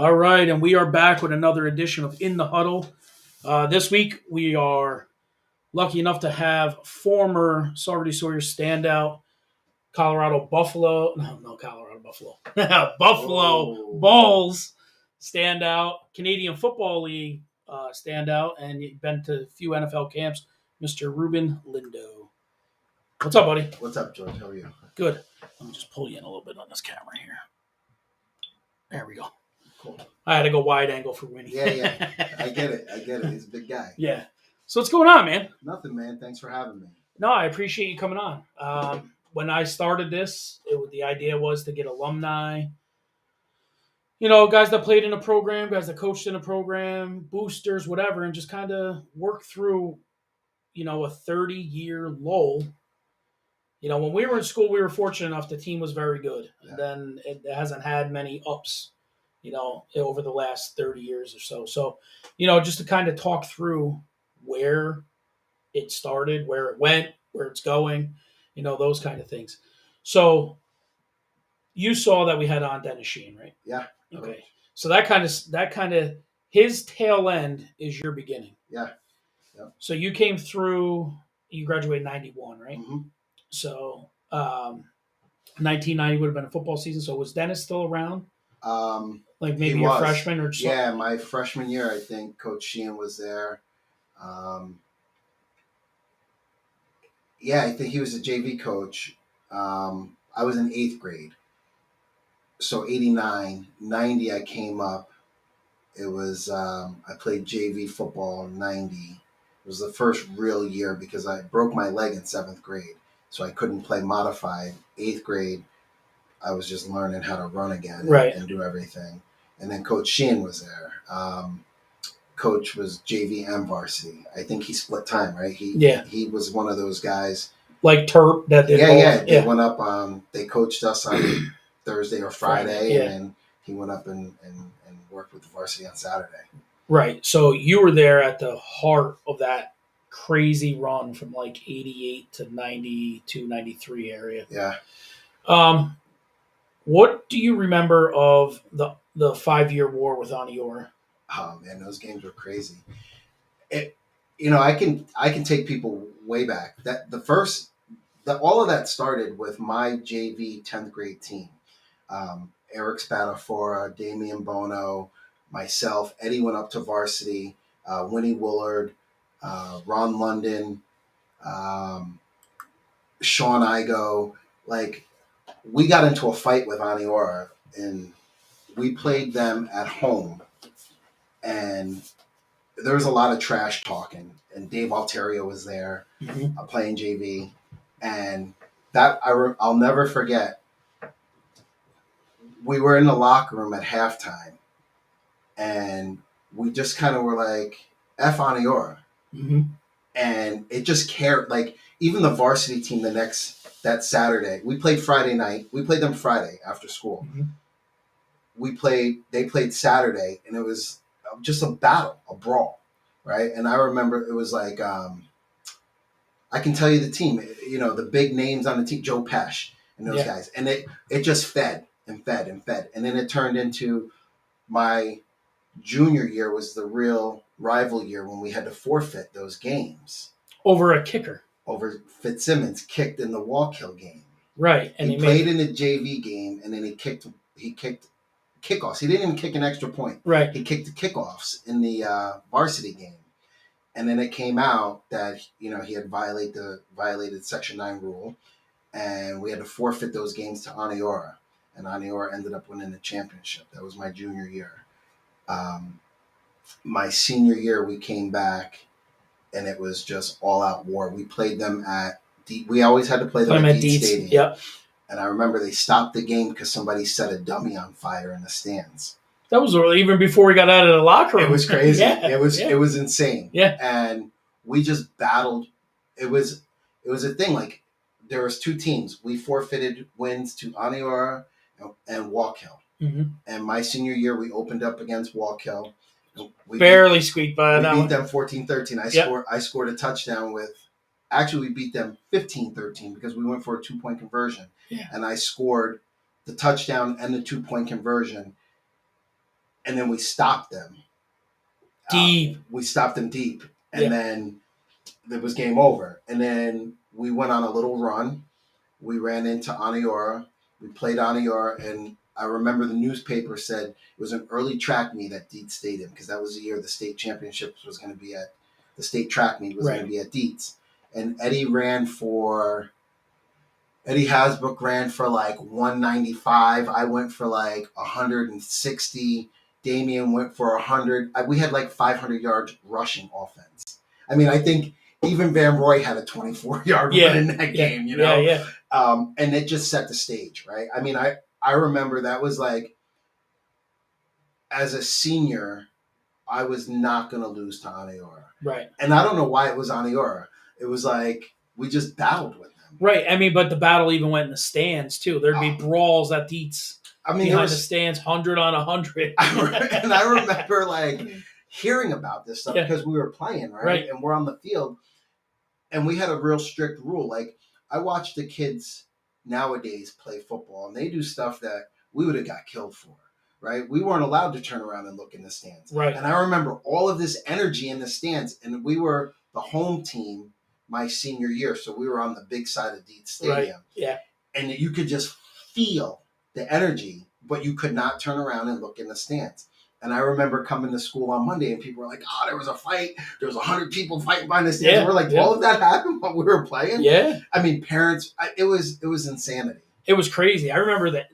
All right, and we are back with another edition of In the Huddle. This week, we are lucky enough to have former Saugerties Sawyer standout, Colorado Buffalo, no, Colorado Buffalo, Buffalo Whoa. Bulls standout, Canadian Football League standout, and you've been to a few NFL camps, Mr. Ruben Lindo. What's up, buddy? What's up, George? How are you? Good. Let me just pull you in a little bit on this camera here. There we go. Cool. I had to go wide angle for Winnie. Yeah. I get it. He's a big guy. Yeah. So what's going on, man? Nothing, man. Thanks for having me. No, I appreciate you coming on. When I started this, the idea was to get alumni, guys that played in a program, guys that coached in a program, boosters, whatever, and just kind of work through, a 30-year lull. When we were in school, we were fortunate enough. The team was very good. Yeah. And then it hasn't had many ups, over the last 30 years or so. So, just to kind of talk through where it started, where it went, where it's going, those kind of things. So you saw that we had on Dennis Sheehan, right? Yeah. Okay. So that kind of his tail end is your beginning. Yeah. Yep. So you came through, you graduated 91, right? Mm-hmm. So 1990 would have been a football season. So was Dennis still around? Like maybe a freshman or something? Yeah, my freshman year, I think Coach Sheehan was there. I think he was a JV coach. I was in 8th grade. So 89, 90, I came up. It was, I played JV football in 90. It was the first real year because I broke my leg in 7th grade. So I couldn't play modified. 8th grade, I was just learning how to run again and do everything. And then Coach Sheehan was there. Coach was JV and varsity. I think he split time, right? He was one of those guys. Like Terp that did both. They went up they coached us on Thursday or Friday, and then he went up and worked with the varsity on Saturday. Right. So you were there at the heart of that crazy run from like 88 to 92, 93 area. Yeah. What do you remember of the 5-year war with Aniora? Oh man, those games were crazy. I can take people way back. All of that started with my JV 10th grade team. Eric Spadafora, Damian Bono, myself. Eddie went up to varsity. Winnie Woolard, Ron London, Sean Igo. Like, we got into a fight with Aniora, and we played them at home. And there was a lot of trash talking. And Dave Alterio was there playing JV. And that I'll never forget. We were in the locker room at halftime, and we just kind of were like, F Aniora. Mm-hmm. And it just cared. Like, even the varsity team that Saturday, we played Friday night. We played them Friday after school. Mm-hmm. They played Saturday, and it was just a battle, a brawl, right? And I remember it was like, I can tell you the team, the big names on the team, Joe Pesh and those guys. And it just fed and fed and fed. And then it turned into my junior year was the real rival year when we had to forfeit those games. Over a kicker. Over Fitzsimmons kicked in the Wallkill game. Right. And he played in the JV game, and then he kicked kickoffs. He didn't even kick an extra point. Right. He kicked the kickoffs in the varsity game. And then it came out that, he had violated Section 9 rule, and we had to forfeit those games to Aniora. And Aniora ended up winning the championship. That was my junior year. My senior year, we came back, and it was just all-out war. We played them we always had to play them at Dietz Stadium. Yep. And I remember they stopped the game because somebody set a dummy on fire in the stands. That was even before we got out of the locker room. It was crazy. Yeah. It was insane. Yeah. And we just battled. It was a thing. Like, there was 2 teams. We forfeited wins to Aniora and Wallkill. Mm-hmm. And my senior year, we opened up against Wallkill. We barely squeaked by. We beat them 14-13. I scored a touchdown with. Actually, we beat them 15-13 because we went for a 2-point conversion. Yeah. And I scored the touchdown and the 2-point conversion. and then we stopped them. Deep. We stopped them deep, and then it was game over. And then we went on a little run. We ran into Aniora. We played Aniora, and I remember the newspaper said it was an early track meet at Dietz Stadium because that was the year the state championships was going to be at the state track meet was going to be at Dietz. And Eddie Hasbrook ran for like 195. I went for like 160. Damian went for 100. We had like 500 yards rushing offense. I mean, I think even Van Roy had a 24-yard run in that game, you know? And it just set the stage, right? I mean, I remember that was like, as a senior, I was not going to lose to Aniora. Right. And I don't know why it was Aniora. It was like, we just battled with them. Right. I mean, but the battle even went in the stands, too. There'd be brawls at Dietz. Behind the stands, 100 on 100. And I remember, like, hearing about this stuff because we were playing, right? And we're on the field. And we had a real strict rule. Like, I watch the kids nowadays play football, and they do stuff that we would have got killed for, right? We weren't allowed to turn around and look in the stands. Right. And I remember all of this energy in the stands, and we were the home team my senior year, so we were on the big side of Dietz Stadium. Right. Yeah. And you could just feel the energy, but you could not turn around and look in the stands. And I remember coming to school on Monday, and people were like, "Oh, there was a fight. There was 100 people fighting behind the stands." And we're like, all of that happened while we were playing? Yeah. I mean, parents, it was insanity. It was crazy. I remember that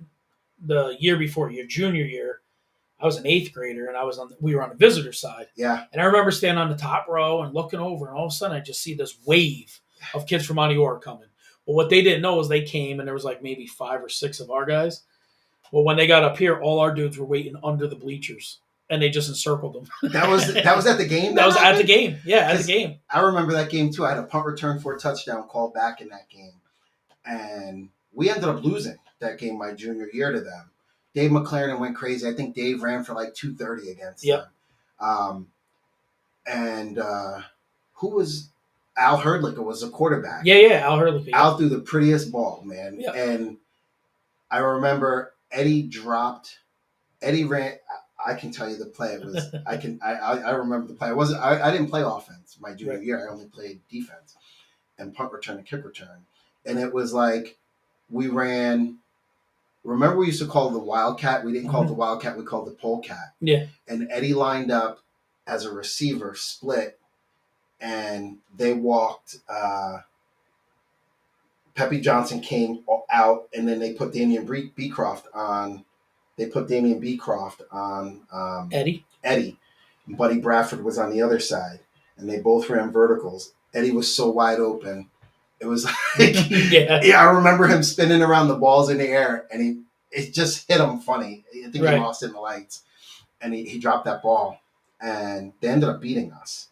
the year before, your junior year, I was an 8th grader, and we were on the visitor side. Yeah. And I remember standing on the top row and looking over, and all of a sudden I just see this wave of kids from Aniora coming. Well, what they didn't know is they came, and there was like maybe 5 or 6 of our guys. Well, when they got up here, all our dudes were waiting under the bleachers, and they just encircled them. That was at the game? That was at the game. Yeah, at the game. I remember that game, too. I had a punt return for a touchdown called back in that game. And we ended up losing that game my junior year to them. Dave McLaren went crazy. I think Dave ran for like 230 against them. Who was – Al Herdlicker was the quarterback. Yeah, Al Herdlicker. Yeah. Al threw the prettiest ball, man. Yep. And I remember Eddie ran – I can tell you the play. It was I remember the play. I didn't play offense my junior year. I only played defense and punt return and kick return. And it was like we ran. Remember we used to call it the Wildcat? We didn't call it the Wildcat. We called it the Polecat. Yeah. And Eddie lined up as a receiver, split, and they walked. Pepe Johnson came out, and then they put Damian Beecroft on. They put Damian Beecroft on Eddie. And Buddy Bradford was on the other side, and they both ran verticals. Eddie was so wide open. It was like, I remember him spinning around the balls in the air, and it just hit him funny. I think he lost in the lights, and he dropped that ball, and they ended up beating us.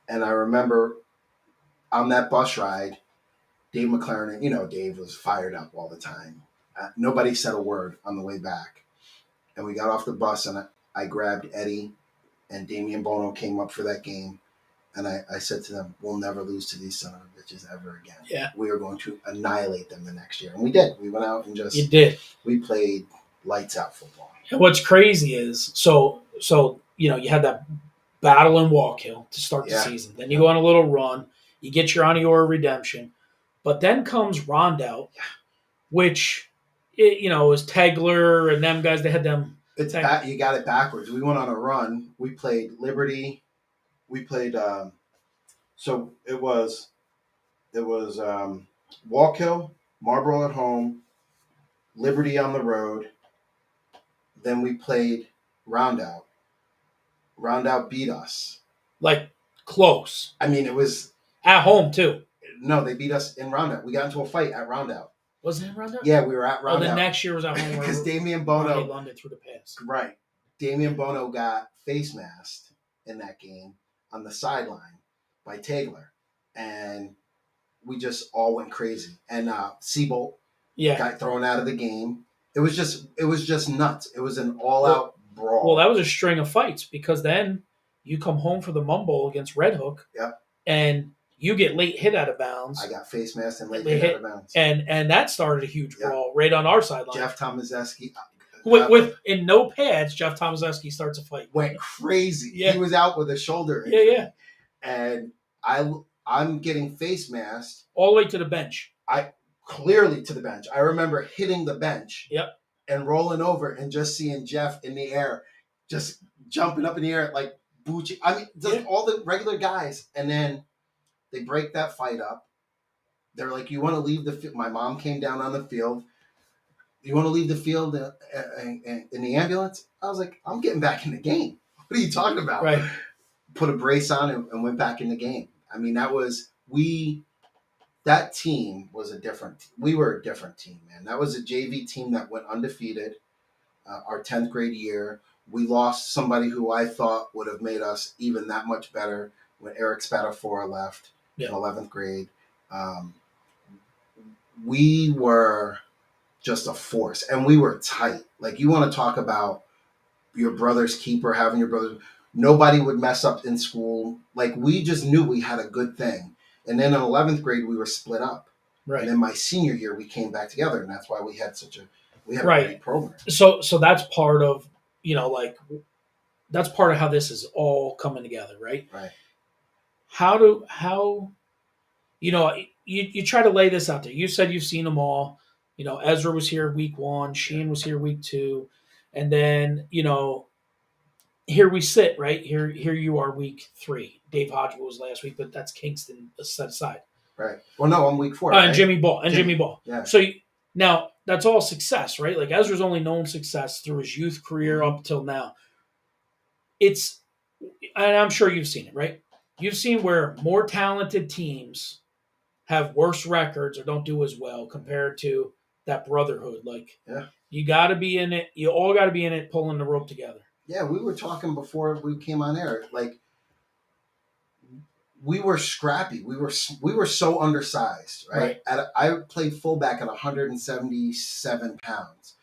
And I remember on that bus ride, Dave McLaren, Dave was fired up all the time. Nobody said a word on the way back. And we got off the bus, and I grabbed Eddie, and Damian Bono came up for that game. And I said to them, we'll never lose to these son of bitches ever again. Yeah. We are going to annihilate them the next year. And we did. We went out and just... You did. We played lights out football. And what's crazy is, so you had that battle in Walk Hill to start the season. Then you go on a little run. You get your Aniora redemption. But then comes Rondout, which... It was Tegler and them guys. They had them. You got it backwards. We went on a run. We played Liberty. We played. So it was Walk Hill, Marlboro at home, Liberty on the road. Then we played Rondout. Rondout beat us. Like close. I mean, it was at home too. No, they beat us in Rondout. We got into a fight at Rondout. Was it in Rondout? Yeah, we were at Rondout. Oh, the next year was at home. Because Damian Bono... London through the pass. Right. Damian Bono got face masked in that game on the sideline by Tegler. And we just all went crazy. And Siebold got thrown out of the game. It was just nuts. It was an all-out brawl. Well, that was a string of fights because then you come home for the Mumble against Red Hook. Yep. And... you get late hit out of bounds. I got face masked and late hit out of bounds. And that started a huge brawl right on our sideline. Jeff Tomazeski, with in no pads, Jeff Tomaszewski starts a fight. Went crazy. Yeah. He was out with a shoulder Yeah, injury. yeah. And I'm getting face masked. All the way to the bench. Clearly to the bench. I remember hitting the bench. Yep. And rolling over and just seeing Jeff in the air, just jumping up in the air like Bucci. I mean, just all the regular guys. And then they break that fight up. They're like, "You want to leave the field?" My mom came down on the field. "You want to leave the field in the ambulance?" I was like, "I'm getting back in the game. What are you talking about?" Right. Put a brace on and went back in the game. I mean, that team was we were a different team, man. That was a JV team that went undefeated our 10th grade year. We lost somebody who I thought would have made us even that much better when Eric Spadafora left in 11th grade. We were just a force, and we were tight. Like, you want to talk about your brother's keeper, having your brother. Nobody would mess up in school. Like, we just knew we had a good thing. And then in 11th grade, we were split up. Right. And then my senior year, we came back together, and that's why we had a great program. So that's part of, that's part of how this is all coming together, right? Right. You try to lay this out there. You said you've seen them all. Ezra was here week 1, Sheen was here week 2, and then here we sit, right? Here you are week 3. Dave Hodgwood was last week, but that's Kingston set aside. Right. Well, no, I'm week 4. Right? And Jimmy Ball. Yeah. So now that's all success, right? Like, Ezra's only known success through his youth career up till now. And I'm sure you've seen it, right? You've seen where more talented teams have worse records or don't do as well compared to that brotherhood. Like, you got to be in it. You all got to be in it, pulling the rope together. Yeah, we were talking before we came on air. Like, we were scrappy. We were so undersized, right? I played fullback at 177 pounds.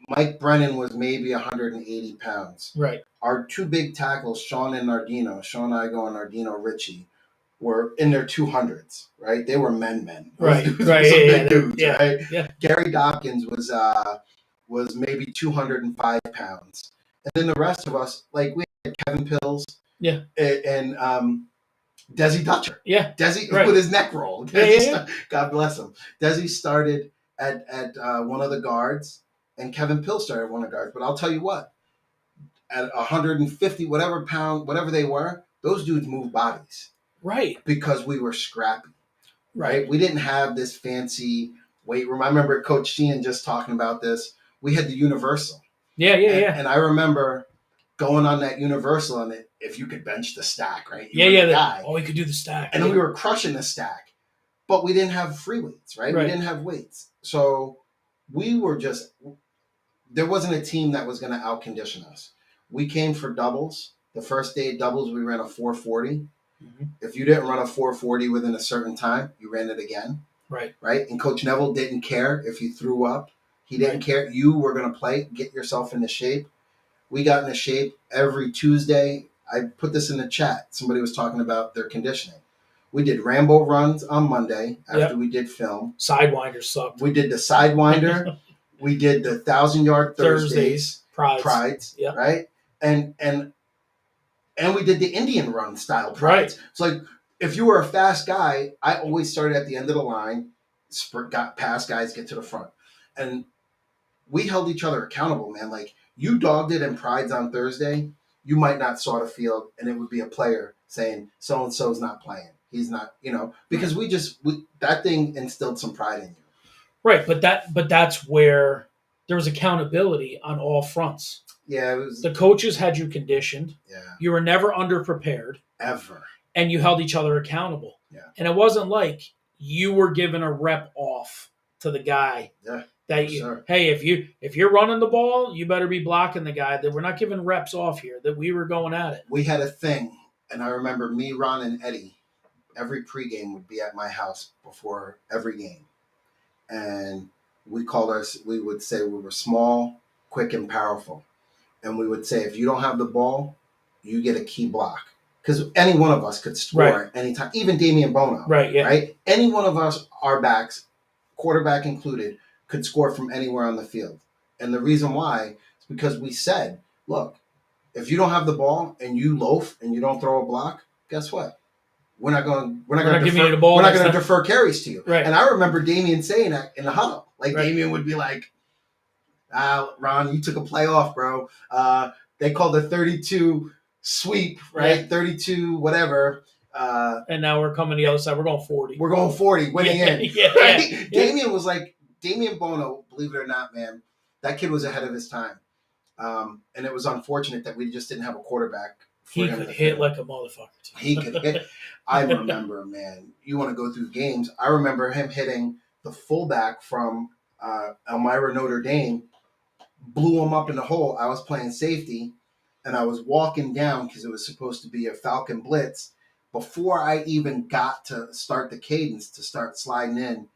Mike Brennan was maybe 180 pounds. Right. Our 2 big tackles, Sean and Igo and Nardino Ritchie, were in their 200s, right? They were men. Right. Big dudes, right? Yeah. Gary Dawkins was maybe 205 pounds. And then the rest of us, like, we had Kevin Pills. Yeah. And Desi Dutcher. Yeah. Desi right. with his neck rolled. God bless him. Desi started at one of the guards, and Kevin Pills started at one of the guards. But I'll tell you what, at 150, whatever they were, those dudes moved bodies. Right. Because we were scrappy. Right. We didn't have this fancy weight room. I remember Coach Sheehan just talking about this. We had the Universal. Yeah. And I remember going on that Universal, and if you could bench the stack, right? You we could do the stack. And then we were crushing the stack. But we didn't have free weights, right? We didn't have weights. So we were there wasn't a team that was going to outcondition us. We came for doubles. The first day of doubles, we ran a 440. Mm-hmm. If you didn't run a 440 within a certain time, you ran it again. Right. And Coach Neville didn't care if you threw up. He didn't care. You were going to play, get yourself into shape. We got into shape every Tuesday. I put this in the chat. Somebody was talking about their conditioning. We did Rambo runs on Monday after we did film. Sidewinder sucked. We did the Sidewinder. We did the 1,000-yard Thursdays. Prides. Yep. Right? And we did the Indian run style prides. Right. So, like, if you were a fast guy, I always started at the end of the line, got past guys, get to the front. And we held each other accountable, man. Like, you dogged it in prides on Thursday, you might not saw the field, and it would be a player saying, so-and-so's not playing. He's not, because that thing instilled some pride in you. Right, but that's where there was accountability on all fronts. Yeah, it was. The coaches had you conditioned. Yeah. You were never underprepared. Ever. And you held each other accountable. Yeah. And it wasn't like you were giving a rep off to the guy. Yeah. Hey, if you're running the ball, you better be blocking the guy. That we're not giving reps off here. That we were going at it. We had a thing, and I remember me, Ron, and Eddie. Every pregame would be at my house before every game, and we would say we were small, quick, and powerful, and we would say if you don't have the ball, you get a key block because any one of us could score at any time, even Damian Bono. Right. Yeah. Right. Any one of us, our backs, quarterback included, could score from anywhere on the field. And the reason why is because we said, look, if you don't have the ball and you loaf and you don't throw a block, guess what? We're not going to giving you the ball. We're not going to defer carries to you. Right. And I remember Damien saying that in the huddle. Like Right. Damien would be like, Ron, you took a play off, bro. They called the 32 sweep, right? Yeah. 32 whatever. And now we're coming the other side. We're going 40. We're going 40, winning in. Yeah, right? yeah. Damien was like, Damien Bono, believe it or not, man, that kid was ahead of his time. And it was unfortunate that we just didn't have a quarterback. He could hit like a motherfucker. He could hit. I remember, man, you want to go through games. I remember him hitting the fullback from Elmira, Notre Dame, blew him up in the hole. I was playing safety, and I was walking down because it was supposed to be a Falcon blitz. Before I even got to start the cadence to start sliding in,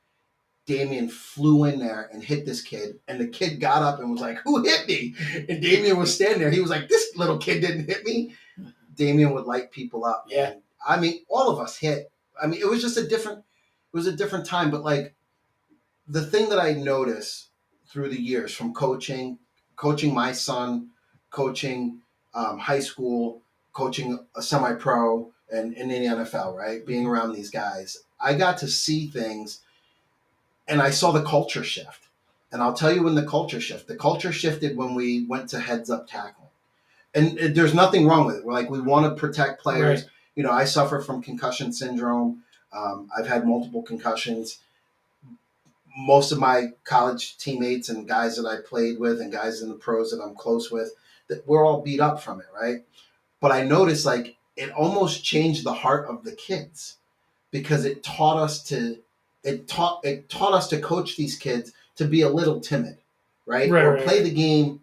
Damien flew in there and hit this kid, and the kid got up and was like, "Who hit me?" And Damien was standing there. He was like, "This little kid didn't hit me." Damien would light people up. Yeah. Man. I mean, all of us hit. I mean, it was just a different time. But like the thing that I noticed through the years from coaching my son, coaching high school, coaching a semi-pro, and in the NFL, right? Being around these guys, I got to see things, and I saw the culture shift. And I'll tell you when the culture shifted. The culture shifted when we went to heads-up tackling. And there's nothing wrong with it. We're like, we want to protect players. Right. You know, I suffer from concussion syndrome. I've had multiple concussions. Most of my college teammates and guys that I played with and guys in the pros that I'm close with, that we're all beat up from it, right? But I noticed like it almost changed the heart of the kids because it taught us to coach these kids to be a little timid, right? Or play the game.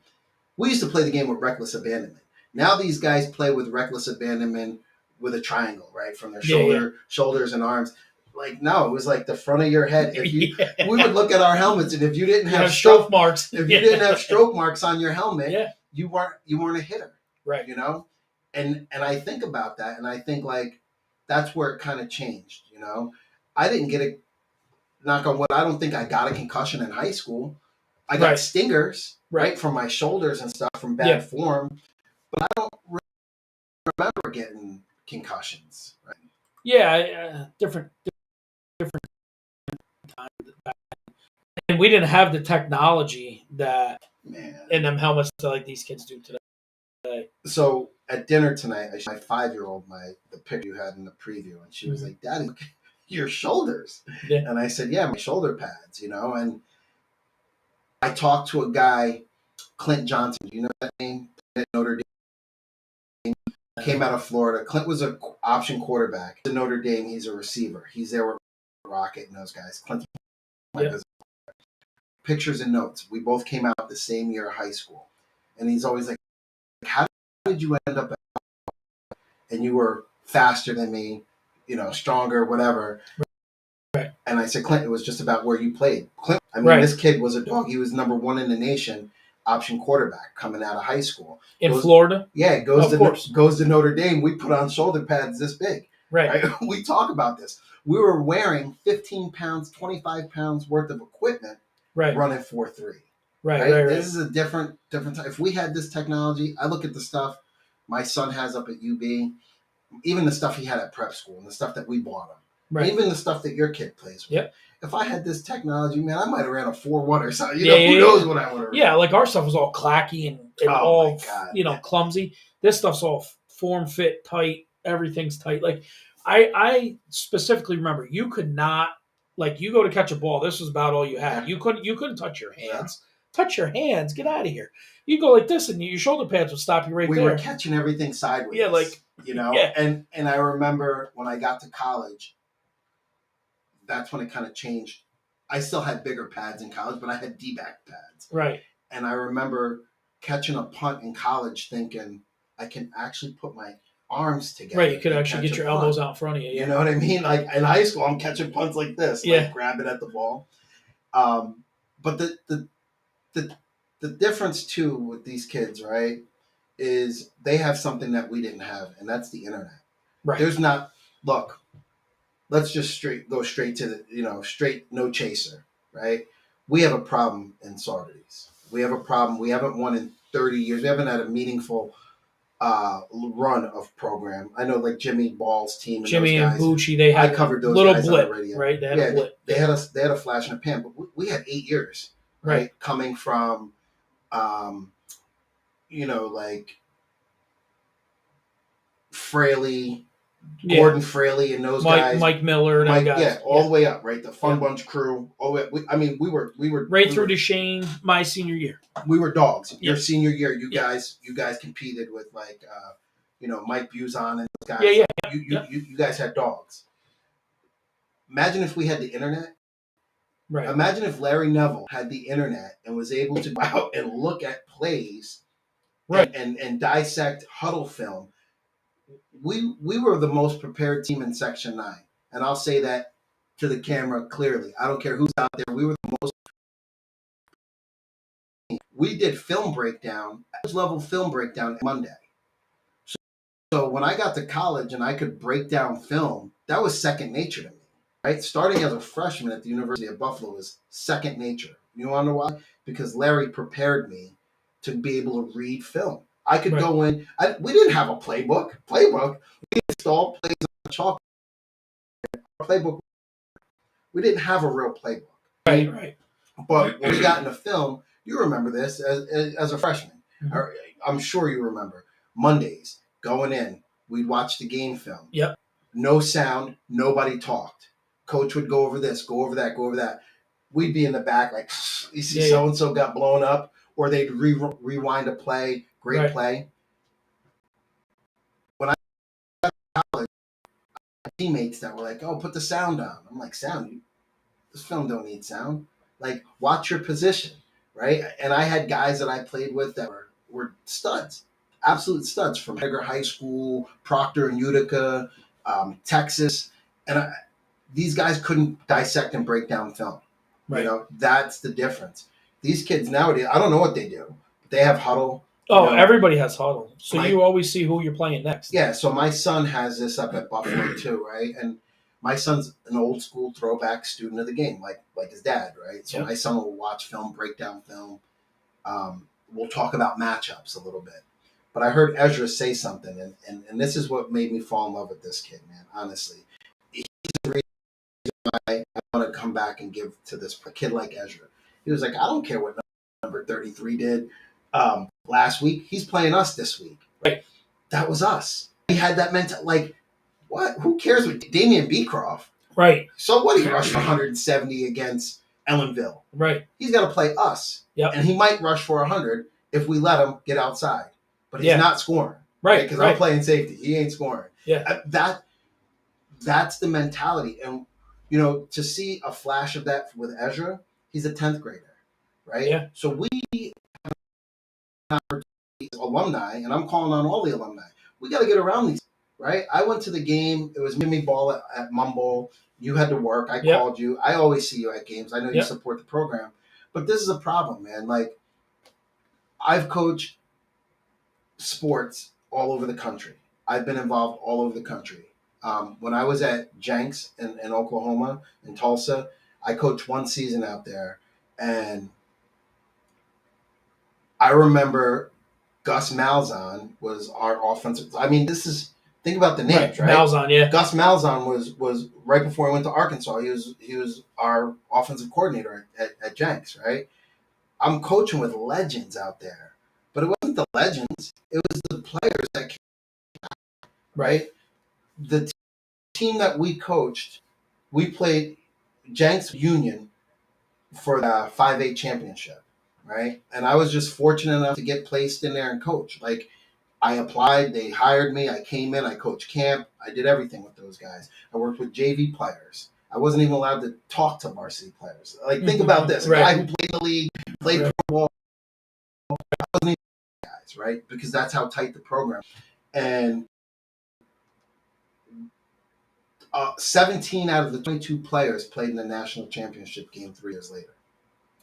We used to play the game with reckless abandonment. Now these guys play with reckless abandonment with a triangle, right? From their shoulders and arms. Like, no, it was like the front of your head. If you, we would look at our helmets, and if you didn't have stroke marks, if you didn't have stroke marks on your helmet, you weren't a hitter, right? You know, and I think about that, and I think like that's where it kind of changed. You know, I didn't get a knock on wood. I don't think I got a concussion in high school. I got stingers, right, from my shoulders and stuff from bad form, but I don't remember getting concussions. Right? Yeah, different time. And we didn't have the technology that in them helmets that like these kids do today. So at dinner tonight, I showed my 5-year-old the picture you had in the preview, and she was like, "Daddy, look at your shoulders." Yeah. And I said, "Yeah, my shoulder pads, you know." And I talked to a guy, Clint Johnson. Do you know that name? At Notre Dame. Came out of Florida. Clint was an option quarterback. At Notre Dame, he's a receiver. He's there with Rocket and those guys. Clint's pictures and notes. We both came out the same year of high school. And he's always like, "How did you end up and you were faster than me, you know, stronger, whatever." Right. And I said, "Clint, it was just about where you played." Clint, I mean, this kid was a dog. He was number 1 in the nation, option quarterback coming out of high school. In Florida? Yeah, goes to Notre Dame. We put on shoulder pads this big. Right. We talk about this. We were wearing 15 pounds, 25 pounds worth of equipment running 4.3. Right. This is a different time. If we had this technology, I look at the stuff my son has up at UB, even the stuff he had at prep school and the stuff that we bought him. Right. Even the stuff that your kid plays with. Yep. If I had this technology, man, I might have ran a 4.1 or something. Who knows what I would have ran. Yeah, like our stuff was all clacky and clumsy. This stuff's all form, fit, tight. Everything's tight. Like I specifically remember you could not, like you go to catch a ball. This was about all you had. You couldn't touch your hands. Touch your hands. Get out of here. You go like this, and your shoulder pads would stop you there. We were catching everything sideways. Yeah, like And I remember when I got to college, that's when it kind of changed. I still had bigger pads in college, but I had D-back pads. Right. And I remember catching a punt in college, thinking I can actually put my arms together. Right, you could actually get your elbows out in front of you. Yeah. You know what I mean? Like in high school, I'm catching punts like this, like grabbing at the ball. But the difference too with these kids, right, is they have something that we didn't have, and that's the internet. Right. There's not let's just go straight to the straight no chaser, right? We have a problem in Saugerties. We have a problem. We haven't won in 30 years. We haven't had a meaningful run of program. I know like Jimmy Ball's team and Jimmy those and guys. Bucci, they I had covered a those little guys blip, on the radio. right? They had Yeah, a blip. they had a flash in the pan, but we had 8 years, right? Coming from, um, like Fraley, Gordon Fraley, and those guys. Mike Miller, them guys. Yeah, all the way up, right? The Fun Bunch crew. All the way. We were right through to Shane, my senior year. We were dogs. Your senior year, you guys competed with like, Mike Buzon and those guys. You guys had dogs. Imagine if we had the internet. Right. Imagine if Larry Neville had the internet and was able to go out and look at plays, right, and dissect Huddle film. We were the most prepared team in Section 9, and I'll say that to the camera clearly. I don't care who's out there. We were the most. We did film breakdown, level film breakdown Monday. So when I got to college and I could break down film, that was second nature to me. Right? Starting as a freshman at the University of Buffalo was second nature. You want to know why? Because Larry prepared me to be able to read film. I could go in. We didn't have a playbook. We installed plays on chalk. Playbook. We didn't have a real playbook. Right. But when we got into film, you remember this as a freshman. Mm-hmm. I'm sure you remember. Mondays, going in, we'd watch the game film. Yep. No sound, nobody talked. Coach would go over this, go over that. We'd be in the back like, you see so-and-so got blown up, or they'd rewind a play, great play. When I got to college, I had teammates that were like, oh, put the sound on. I'm like, sound? This film don't need sound. Like, watch your position, right? And I had guys that I played with that were studs, absolute studs from Edgar High School, Proctor and Utica, Texas. And these guys couldn't dissect and break down film. Right. That's the difference. These kids nowadays, I don't know what they do. They have Huddle. Everybody has Huddle. So you always see who you're playing next. Yeah, so my son has this up at Buffalo too, right? And my son's an old school throwback student of the game, like his dad, right? So my son will watch film, break down film. We'll talk about matchups a little bit. But I heard Ezra say something, and this is what made me fall in love with this kid, man, honestly. He's the reason why I want to come back and give to this kid like Ezra. He was like, I don't care what number 33 did last week. He's playing us this week. Right. That was us. We had that mental, like, what? Who cares what Damian Beecroft? Right. So what? He rushed for 170 against Ellenville. Right. He's got to play us. Yep. And he might rush for 100 if we let him get outside. But he's not scoring. Right. Because I'm playing safety. He ain't scoring. Yeah. That's the mentality. And, to see a flash of that with Ezra, he's a 10th grader. Right? Yeah. So we alumni, and I'm calling on all the alumni. We got to get around these. Right? I went to the game. It was Mimi Ball at Mumble. You had to work. I called you. I always see you at games. I know you support the program. But this is a problem, man. Like, I've coached sports all over the country. I've been involved all over the country. When I was at Jenks in Oklahoma, in Tulsa, I coached one season out there. And I remember Gus Malzahn was our offensive. I mean, think about the names, right? Malzahn, yeah. Gus Malzahn was right before he went to Arkansas. He was our offensive coordinator at Jenks, right? I'm coaching with legends out there, but it wasn't the legends; it was the players that came out, right? The team that we coached, we played Jenks Union for the 5A championship, right? And I was just fortunate enough to get placed in there and coach. Like, I applied, they hired me, I came in, I coached camp, I did everything with those guys. I worked with JV players. I wasn't even allowed to talk to varsity players. Like, think about this. A guy who played in the league, played pro ball, I wasn't even guys, right? Because that's how tight the program. And 17 out of the 22 players played in the national championship game 3 years later.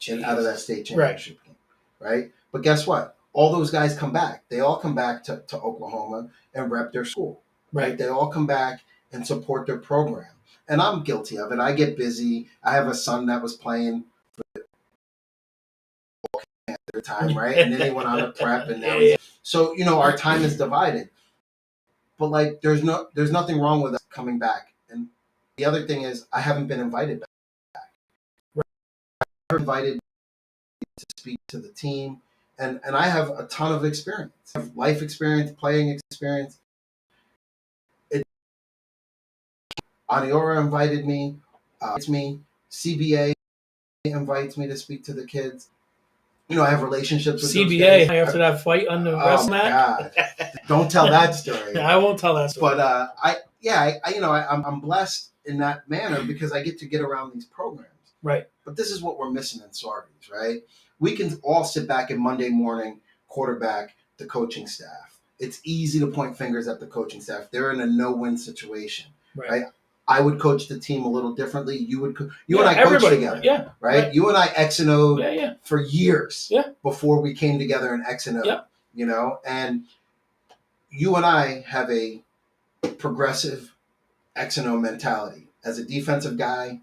And out of that state championship game, right? But guess what? All those guys come back. They all come back to Oklahoma and rep their school, right? They all come back and support their program. And I'm guilty of it. I get busy. I have a son that was playing for their time, right? And then he went on to prep, and now he's so our time is divided. But like, there's nothing wrong with us coming back. And the other thing is, I haven't been invited back. I've been invited to speak to the team, and I have a ton of experience, I have life experience, playing experience. Aniora invited me. It's me. CBA invites me to speak to the kids. I have relationships with CBA those guys. after that fight on the wrestling mat. God, don't tell that story. I won't tell that story. But I'm blessed in that manner because I get around these programs. Right. But this is what we're missing in Saugerties, right? We can all sit back and Monday morning quarterback the coaching staff. It's easy to point fingers at the coaching staff. They're in a no-win situation, right? I would coach the team a little differently. You would, and I coached together, right? You and I X and O for years before we came together in X and O, and you and I have a progressive X and O mentality. As a defensive guy,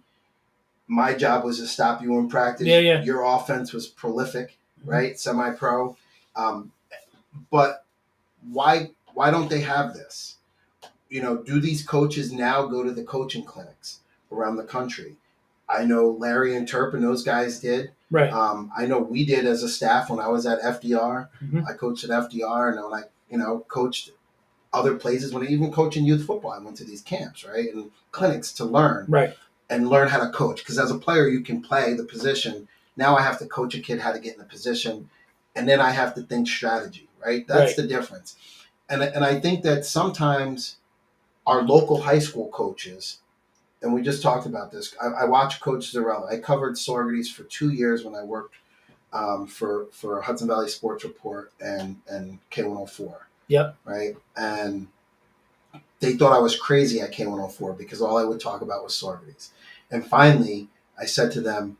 my job was to stop you in practice. Your offense was prolific, right? Semi-pro. But why don't they have this? Do these coaches now go to the coaching clinics around the country? I know Larry and Turp and those guys did. Right. I know we did as a staff when I was at FDR. I coached at FDR, and when I coached other places, when I even coached in youth football, I went to these camps, right, and clinics to learn, and learn how to coach. Because as a player, you can play the position. Now I have to coach a kid how to get in the position, and then I have to think strategy, right? That's the difference. And I think that sometimes our local high school coaches, and we just talked about this. I watched Coach Zarella. I covered Saugerties for 2 years when I worked for Hudson Valley Sports Report and K104. Yep. Right. And they thought I was crazy at K104 because all I would talk about was Saugerties. And finally, I said to them,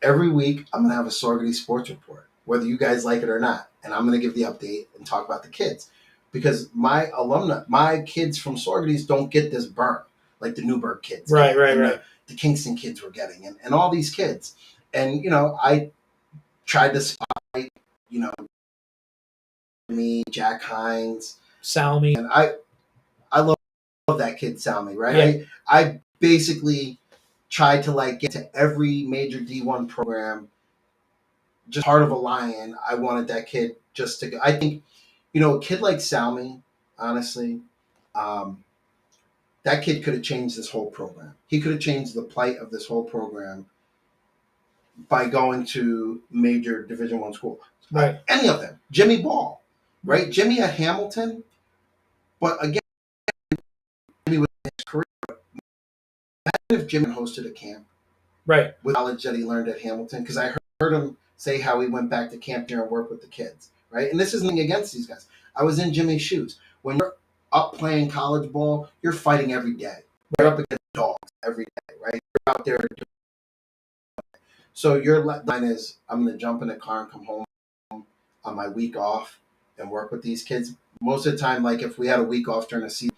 every week I'm going to have a Saugerties Sports Report, whether you guys like it or not. And I'm going to give the update and talk about the kids. Because my kids from Saugerties don't get this burn like the Newburgh kids. Right. The Kingston kids were getting, and all these kids. And, I tried to spotlight, me, Jack Hines. Salmi. And I love that kid, Salmi, right? Yeah. I basically tried to get to every major D1 program, just part of a Lion. I wanted that kid just to go. I think, a kid like Salmi, honestly, that kid could have changed this whole program. He could have changed the plight of this whole program by going to major Division I school. Right. Any of them. Jimmy Ball, right? Jimmy at Hamilton, but again, Jimmy was in his career. Imagine if Jimmy hosted a camp, right, with knowledge that he learned at Hamilton, because I heard him say how he went back to camp there and worked with the kids, right? And this isn't against these guys. I was in Jimmy's shoes. When you're up playing college ball, you're fighting every day. You're up against dogs every day, right? You're out there. So your line is, I'm going to jump in the car and come home on my week off and work with these kids. Most of the time, if we had a week off during the season,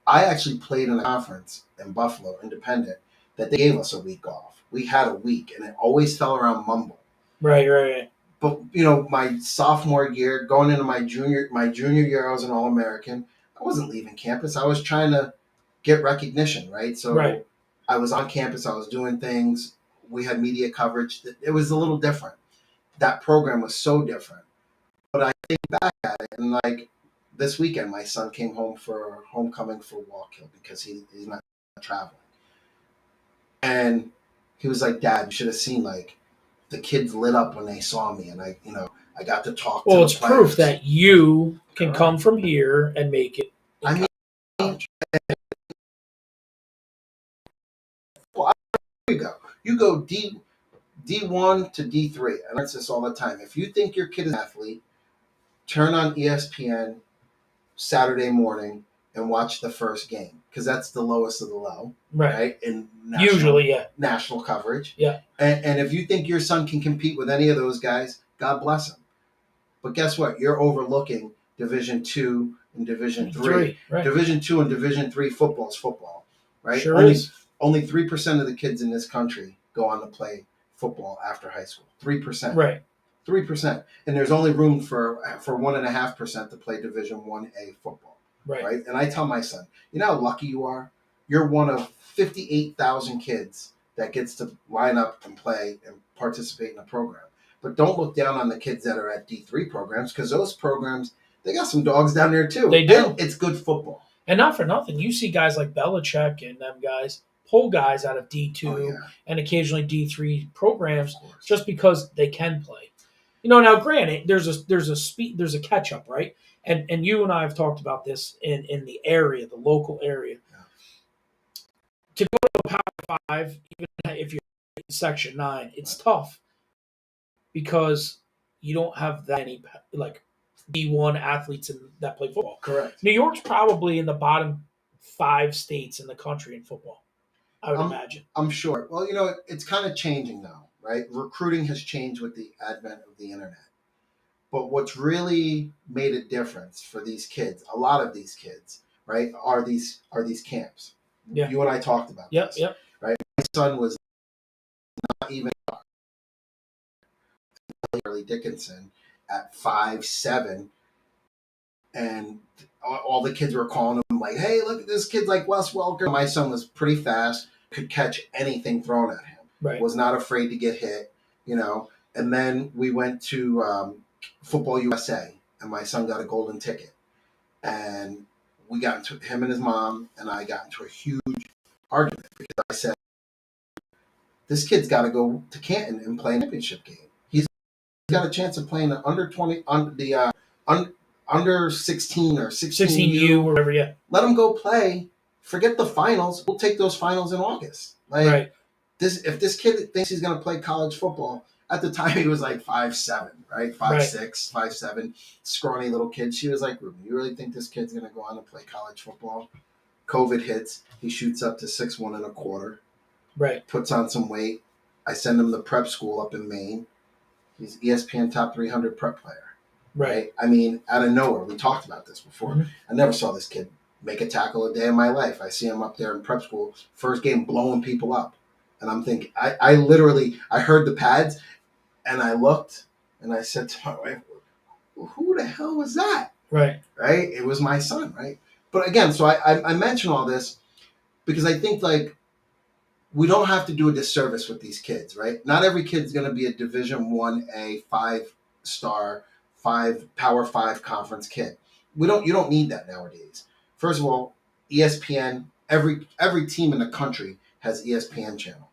I actually played in a conference in Buffalo, independent, that they gave us a week off. We had a week, and it always fell around Mumble. Right. But, my sophomore year, going into my junior year, I was an All-American. I wasn't leaving campus. I was trying to get recognition, right? So I was on campus. I was doing things. We had media coverage. It was a little different. That program was so different. But I think back at it, and this weekend, my son came home for homecoming for Wallkill because he's not traveling. And he was like, Dad, you should have seen, the kids lit up when they saw me. And I got to talk to them. Well, it's proof that you can come from here and make it. Well, you go D1 to D3. I learn this all the time. If you think your kid is an athlete, turn on ESPN Saturday morning and watch the first game, because that's the lowest of the low, right? In national coverage. Yeah. And if you think your son can compete with any of those guys, God bless him. But guess what? You're overlooking Division II and Division III. Right. Division II and Division III football is football, right? Sure is. Only 3% of the kids in this country go on to play football after high school. 3%. Right. 3%, and there's only room for 1.5% to play Division 1A football. Right. And I tell my son, you know how lucky you are? You're one of 58,000 kids that gets to line up and play and participate in a program. But don't look down on the kids that are at D3 programs, because those programs, they got some dogs down there too. They do. And it's good football. And not for nothing, you see guys like Belichick and them guys pull guys out of D2 and occasionally D3 programs just because they can play. Now granted, there's a catch up, right? And you and I have talked about this in the area, the local area. Yeah. To go to a Power 5, even if you're in Section 9, it's tough because you don't have that many like D1 athletes that play football. Correct. New York's probably in the bottom 5 states in the country in football, I would imagine. I'm sure. Well, it's kind of changing now, right? Recruiting has changed with the advent of the internet. But what's really made a difference for these kids, a lot of these kids, right, are these camps. Yeah. You and I talked about this. Yep. Right? My son was not even Early Dickinson at 5'7", and all the kids were calling him like, "Hey, look at this kid's like Wes Welker." My son was pretty fast, could catch anything thrown at him. Right. Was not afraid to get hit, And then we went to Football USA, and my son got a golden ticket, and we got into him and his mom and I got into a huge argument because I said, "This kid's got to go to Canton and play a championship game. He's got a chance of playing the under 20, under 16 or 16U or whatever. Yeah, let him go play. Forget the finals. We'll take those finals in August. Right. If this kid thinks he's going to play college football." At the time, he was like 5'7", right? 5'6", 5'7", scrawny little kid. She was like, "Ruben, you really think this kid's going to go on and play college football?" COVID hits. He shoots up to 6'1.25". Right. Puts on some weight. I send him to prep school up in Maine. He's ESPN top 300 prep player. Right. I mean, out of nowhere. We talked about this before. Mm-hmm. I never saw this kid make a tackle a day in my life. I see him up there in prep school, first game blowing people up. And I'm thinking, I literally heard the pads. And I looked, and I said to my wife, "Well, who the hell was that?" Right. It was my son, right? But again, so I mention all this because I think, like, we don't have to do a disservice with these kids, right? Not every kid's going to be a Division 1A 5-star, Power 5 conference kid. You don't need that nowadays. First of all, ESPN, every team in the country has ESPN channel.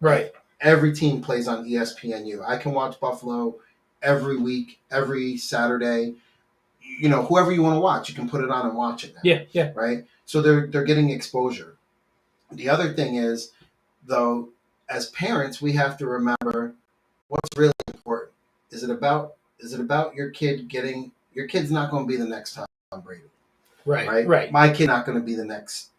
Right. Every team plays on ESPNU. I can watch Buffalo every week, every Saturday. Whoever you want to watch, you can put it on and watch it now. Yeah. Right? So they're getting exposure. The other thing is, though, as parents, we have to remember what's really important. Is it about your kid getting – your kid's not going to be the next Tom Brady. Right. My kid's not going to be the next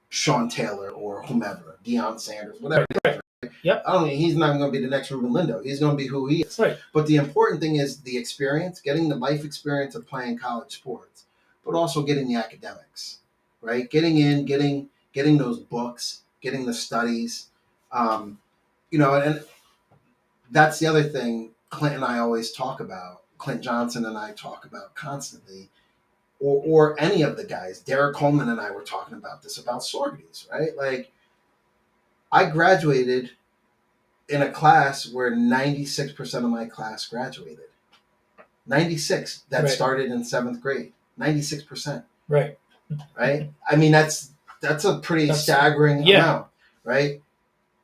Sean Taylor or whomever, Deion Sanders, whatever. Right. Yep. He's not going to be the next Ruben Lindo. He's going to be who he is. Right. But the important thing is the experience, getting the life experience of playing college sports, but also getting the academics, right? Getting in, getting those books, getting the studies, and that's the other thing Clint and I always talk about. Clint Johnson and I talk about constantly, or any of the guys. Derek Coleman and I were talking about this about Saugerties, right? Like, I graduated in a class where 96% of my class graduated. 96 that started in 7th grade. 96%. Right. Right? I mean, that's a pretty staggering amount, right?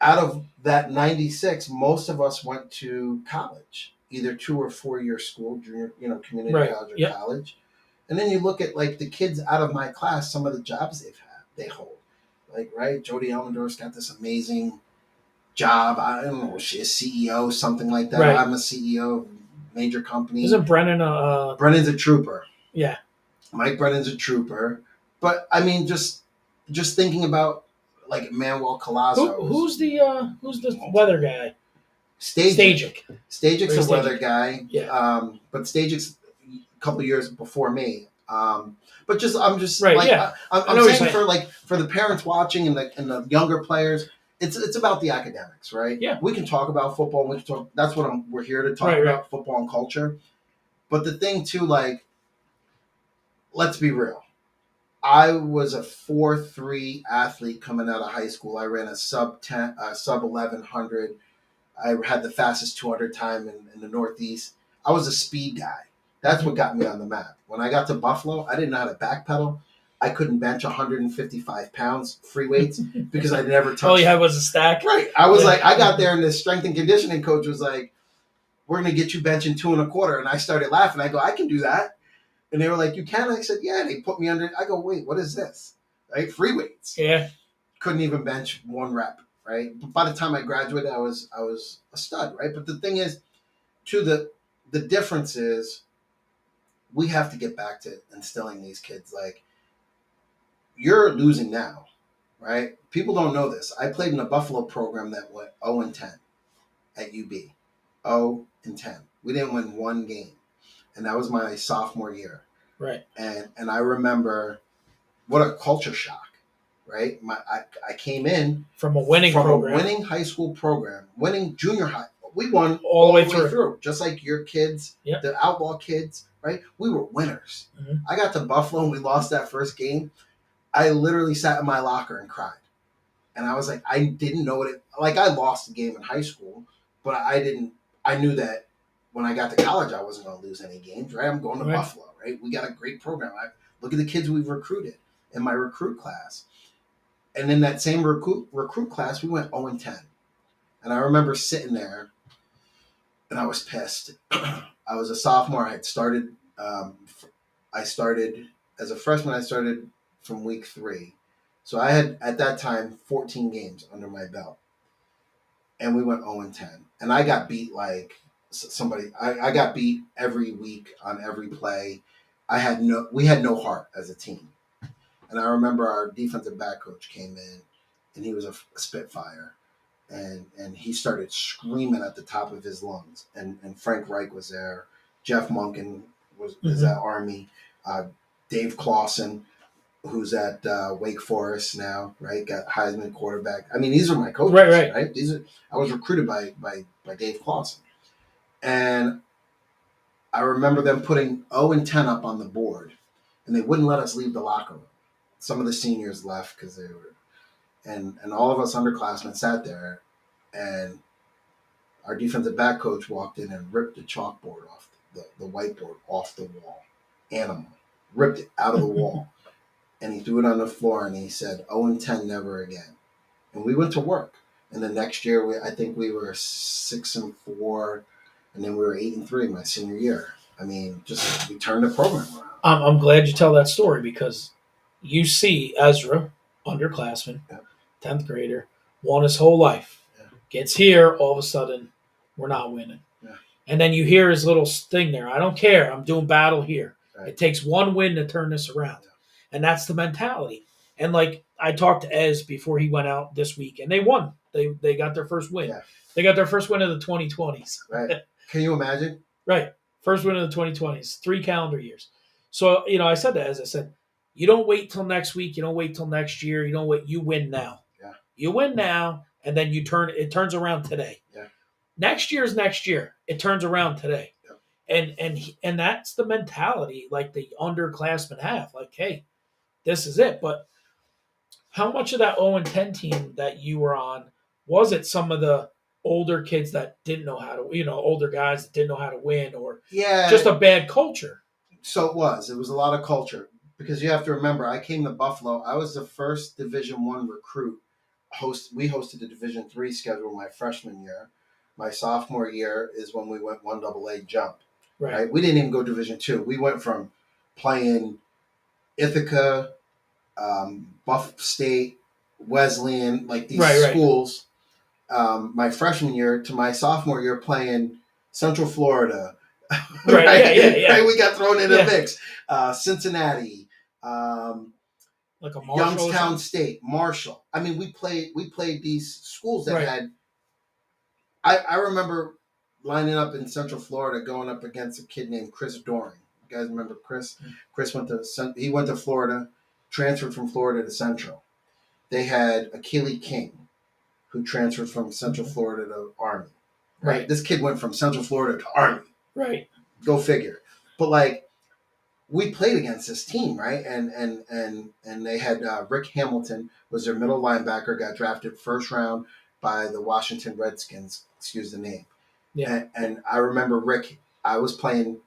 Out of that 96, most of us went to college, either 2 or 4 year school, junior, community college or college. And then you look at, like, the kids out of my class, some of the jobs they hold. Like, right, Jody Elmendorf's got this amazing job. I don't know, she's CEO, something like that. Right. I'm a CEO of a major company. Isn't Brennan Brennan's a trooper. Yeah. Mike Brennan's a trooper. But, I mean, just thinking about, like, Manuel Collazo. Who's the weather guy? Stagic. Stagic's a weather guy. Yeah. But Stagic's a couple years before me. I'm right, like, yeah. I'm saying for the parents watching and the younger players, it's about the academics, right? Yeah. We can talk about football. We can talk. That's what we're here to talk Right, right. about, football and culture. But the thing too, like, let's be real. I was a 4.3 athlete coming out of high school. I ran a sub 1100. I had the fastest 200 time in the Northeast. I was a speed guy. That's what got me on the map. When I got to Buffalo, I didn't know how to backpedal. I couldn't bench 155 pounds free weights because I never touched. All you had was a stack. Right. I was like, I got there and the strength and conditioning coach was like, we're going to get you benching 2 1/4. And I started laughing. I go, I can do that. And they were like, you can? I said, yeah. They put me under. I go, wait, what is this? Right? Free weights. Yeah. Couldn't even bench 1 rep. Right. But by the time I graduated, I was a stud. Right. But the thing is, the difference is we have to get back to instilling these kids. Like, you're losing now. Right. People don't know this. I played in a Buffalo program that went 0-10 at UB. 0-10. We didn't win 1 game. And that was my sophomore year. Right. And I remember what a culture shock, right? I came in from a winning program. A winning high school program, winning junior high. We won all the way through. Just like your kids, yep. The outlaw kids, right? We were winners. Mm-hmm. I got to Buffalo and we lost that first game. I literally sat in my locker and cried. And I was like, I didn't know I lost the game in high school, but I knew that when I got to college, I wasn't going to lose any games, right? I'm going to Buffalo, right? We got a great program. Look at the kids we've recruited in my recruit class. And in that same recruit class, we went 0-10. And I remember sitting there, and I was pissed. I was a sophomore. I started as a freshman. I started from week 3. So I had, at that time, 14 games under my belt. And we went 0-10. And I got beat like somebody. I got beat every week on every play. We had no heart as a team. And I remember our defensive back coach came in, and he was a spitfire. And he started screaming at the top of his lungs. And Frank Reich was there. Jeff Monken is at Army. Dave Clausen, who's at Wake Forest now, right? Got Heisman quarterback. I mean, these are my coaches, right? I was recruited by Dave Clausen. And I remember them putting 0-10 up on the board, and they wouldn't let us leave the locker room. Some of the seniors left because they were, and all of us underclassmen sat there, and our defensive back coach walked in and ripped the chalkboard off, the whiteboard off the wall. Animal. Ripped it out of the wall. And he threw it on the floor, and he said, 0-10, never again. And we went to work. And the next year, I think we were 6-4, and then we were 8-3 my senior year. I mean, we turned the program around. I'm glad you tell that story because you see Ezra, underclassman, 10th grader, won his whole life. Yeah. Gets here, all of a sudden, we're not winning. Yeah. And then you hear his little thing there. I don't care. I'm doing battle here. Right. It takes 1 win to turn this around. Yeah. And that's the mentality. And like I talked to Ez before he went out this week, and they won. They got their first win. Yeah. They got their first win of the 2020s. Right. Can you imagine? Right. First win of the 2020s, 3 calendar years. So, I said to Ez, I said, you don't wait till next week. You don't wait till next year. You don't wait. You win now. Yeah. You win now, and then it turns around today. Yeah. Next year is next year. It turns around today. Yeah. And that's the mentality like the underclassmen have. Like, hey, this is it. But how much of that 0-10 team that you were on was it some of the older kids that didn't know how to, older guys that didn't know how to win, or just a bad culture? So it was a lot of culture, because you have to remember, I came to Buffalo. I was the first Division I recruit. We hosted the Division III schedule my freshman year. My sophomore year is when we went 1AA jump. Right? We didn't even go Division II. We went from playing Ithaca, Buff State, Wesleyan, like these schools. My freshman year to my sophomore year playing Central Florida. Right? Yeah. Right? We got thrown in a mix. Cincinnati, like a Youngstown State, Marshall. I mean, we played these schools that had. I remember lining up in Central Florida, going up against a kid named Chris Doring. You guys remember Chris? Mm-hmm. Chris went to Florida, transferred from Florida to Central. They had Akili King, who transferred from Central Florida to Army. Right? Right. This kid went from Central Florida to Army. Right. Go figure. But like, we played against this team, right? And they had Rick Hamilton was their middle linebacker, got drafted first round by the Washington Redskins. Excuse the name. Yeah. And I remember Rick. I was playing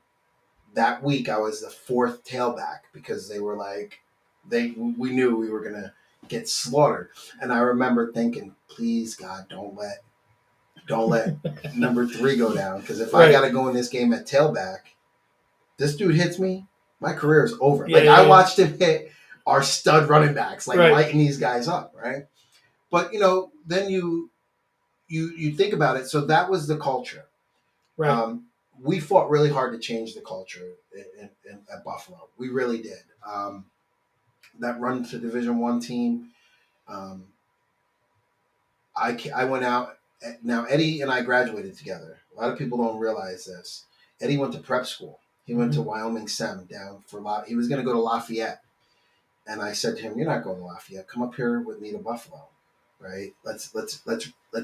that week. I was the fourth tailback because they were like, we knew we were gonna get slaughtered. And I remember thinking, please God, don't let number 3 go down, because if I Right. got to go in this game at tailback, this dude hits me, my career is over. Yeah, like yeah, I yeah. watched him hit our stud running backs, like Right. lighting these guys up, right? But then you think about it. So that was the culture. Right. We fought really hard to change the culture at Buffalo. We really did. That run to Division I team. I went out. Now Eddie and I graduated together. A lot of people don't realize this. Eddie went to prep school. He went to Wyoming Sem down for he was going to go to Lafayette, and I said to him, "You're not going to Lafayette. Come up here with me to Buffalo, right? Let's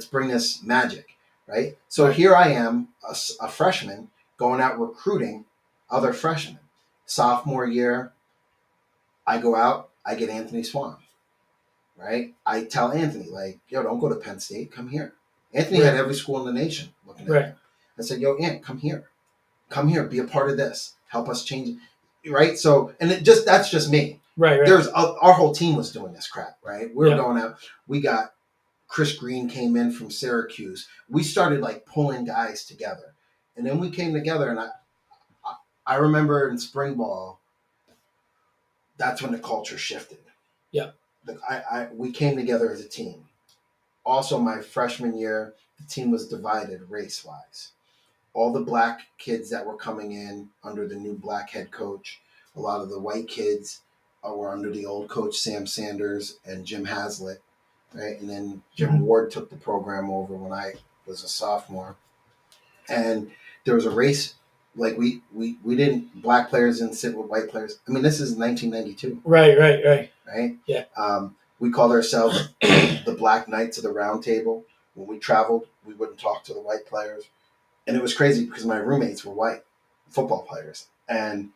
bring this magic, right?" So here I am, a freshman, going out recruiting other freshmen. Sophomore year, I go out. I get Anthony Swan, right? I tell Anthony, like, "Yo, don't go to Penn State. Come here." Anthony had every school in the nation looking at him. I said, "Yo, Ant, come here. Come here. Be a part of this. Help us change it." Right? So, and that's just me. Right. There's our whole team was doing this crap, right? We were going out. We got Chris Green came in from Syracuse. We started like pulling guys together, and then we came together. And I remember in spring ball, that's when the culture shifted. Yeah. We came together as a team. Also, my freshman year, the team was divided race-wise. All the black kids that were coming in under the new black head coach, a lot of the white kids were under the old coach Sam Sanders and Jim Haslett, right? And then Jim Ward took the program over when I was a sophomore. And there was a race, like we didn't, black players didn't sit with white players. I mean, this is 1992. Right. Yeah. We called ourselves the Black Knights of the Round Table. When we traveled, we wouldn't talk to the white players. And it was crazy because my roommates were white football players. And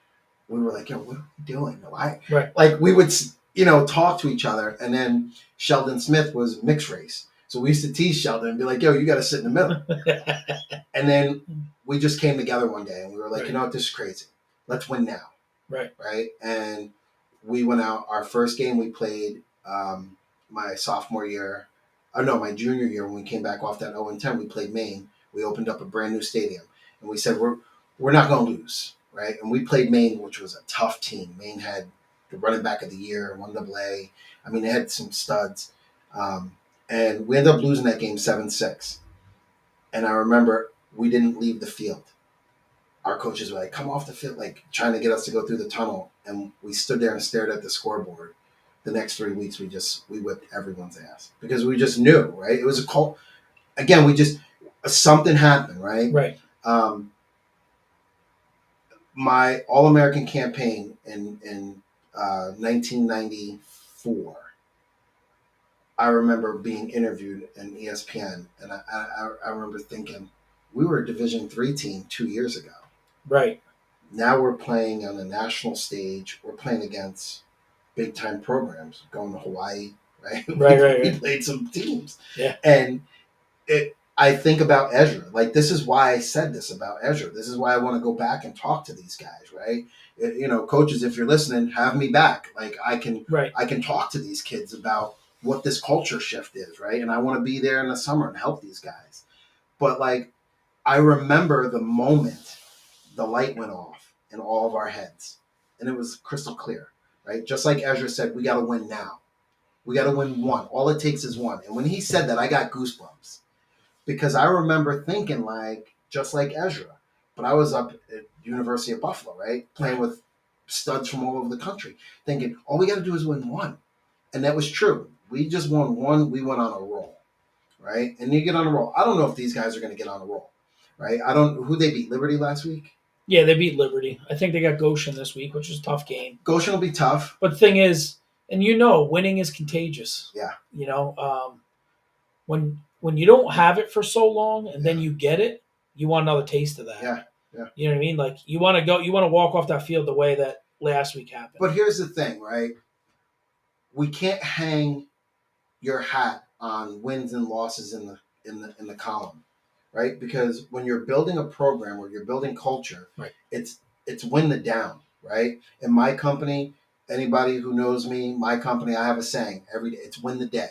we were like, "Yo, what are we doing?" Why? Right. Like, we would, talk to each other. And then Sheldon Smith was mixed race. So we used to tease Sheldon and be like, "Yo, you got to sit in the middle." And then we just came together one day and we were like, "You know what? This is crazy. Let's win now." Right. And we went out. Our first game we played my sophomore year. My junior year, when we came back off that 0-10, we played Maine. We opened up a brand new stadium, and we said we're not going to lose, right? And we played Maine, which was a tough team. Maine had the running back of the year, 1AA. I mean, they had some studs, and we ended up losing that game 7-6. And I remember we didn't leave the field. Our coaches were like, "Come off the field," like trying to get us to go through the tunnel, and we stood there and stared at the scoreboard. The next 3 weeks, we whipped everyone's ass because we just knew, right? It was a cult. Again, something happened, right? Right. My All-American campaign in 1994, I remember being interviewed in ESPN, and I remember thinking, we were a Division III team 2 years ago. Right. Now we're playing on the national stage. We're playing against big-time programs, going to Hawaii, right? We played some teams. Yeah. And I think about Ezra. Like, this is why I said this about Ezra. This is why I want to go back and talk to these guys, right? Coaches, if you're listening, have me back. Like, I can talk to these kids about what this culture shift is, right? And I want to be there in the summer and help these guys. But, like, I remember the moment the light went off in all of our heads. And it was crystal clear, right? Just like Ezra said, we got to win now. We got to win one. All it takes is one. And when he said that, I got goosebumps. Because I remember thinking, like, just like Ezra, but I was up at University of Buffalo, right, playing with studs from all over the country, thinking, all we got to do is win one. And that was true. We just won one. We went on a roll, right? And you get on a roll. I don't know if these guys are going to get on a roll, right? Who they beat, Liberty last week? Yeah, they beat Liberty. I think they got Goshen this week, which is a tough game. Goshen will be tough. But the thing is, and winning is contagious. Yeah. when you don't have it for so long and then you get it, you want another taste of that. Yeah, yeah. You know what I mean? Like you want to walk off that field the way that last week happened. But here's the thing, right? We can't hang your hat on wins and losses in the column, right? Because when you're building a program or you're building culture, right, it's win the down, right? In my company, anybody who knows me, my company, I have a saying every day: it's win the day,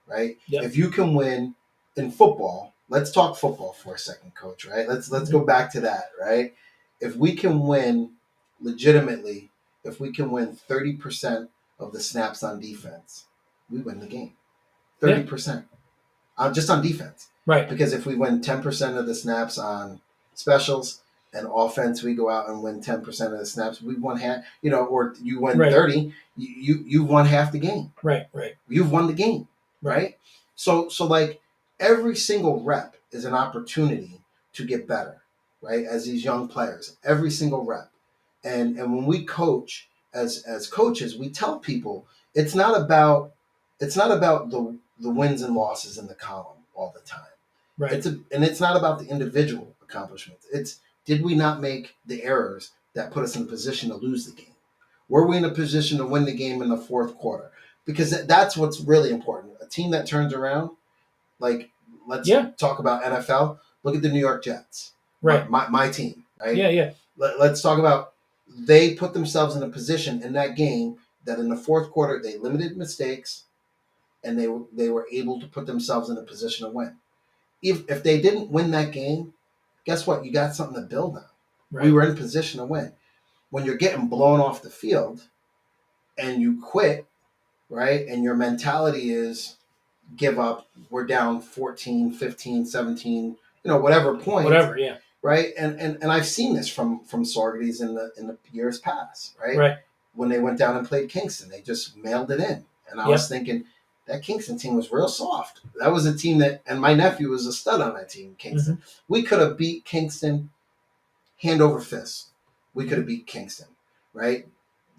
right? Yep. If you can win in football, let's talk football for a second, Coach. Right? Let's go back to that, right? If we can win legitimately, if we can win 30% of the snaps on defense, we win the game. 30%. Just on defense. Right. Because if we win 10% of the snaps on specials and offense, we go out and win 10% of the snaps, we won half, or you win 30, you've won half the game. Right. You've won the game, right? So like every single rep is an opportunity to get better, right? As these young players, every single rep. And when we coach as coaches, we tell people it's not about the wins and losses in the column all the time. Right. It's not about the individual accomplishments. It's, did we not make the errors that put us in a position to lose the game? Were we in a position to win the game in the fourth quarter? Because that's what's really important. A team that turns around, like let's talk about NFL. Look at the New York Jets. Right. My team, right? Yeah. Let's talk about, they put themselves in a position in that game that in the fourth quarter they limited mistakes and they were able to put themselves in a position to win. If they didn't win that game, guess what? You got something to build on. Right. We were in position to win. When you're getting blown off the field and you quit, right, and your mentality is give up, we're down 14, 15, 17, whatever point. Whatever, yeah. Right? And I've seen this from Saugerties in the years past, right? Right. When they went down and played Kingston, they just mailed it in. And I was thinking, that Kingston team was real soft. That was a team that, and my nephew was a stud on that team, Kingston. Mm-hmm. We could have beat Kingston hand over fist. We could have beat Kingston, right?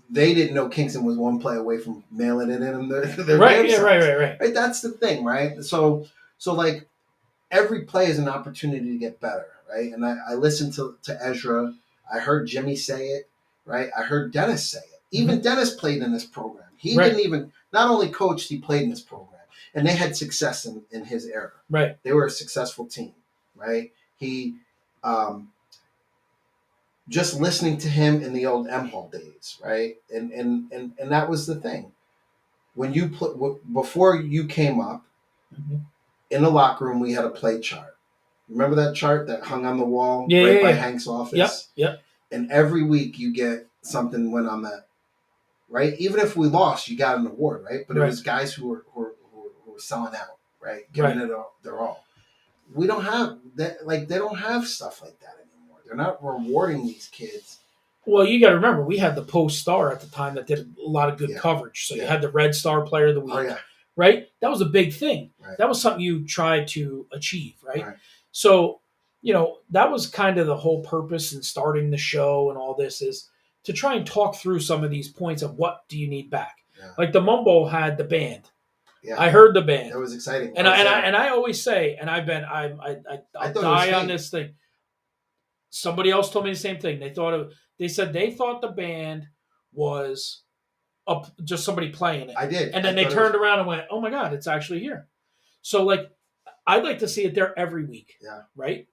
They didn't know Kingston was one play away from mailing it in their right, yeah, right. Right, that's the thing, right? So like every play is an opportunity to get better, right? And I listened to Ezra. I heard Jimmy say it, right? I heard Dennis say it. Even Dennis played in this program. He didn't even, not only coached, he played in this program. And they had success in his era. Right. They were a successful team, right? He, just listening to him in the old M Hall days, right? And that was the thing. When you before you came up, in the locker room, we had a play chart. Remember that chart that hung on the wall by Hank's office? Yep. And every week you get something went on that, right? Even if we lost, you got an award, right? But it was guys who were selling out, right? Giving it their all. We don't have that. Like, they don't have stuff like that anymore. They're not rewarding these kids. Well, you got to remember, we had the Post Star at the time that did a lot of good coverage. So you had the Red Star Player of the Week. Oh, yeah. Right? That was a big thing. Right. That was something you tried to achieve, right? So, that was kind of the whole purpose in starting the show and all this, is to try and talk through some of these points of what do you need back. Yeah. Like the Mumbo had the band. Yeah. I heard the band. That was exciting. And I always say, and I'll die on this thing. Somebody else told me the same thing. They said they thought the band was just somebody playing it. I did. And then they turned around and went, oh my God, it's actually here. So like, I'd like to see it there every week. Yeah. Right?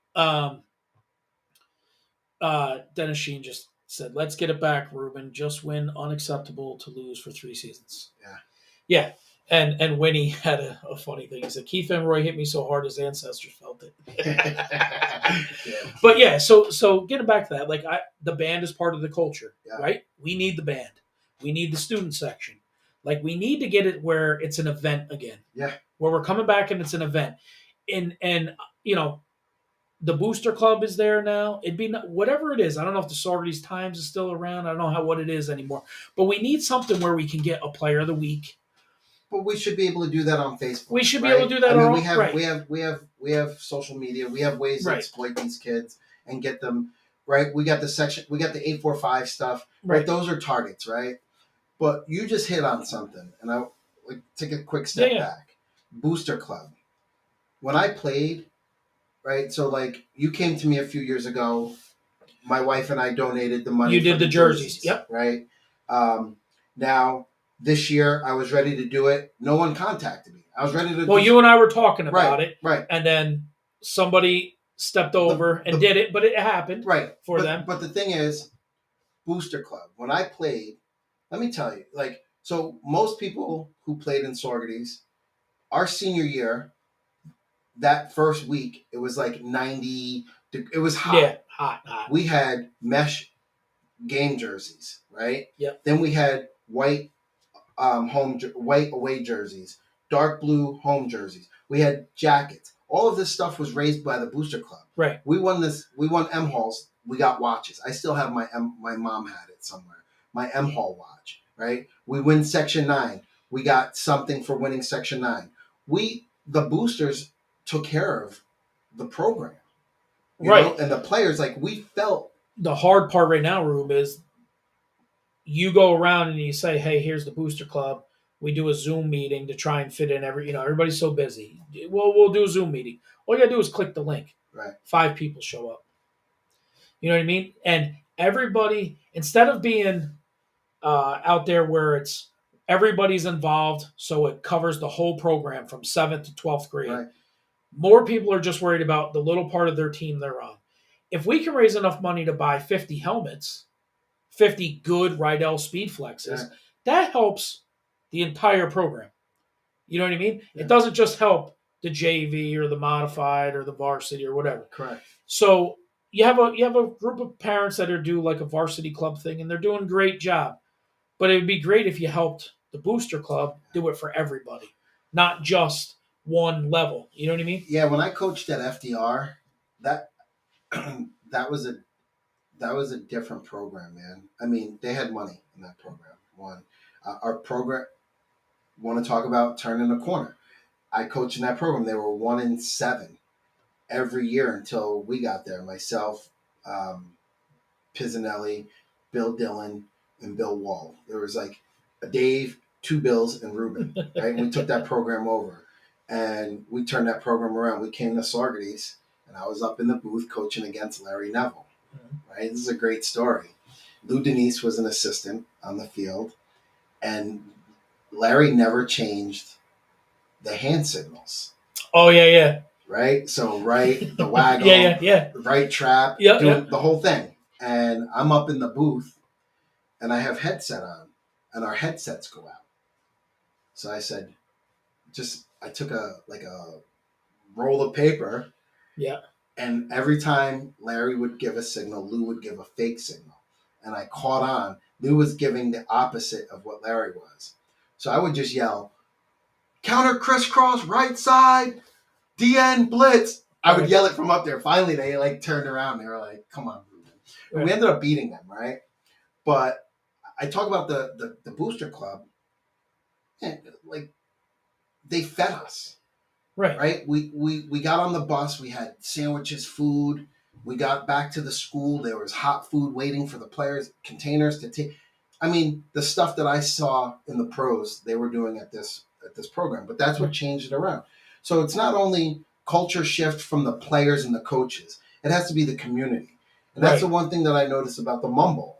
Dennis Sheen just said, let's get it back, Ruben. Just win, unacceptable to lose for 3 seasons. Yeah. Yeah. And Winnie had a funny thing. He said, Keith and Roy hit me so hard his ancestors felt it. But yeah, so getting back to that, like the band is part of the culture, right? We need the band. We need the student section. Like, we need to get it where it's an event again. Yeah. Where we're coming back and it's an event. And the Booster Club is there now. It'd be whatever it is. I don't know if the Saugerties Times is still around. I don't know what it is anymore. But we need something where we can get a Player of the Week. But we should be able to do that on Facebook. We should be able to do that. We have social media. We have ways to exploit these kids and get them right. We got the section. We got the 845 stuff. Right. Those are targets, right? But you just hit on something, and I take a quick step back. Booster Club. when I played, right? So like you came to me a few years ago. My wife and I donated the money You for did the the jerseys. jerseys, Yep. right? Now this year I was ready to do it. No one contacted me. I was ready to. Well, just, you and I were talking about right, it, right. and then somebody stepped over and did it, but it happened Right. for them. But the thing is, Booster Club. When I played, let me tell you, like, so most people who played in Saugerties, our senior year, that first week, it was like 90. It was hot. Yeah, hot. We had mesh game jerseys, right? Yep. Then we had white white away jerseys, dark blue home jerseys. We had jackets. All of this stuff was raised by the Booster Club. Right. We won this. We won M Halls. We got watches. I still have my mom had it somewhere. My M Hall watch. Right. We win Section 9. We got something for winning Section 9. The boosters took care of the program. You know? And the players, like, we felt. The hard part right now, Rube, is you go around and you say, hey, here's the Booster Club. We do a Zoom meeting to try and fit in everybody's so busy. Well, we'll do a Zoom meeting. All you got to do is click the link. Right. 5 people show up. You know what I mean? And everybody, instead of being out there where it's everybody's involved, so it covers the whole program from 7th to 12th grade, Right. more people are just worried about the little part of their team they're on. If we can raise enough money to buy 50 helmets, 50 good Rydell Speed Flexes, that helps the entire program. You know what I mean? Yeah. It doesn't just help the JV or the modified or the varsity or whatever. Correct. So you have a group of parents that are do like a varsity club thing, and they're doing a great job. But it would be great if you helped the Booster Club do it for everybody, not just one level. You know what I mean? Yeah, when I coached at FDR, that that was a different program, man. I mean, they had money in that program. One, our program. Want to talk about turning a corner? I coached in that program. They were 1-7 every year until we got there. Myself, Pizzanelli, Bill Dillon, and Bill Wall. There was like a Dave, 2 Bills, and Ruben. Right, and we took that program over, and we turned that program around. We came to Saugerties, and I was up in the booth coaching against Larry Neville. Right, this is a great story. Lou Denise was an assistant on the field, and Larry never changed the hand signals. Oh, yeah. Right? So, right, the waggle, yeah. right trap, the whole thing. And I'm up in the booth, and I have headset on, and our headsets go out. So I said, I took a roll of paper. Yeah. And every time Larry would give a signal, Lou would give a fake signal. And I caught on. Lou was giving the opposite of what Larry was. So I would just yell, counter crisscross, right side, DN blitz. I would yell it from up there. Finally, they turned around. They were like, come on, Ruben. And we ended up beating them, right? But I talk about the Booster Club. And, they fed us. Right? We got on the bus. We had sandwiches, food. We got back to the school. There was hot food waiting for the players, containers to take. I mean, the stuff that I saw in the pros, they were doing at this program. But that's what changed it around. So it's not only culture shift from the players and the coaches. It has to be the community. And that's the one thing that I noticed about the Mumble.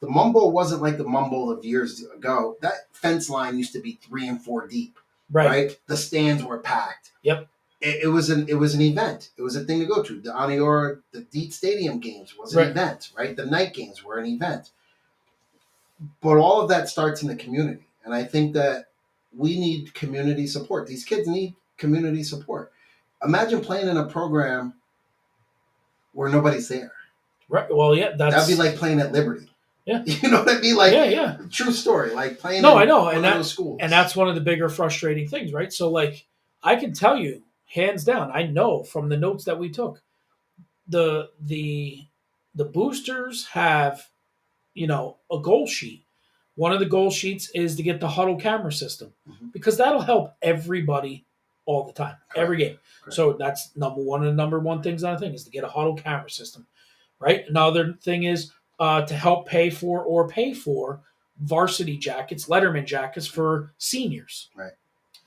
The Mumble wasn't like the Mumble of years ago. That fence line used to be 3 and 4 deep. Right? The stands were packed. Yep. It was an event. It was a thing to go to. The Aniora, the Deet Stadium games was an event, right? The night games were an event. But all of that starts in the community. And I think that we need community support. These kids need community support. Imagine playing in a program where nobody's there. Right. Well, yeah, that'd be like playing at Liberty. Yeah. You know what I mean? Like, yeah. True story. Like playing I know. in those schools. And that's one of the bigger frustrating things, right? So, like, I can tell you, hands down, I know from the notes that we took, the boosters have, a goal sheet. One of the goal sheets is to get the Huddle camera system, because that'll help everybody all the time, every game. Correct. So that's number one, and number one things on the thing is to get a Huddle camera system, right? Another thing is to help pay for varsity jackets, Letterman jackets for seniors. Right.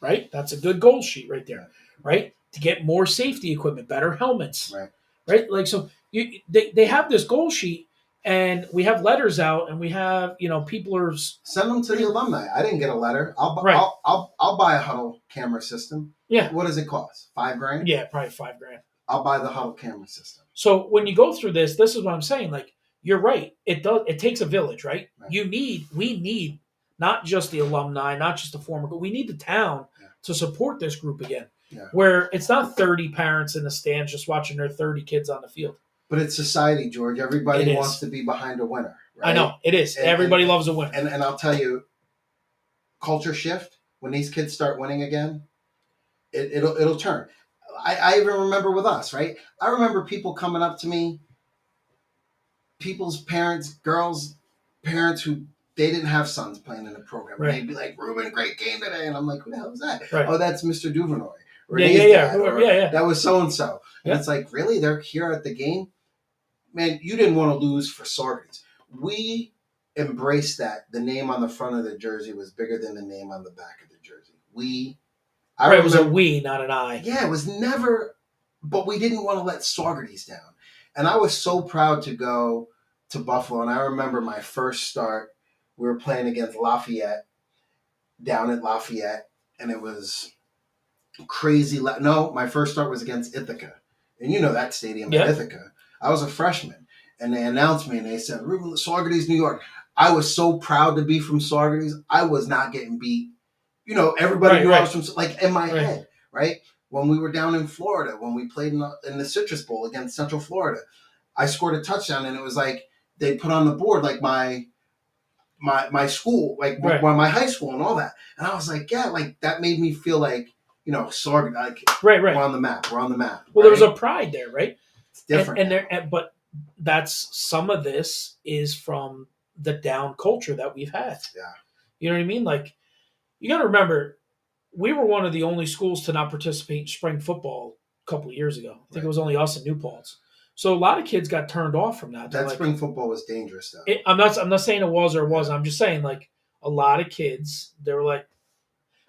Right? That's a good goal sheet right there. Right? to get more safety equipment, better helmets, Right. right? Like so, they have this goal sheet, and we have letters out, and we have people are Send them to the alumni. I didn't get a letter. right. I'll buy a Huddle camera system. Yeah, What does it cost? $5,000. yeah, probably $5,000. I'll buy the Huddle camera system. So when you go through this is what I'm saying. Like you're right. It takes a village, right? Right. We need not just the alumni, not just the former, but we need the town to support this group again. Yeah. Where it's not 30 parents in the stands just watching their 30 kids on the field. But it's society, George. Everybody wants to be behind a winner. Right? I know it is. Everybody loves a winner. And I'll tell you, culture shift when these kids start winning again, it'll turn. I even remember with us, right? I remember people coming up to me, people's parents, girls' parents who they didn't have sons playing in the program. Right. And they'd be like, "Ruben, great game today," and I'm like, "Who the hell is that?" Right. Oh, that's Mr. Duvernay. Yeah. That was so and so. And it's like, really? They're here at the game? Man, you didn't want to lose for Saugerties. We embraced that. The name on the front of the jersey was bigger than the name on the back of the jersey. It was a we, not an I. Yeah, it was never, but we didn't want to let Saugerties down. And I was so proud to go to Buffalo. And I remember my first start, we were playing against Lafayette, down at Lafayette, and it was crazy. No, my first start was against Ithaca. And you know that stadium at Ithaca. I was a freshman, and they announced me, and they said, "Ruben, Saugerties, New York." I was so proud to be from Saugerties. I was not getting beat. Everybody knew I was from, like, in my head, right? When we were down in Florida, when we played in the Citrus Bowl against Central Florida, I scored a touchdown, and it was like they put on the board like my school, like my high school and all that. And I was like, yeah, like that made me feel like, Saugerties, like we're on the map. We're on the map. Well, there was a pride there, right? It's different. But that's some of this is from the down culture that we've had. Yeah. You know what I mean? Like, you got to remember, we were one of the only schools to not participate in spring football a couple of years ago. I think it was only us and New Paltz. So a lot of kids got turned off from that. That spring football was dangerous, though. I'm not saying it was or it wasn't. I'm just saying, like, a lot of kids, they were like,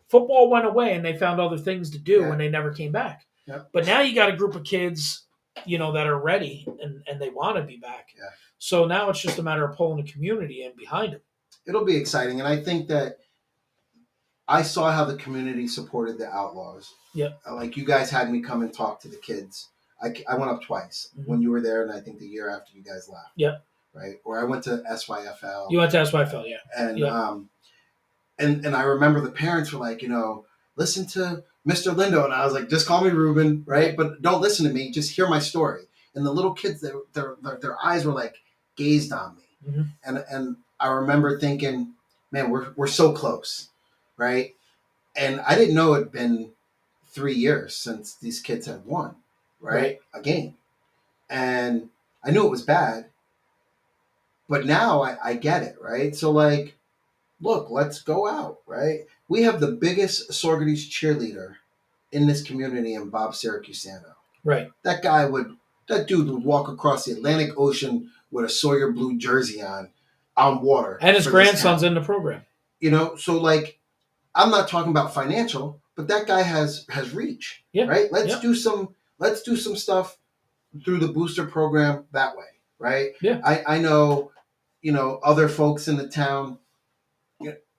football went away and they found other things to do and they never came back. Yeah. But now you got a group of kids, that are ready and they want to be back. Yeah. So now it's just a matter of pulling the community in behind them. It'll be exciting. And I think that I saw how the community supported the Outlaws. Yeah. Like, you guys had me come and talk to the kids. I went up twice when you were there, and I think the year after you guys left. Yeah. Right? Or I went to SYFL. You went to SYFL, yeah. And and I remember the parents were like, listen to Mr. Lindo. And I was like, just call me Ruben, right? But don't listen to me. Just hear my story. And the little kids, their eyes were like gazed on me. Mm-hmm. And I remember thinking, man, we're so close, right? And I didn't know it'd been 3 years since these kids had won, right? A game. And I knew it was bad, but now I get it, right? So, like, look, let's go out, right? We have the biggest Saugerties cheerleader in this community in Bob Syracusano. Right. That dude would walk across the Atlantic Ocean with a Sawyer blue jersey on water. And his grandson's in the program. So, like, I'm not talking about financial, but that guy has reach, right? Let's do some stuff through the booster program that way, right? Yeah. I know, other folks in the town.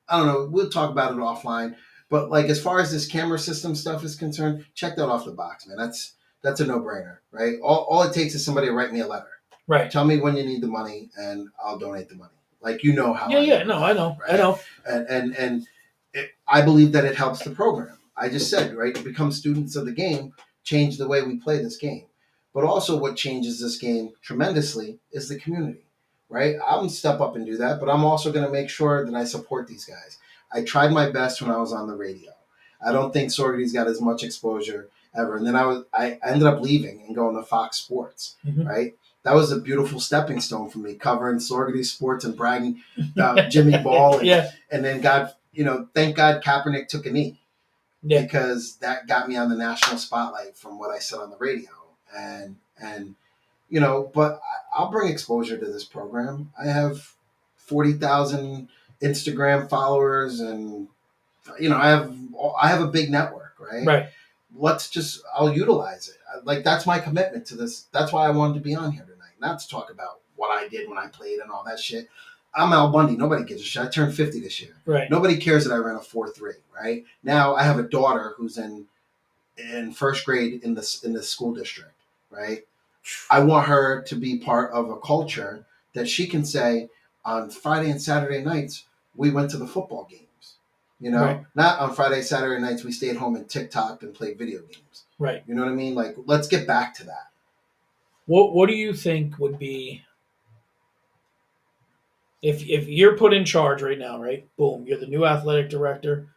I don't know. We'll talk about it offline. But, like, as far as this camera system stuff is concerned, check that off the box, man. That's a no-brainer, right? All it takes is somebody to write me a letter. Right. Tell me when you need the money, and I'll donate the money. Like, how. I know. Right? I know. And I believe that it helps the program. I just said, right, to become students of the game, change the way we play this game. But also what changes this game tremendously is the community, right? I'm going to step up and do that, but I'm also going to make sure that I support these guys. I tried my best when I was on the radio. I don't think Saugerties got as much exposure ever. And then I ended up leaving and going to Fox Sports, right? That was a beautiful stepping stone for me, covering Saugerties sports and bragging about Jimmy Ball. And then thank God Kaepernick took a knee. Yeah. Because that got me on the national spotlight from what I said on the radio. And but I'll bring exposure to this program. I have 40,000 Instagram followers, and I have a big network, right? Right. I'll utilize it. Like, that's my commitment to this. That's why I wanted to be on here tonight, not to talk about what I did when I played and all that shit. I'm Al Bundy. Nobody gives a shit. I turned 50 this year. Right. Nobody cares that I ran a 4.3. Right now, I have a daughter who's in first grade in the school district. Right. I want her to be part of a culture that she can say on Friday and Saturday nights we went to the football games. Right. Not on Friday, Saturday nights we stayed home and TikToked and played video games. Right. You know what I mean? Like, let's get back to that. What do you think would be if you're put in charge right now, right? Boom, you're the new athletic director.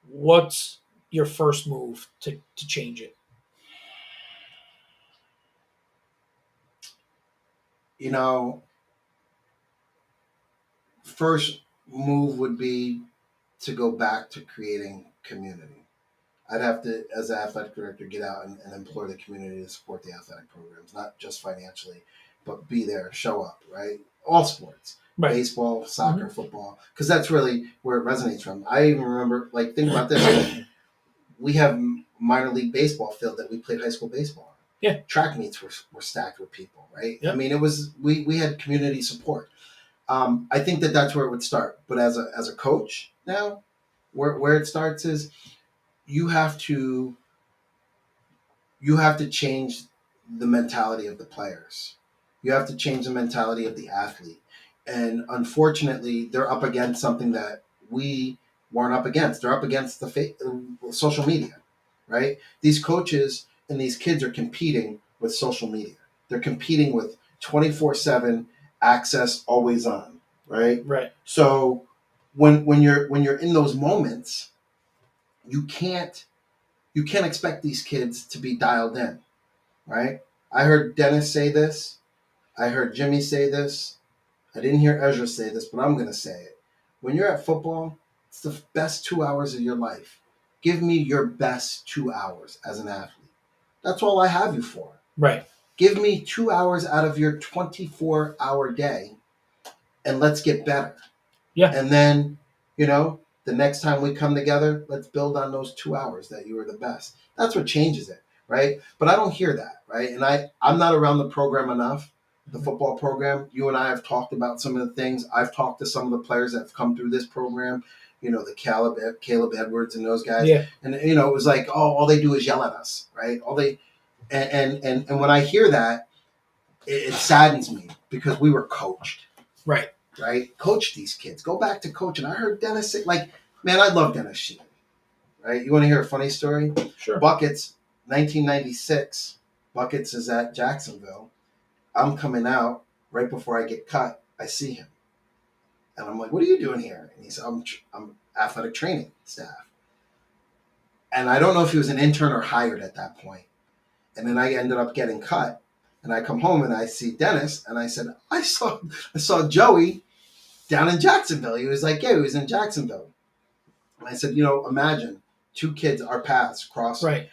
What's your first move to change it? You know, first move would be to go back to creating community. I'd have to, as an athletic director, get out and implore the community to support the athletic programs, not just financially, but be there, show up, right? All sports, Right. baseball, soccer, football, because that's really where it resonates from. I even remember, like, think about this. We have minor league baseball field that we played high school baseball on. Yeah. Track meets were stacked with people, right? Yep. I mean, it was, we had community support. I think that's where it would start. But as a coach now, where it starts is you have to change the mentality of the players. You have to change the mentality of the athlete. And unfortunately, they're up against something that we weren't up against. They're up against the social media, right? These coaches and these kids are competing with social media. They're competing with 24/7 access, always on, right? Right. So when you're in those moments, you can't expect these kids to be dialed in, right? I heard Dennis say this. I heard Jimmy say this. I didn't hear Ezra say this, but I'm going to say it. When you're at football, it's the best 2 hours of your life. Give me your best 2 hours as an athlete. That's all I have you for. Right. Give me 2 hours out of your 24-hour day, and let's get better. Yeah. And then, the next time we come together, let's build on those 2 hours that you were the best. That's what changes it, right? But I don't hear that, right? And I'm not around the program enough, the football program. You and I have talked about some of the things. I've talked to some of the players that have come through this program, the Caleb Edwards and those guys. Yeah. And, it was like, oh, all they do is yell at us, right? And when I hear that, it saddens me because we were coached. Right. Right? Coach these kids. Go back to coaching. I heard Dennis say, man, I love Dennis Sheehan. Right? You want to hear a funny story? Sure. Buckets, 1996. Buckets is at Jacksonville. I'm coming out right before I get cut. I see him. And I'm like, what are you doing here? And he said, I'm athletic training staff. And I don't know if he was an intern or hired at that point. And then I ended up getting cut. And I come home and I see Dennis, and I said, I saw Joey down in Jacksonville. He was like, yeah, he was in Jacksonville. And I said, imagine two kids, our paths cross. Right.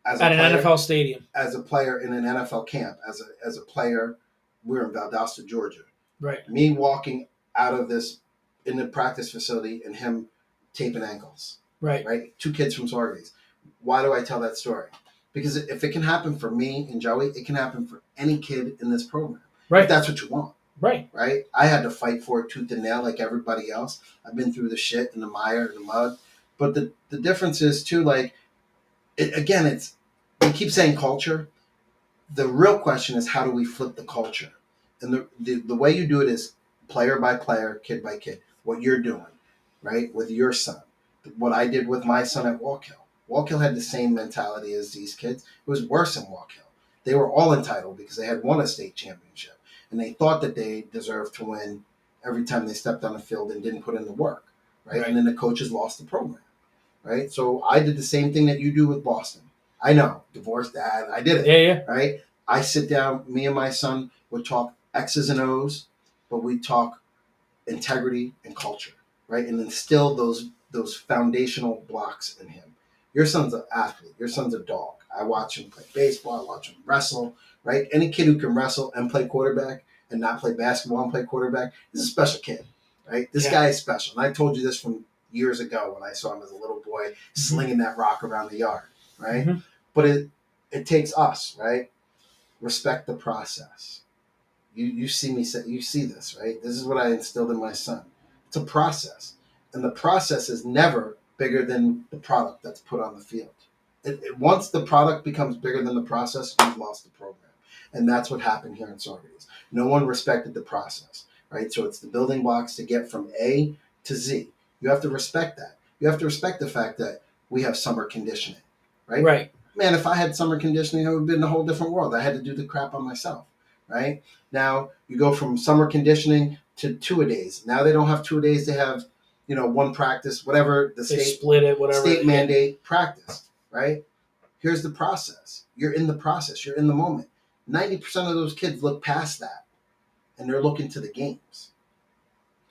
At an NFL stadium. As a player in an NFL camp. As a player, we were in Valdosta, Georgia. Right. Me walking out of this in the practice facility and him taping ankles. Right. Right. Two kids from Saugerties. Why do I tell that story? Because if it can happen for me and Joey, it can happen for any kid in this program. Right. If that's what you want. Right. Right? I had to fight for it tooth and nail like everybody else. I've been through the shit and the mire and the mud. But the difference is, too, we keep saying culture. The real question is, how do we flip the culture? And the way you do it is player by player, kid by kid. What you're doing, right, with your son. What I did with my son at Walk Hill. Walk Hill had the same mentality as these kids. It was worse in Walk Hill. They were all entitled because they had won a state championship. And they thought that they deserved to win every time they stepped on the field and didn't put in the work, right? And then the coaches lost the program, right? So I did the same thing that you do with Boston. I know, divorced dad, I did it, yeah. Right? I sit down, me and my son would talk X's and O's, but we talk integrity and culture, right? And instill those foundational blocks in him. Your son's an athlete. Your son's a dog. I watch him play baseball. I watch him wrestle, right? Any kid who can wrestle and play quarterback and not play basketball and play quarterback is a special kid, right? This guy is special. And I told you this from years ago when I saw him as a little boy slinging that rock around the yard, right? Mhm. But it takes us, right? Respect the process. You see me say, you see this, right? This is what I instilled in my son. It's a process, and the process is never bigger than the product that's put on the field. Once the product becomes bigger than the process, you've lost the program, and that's what happened here in Saugerties. No one respected the process, right? So it's the building blocks to get from A to Z. You have to respect that. You have to respect the fact that we have summer conditioning, right? Right. Man, if I had summer conditioning, it would have been a whole different world. I had to do the crap on myself, right? Now you go from summer conditioning to 2-a-days. Now they don't have 2-a-days; they have, one practice, whatever the They split it, whatever. state mandate practice, right? Here's the process. You're in the process. You're in the moment. 90% of those kids look past that, and they're looking to the games.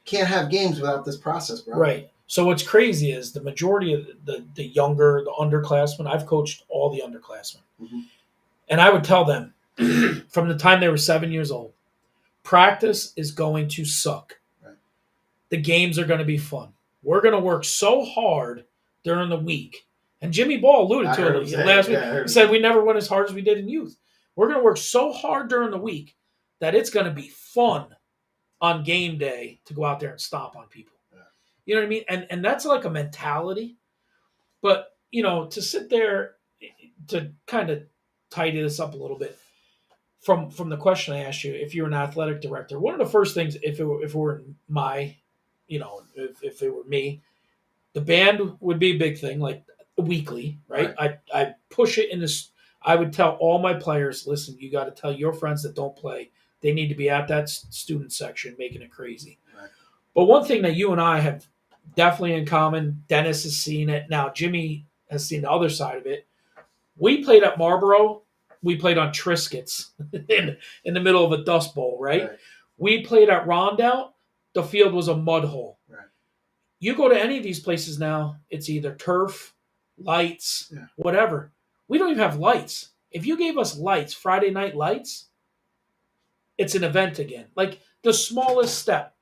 Can't have games without this process, bro. Right. So what's crazy is the majority of the younger, the underclassmen, I've coached all the underclassmen. Mm-hmm. And I would tell them from the time they were 7 years old, practice is going to suck. Right. The games are going to be fun. We're going to work so hard during the week. And Jimmy Ball alluded to it last week. He said we never went as hard as we did in youth. We're going to work so hard during the week that it's going to be fun on game day to go out there and stomp on people. Yeah. You know what I mean? And that's like a mentality. But, to sit there, to kind of tidy this up a little bit, from the question I asked you, if you're an athletic director, one of the first things, if it were my, if it were me, the band would be a big thing, like weekly, right? I push it in this. I would tell all my players, listen, you got to tell your friends that don't play, they need to be at that student section, making it crazy. Right. But one thing that you and I have definitely in common, Dennis has seen it. Now Jimmy has seen the other side of it. We played at Marlboro. We played on Triscuits in the middle of a dust bowl, right? We played at Rondout. The field was a mud hole. Right. You go to any of these places now, it's either turf, lights, whatever. We don't even have lights. If you gave us lights, Friday night lights, it's an event again. Like the smallest step.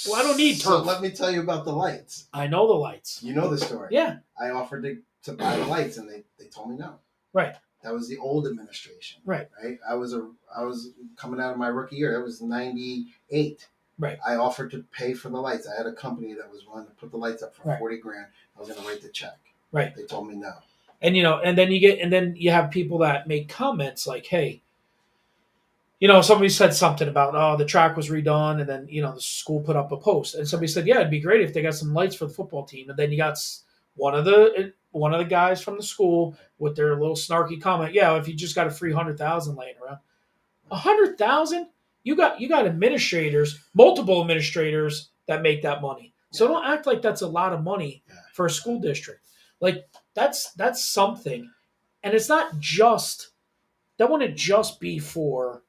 Well, I don't need turf. So let me tell you about the lights. I know the lights. You know the story. Yeah. I offered to buy the lights, and they told me no. Right. That was the old administration. Right. I was coming out of my rookie year. That was 98. Right. I offered to pay for the lights. I had a company that was willing to put the lights up for $40,000. I was going to write the check. Right. They told me no. And and then you have people that make comments like, hey, somebody said something about, the track was redone, and then, the school put up a post. And somebody said, yeah, it'd be great if they got some lights for the football team. And then you got one of the guys from the school with their little snarky comment, yeah, if you just got a free 100,000 laying around. 100,000? You got administrators, multiple administrators that make that money. So don't act like that's a lot of money for a school district. Like that's something. And it's not just, that wouldn't just be for,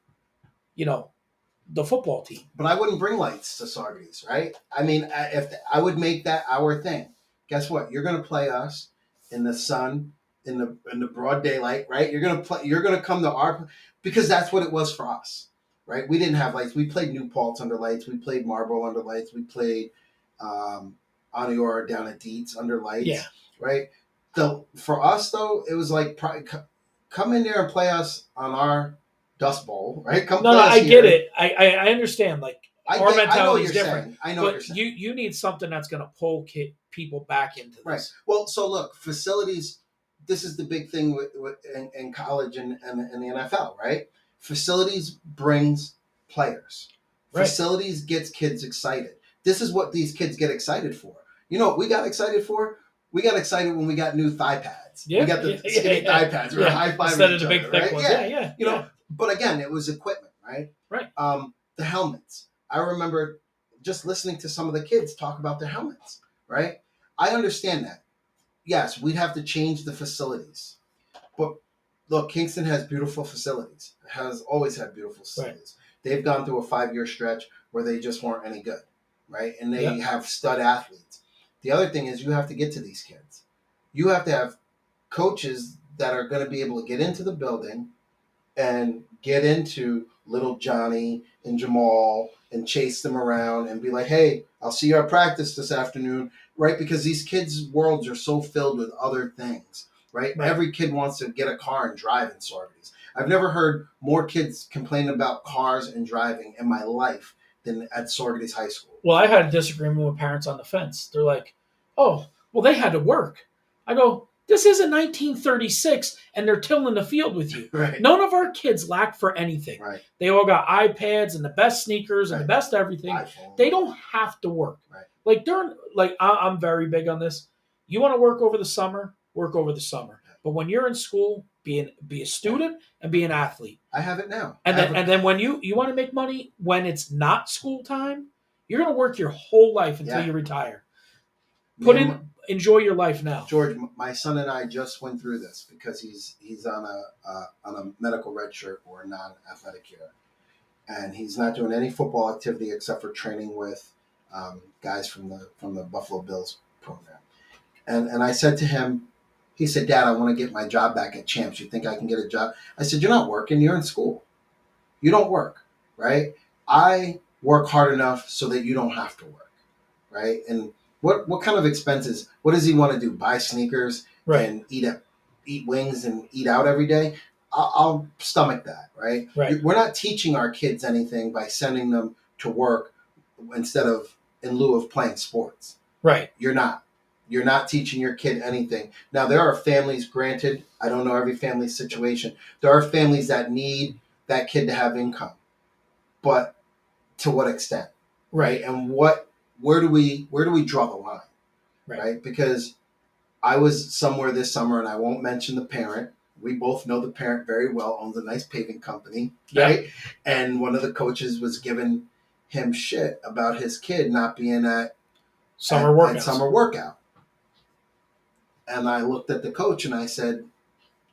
the football team. But I wouldn't bring lights to Saugerties, right? I mean, if I would make that our thing. Guess what? You're going to play us in the sun, in the broad daylight, right? You're going to come to our, because that's what it was for us, right? We didn't have lights. We played New Paltz under lights. We played Marlboro under lights. We played Aniora down at Dietz under lights, right? For us though, it was like come in there and play us on our Dust Bowl, right? Come play us I get it. I understand. Like our mentality is different. Saying. I know what you're saying. You need something that's going to pull people back into this. Right. Well, so look, facilities. This is the big thing in college and the NFL, right? Facilities brings players. Right. Facilities gets kids excited. This is what these kids get excited for. You know what we got excited for? We got excited when we got new thigh pads. Yeah, we got the skinny thigh pads. We were high-fiving instead of the big thick ones. Yeah. But again, it was equipment, right? Right. The helmets. I remember just listening to some of the kids talk about their helmets, right? I understand that. Yes, we'd have to change the facilities. But look, Kingston has beautiful facilities. It has always had beautiful facilities. Right. They've gone through a 5-year stretch where they just weren't any good, right? And they have stud athletes. The other thing is you have to get to these kids. You have to have coaches that are going to be able to get into the building and get into little Johnny and Jamal and chase them around and be like, hey, I'll see you at practice this afternoon. right? Because these kids' worlds are so filled with other things, right? Right. Every kid wants to get a car and drive in Saugerties. I've never heard more kids complain about cars and driving in my life than at Saugerties High School. Well, I had a disagreement with parents on the fence. They're like, "Oh, well, they had to work." I go, "This isn't 1936, and they're tilling the field with you. Right. None of our kids lack for anything. Right. They all got iPads and the best sneakers and the Right. best everything. iPhone. They don't have to work. Right. Like I'm very big on this. You want to work over the summer, work over the summer. But when you're in school, be a student and be an athlete. I have it now. And then when you want to make money when it's not school time, you're going to work your whole life until you retire. Enjoy your life now. George, my son and I just went through this because he's on a medical red shirt or a non-athletic year, and he's not doing any football activity except for training with guys from the Buffalo Bills program. And I said to him, he said, "Dad, I want to get my job back at Champs. You think I can get a job?" I said, "You're not working. You're in school. You don't work, right? I work hard enough so that you don't have to work, right?" And what kind of expenses? What does he want to do? Buy sneakers and eat wings and eat out every day? I'll stomach that, right? We're not teaching our kids anything by sending them to work instead of in lieu of playing sports. Right. You're not. You're not teaching your kid anything. Now, there are families, granted, I don't know every family's situation. There are families that need that kid to have income. But to what extent? Right? And where do we draw the line? Right? Because I was somewhere this summer, and I won't mention the parent. We both know the parent very well, owns a nice paving company, right? And one of the coaches was giving him shit about his kid not being at summer workout. And I looked at the coach and I said,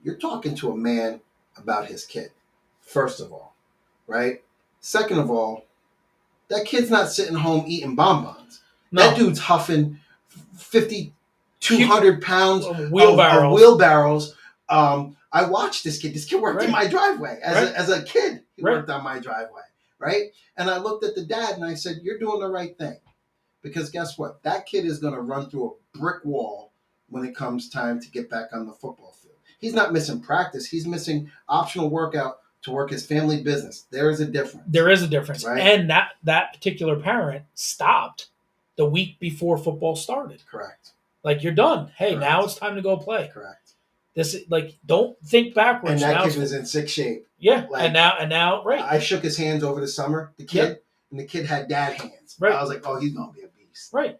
"You're talking to a man about his kid, first of all, right? Second of all, that kid's not sitting home eating bonbons. No. That dude's huffing 200 pounds of wheelbarrows. I watched this kid. This kid worked in my driveway as a kid. He worked on my driveway, right? And I looked at the dad and I said, "You're doing the right thing." Because guess what? That kid is going to run through a brick wall when it comes time to get back on the football field. He's not missing practice. He's missing optional workout to work his family business. There is a difference. There is a difference. Right? And that particular parent stopped the week before football started. Correct. Like, you're done. Hey, now it's time to go play. Correct. Don't think backwards. And that kid was in sick shape. Yeah. And now, right. I shook his hands over the summer, the kid, and the kid had dad hands. Right. I was like, "Oh, he's going to be a beast." Right.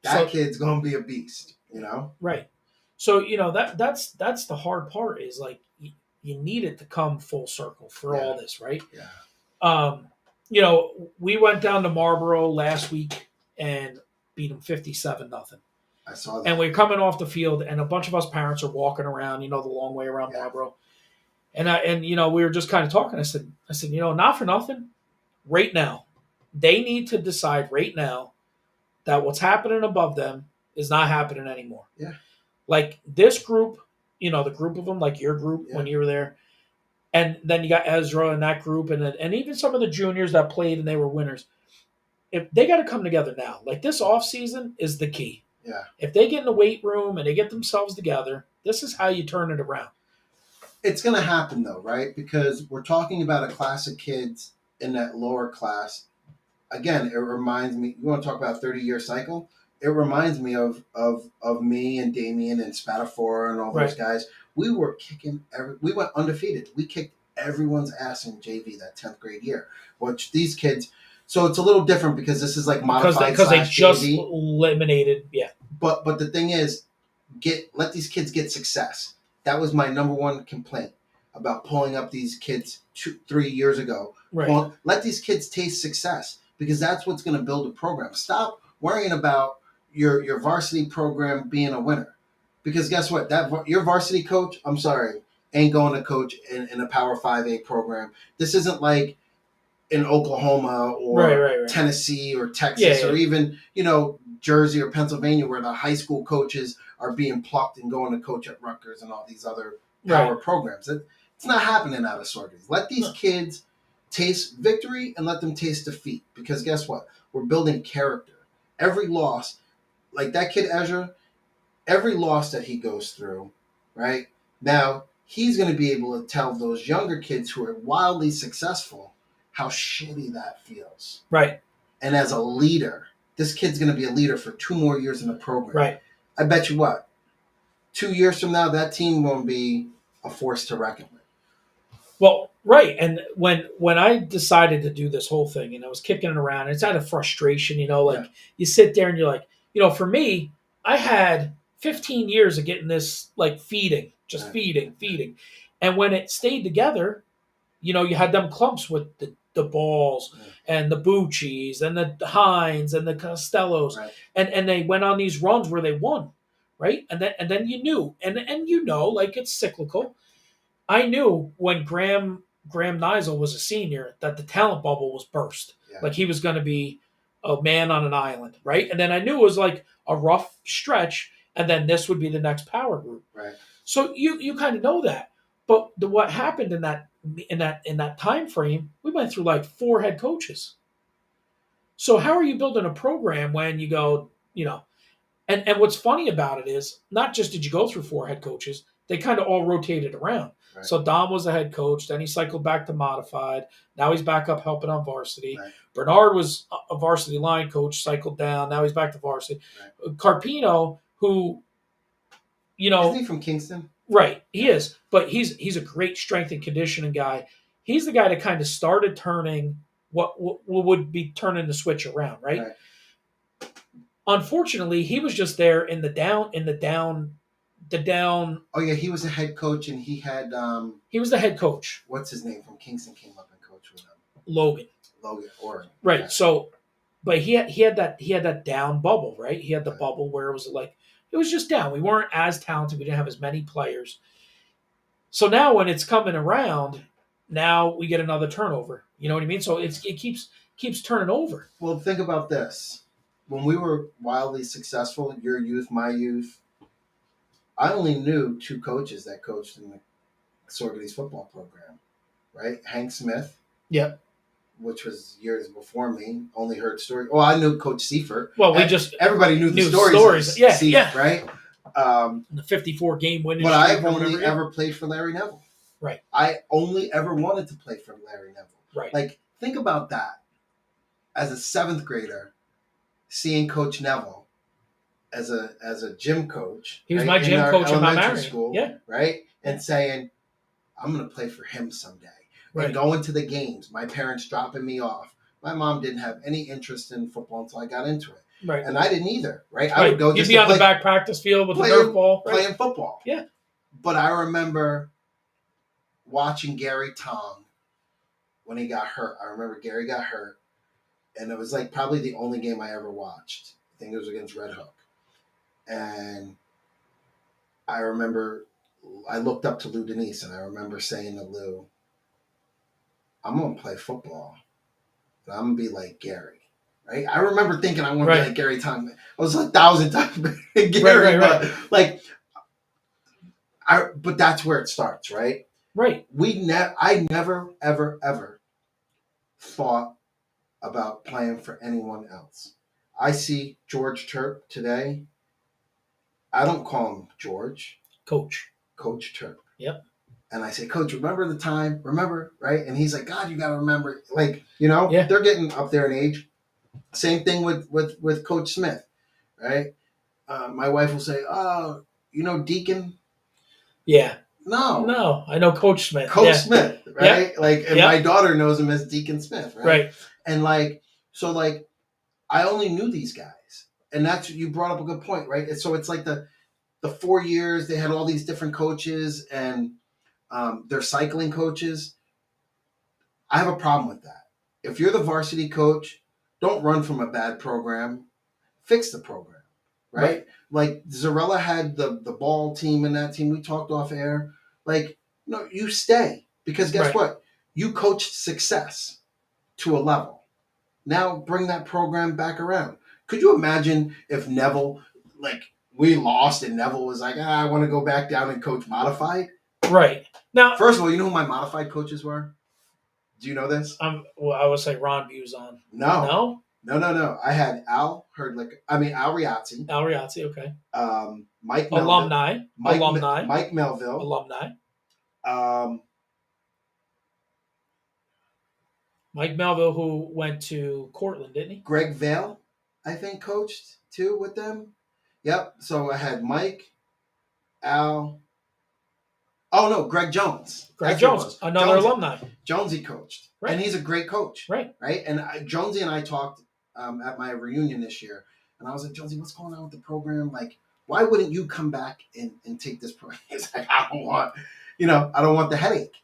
That kid's going to be a beast, you know? Right. So, that's the hard part is, like, you need it to come full circle for all this, right? Yeah. We went down to Marlboro last week and beat them 57-0. I saw that. And we're coming off the field, and a bunch of us parents are walking around, the long way around Marlboro. And we were just kind of talking. I said, not for nothing, right now, they need to decide right now that what's happening above them is not happening anymore. Yeah. Like this group, the group of them, like your group when you were there, and then you got Ezra and that group, and even some of the juniors that played and they were winners. If they got to come together now, like this off season is the key. Yeah. If they get in the weight room and they get themselves together, this is how you turn it around. It's going to happen though, right? Because we're talking about a class of kids in that lower class. Again, it reminds me. You want to talk about 30-year cycle? It reminds me of me and Damien and Spatafora and all those guys. We were kicking we went undefeated. We kicked everyone's ass in JV that 10th grade year. Which these kids, so it's a little different because this is like modified because they just JV. eliminated. Yeah. But the thing is, let these kids get success. That was my number one complaint about pulling up these kids 2-3 years ago. Right. Let these kids taste success because that's what's going to build a program. Stop worrying about your varsity program being a winner, because guess what? Your varsity coach, I'm sorry, ain't going to coach in a Power 5A program. This isn't like in Oklahoma or Tennessee or Texas or even Jersey or Pennsylvania, where the high school coaches are being plucked and going to coach at Rutgers and all these other power programs. It's not happening out of Saugerties. Let these kids taste victory and let them taste defeat, because guess what? We're building character. Every loss. like that kid Ezra, every loss that he goes through, right? Now, he's going to be able to tell those younger kids who are wildly successful how shitty that feels. Right. And as a leader, this kid's going to be a leader for 2 more years in the program. Right. I bet you what, 2 years from now, that team won't be a force to reckon with. Well, right. And when I decided to do this whole thing, and I was kicking it around, it's out of frustration, like you sit there and you're like, for me, I had 15 years of getting this like feeding, just feeding. And when it stayed together, you had them clumps with the balls and the Bucci's and the Hines and the Costellos. Right. And they went on these runs where they won. Right. And then you knew, and like it's cyclical. I knew when Graham Nizel was a senior that the talent bubble was burst. Yeah. Like he was going to be a man on an island, right? And then I knew it was like a rough stretch, and then this would be the next power group. Right. So you kind of know that. But what happened in that time frame, we went through like 4 head coaches. So how are you building a program when you go, and what's funny about it is not just did you go through 4 head coaches, they kind of all rotated around. Right. So Dom was the head coach, then he cycled back to modified. Now he's back up helping on varsity. Right. Bernard was a varsity line coach, cycled down. Now he's back to varsity. Right. Carpino, who, isn't he from Kingston? Right, he is, but he's a great strength and conditioning guy. He's the guy that kind of started turning what would be turning the switch around, right? Unfortunately, he was just there in the down. Oh yeah, he was a head coach, and he had. He was the head coach. What's his name from Kingston came up and coached with him? Logan, Oregon. Right. Yeah. So, but he had that down bubble, right? He had the bubble where it was like it was just down. We weren't as talented. We didn't have as many players. So now when it's coming around, now we get another turnover. You know what I mean? So it keeps turning over. Well, think about this. When we were wildly successful, your youth, my youth, I only knew 2 coaches that coached in the Saugerties football program, right? Hank Smith. Yep. Which was years before me. Only heard stories. Well, I knew Coach Seifert. Well, everybody knew the stories. Yeah, Seifert, right? The 54 game winning. But I've only ever played for Larry Neville. Right. I only ever wanted to play for Larry Neville. Right. Like, think about that. As a 7th grader, seeing Coach Neville as a gym coach. He was my gym coach in my elementary school. Yeah. Right? And saying, I'm going to play for him someday. Right. And going to the games. My parents dropping me off. My mom didn't have any interest in football until I got into it. Right. And I didn't either. Right. I would go You'd be on the back practice field with the Nerf ball. Playing football. Yeah. But I remember watching Gary Tong when he got hurt. I remember Gary got hurt. And it was like probably the only game I ever watched. I think it was against Red Hook. And I remember I looked up to Lou Denise, and I remember saying to Lou, I'm going to play football, and I'm going to be like Gary. Right? I remember thinking I want to be like Gary Tong. I was 1,000 times better than Gary. Right. But that's where it starts, right? Right. I never, ever, ever thought about playing for anyone else. I see George Turp today. I don't call him George. Coach Turp. Yep. And I say, Coach, remember the time? Remember, right? And he's like, God, you got to remember. They're getting up there in age. Same thing with Coach Smith, right? My wife will say, oh, Deacon? Yeah. No. I know Coach Smith. Smith, right? Yep. And my daughter knows him as Deacon Smith, right? Right. And I only knew these guys. And that's, you brought up a good point, right? So it's like the 4 years, they had all these different coaches, and they're cycling coaches. I have a problem with that. If you're the varsity coach, don't run from a bad program. Fix the program, right? Like Zarella had the ball team and that team. We talked off air. No, you stay. Because guess what? You coached success to a level. Now bring that program back around. Could you imagine if Neville, we lost and Neville was like, I want to go back down and coach modified? Right. Now, first of all, you know who my modified coaches were? Do you know this? I would say Ron Buzon. No. No. I had Al Riazzi, Al Riazzi, okay. Mike Melville, Alumni. Mike Melville, Alumni. um, Mike Melville, who went to Cortland, didn't he? Greg Vale, I think, coached too with them. Yep. So I had Mike, Al. Oh no, Greg Jones. Greg That's who it Jones, was. another Jonesy. alumni. Jonesy coached, Right. and he's a great coach. Right. And Jonesy and I talked at my reunion this year, and I was like, Jonesy, what's going on with the program? Like, why wouldn't you come back and take this program? He's like, I don't want the headache.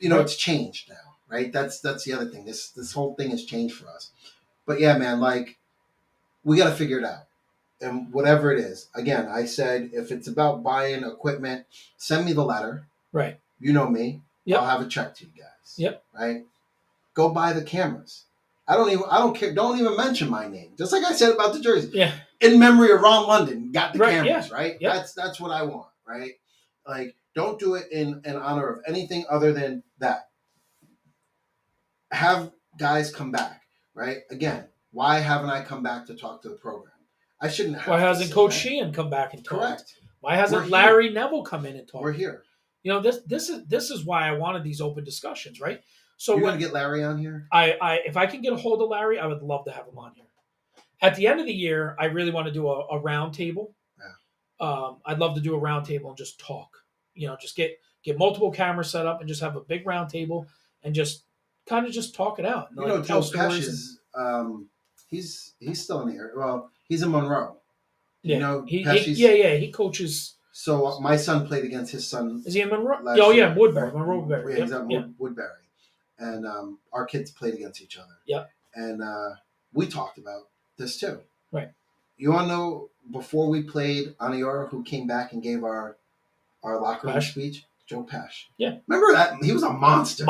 Right. It's changed now, right? That's the other thing. This whole thing has changed for us. But yeah, man, like, we got to figure it out. And whatever it is, again, I said, if it's about buying equipment, send me the letter. Right. You know me. Yep. I'll have a check to you guys. Yep. Right. Go buy the cameras. I don't care. Don't even mention my name. Just like I said about the jersey. Yeah. In memory of Ron London, got the cameras, yeah. right? Yep. That's what I want, right? Like, don't do it in honor of anything other than that. Have guys come back, right? Again, why haven't I come back to talk to the program? I shouldn't have. Why hasn't Coach Sheehan come back and talked? Correct. Why hasn't Larry Neville come in and talked? We're here. This is why I wanted these open discussions, right? So you're gonna get Larry on here. If I can get a hold of Larry, I would love to have him on here. At the end of the year, I really want to do a round table. Yeah. I'd love to do a round table and just talk. Just get multiple cameras set up and just have a big round table and just kind of just talk it out. Joe Pesh is he's still in the area. Well, he's in Monroe. Yeah. He coaches. So my son played against his son. Is he in Monroe? Oh yeah, Woodbury. Woodbury. Yeah, he's at Woodbury, and our kids played against each other. Yeah. And we talked about this too. Right. You want to know, before we played Aniora, who came back and gave our locker room speech? Joe Pesh. Yeah. Remember that? He was a monster.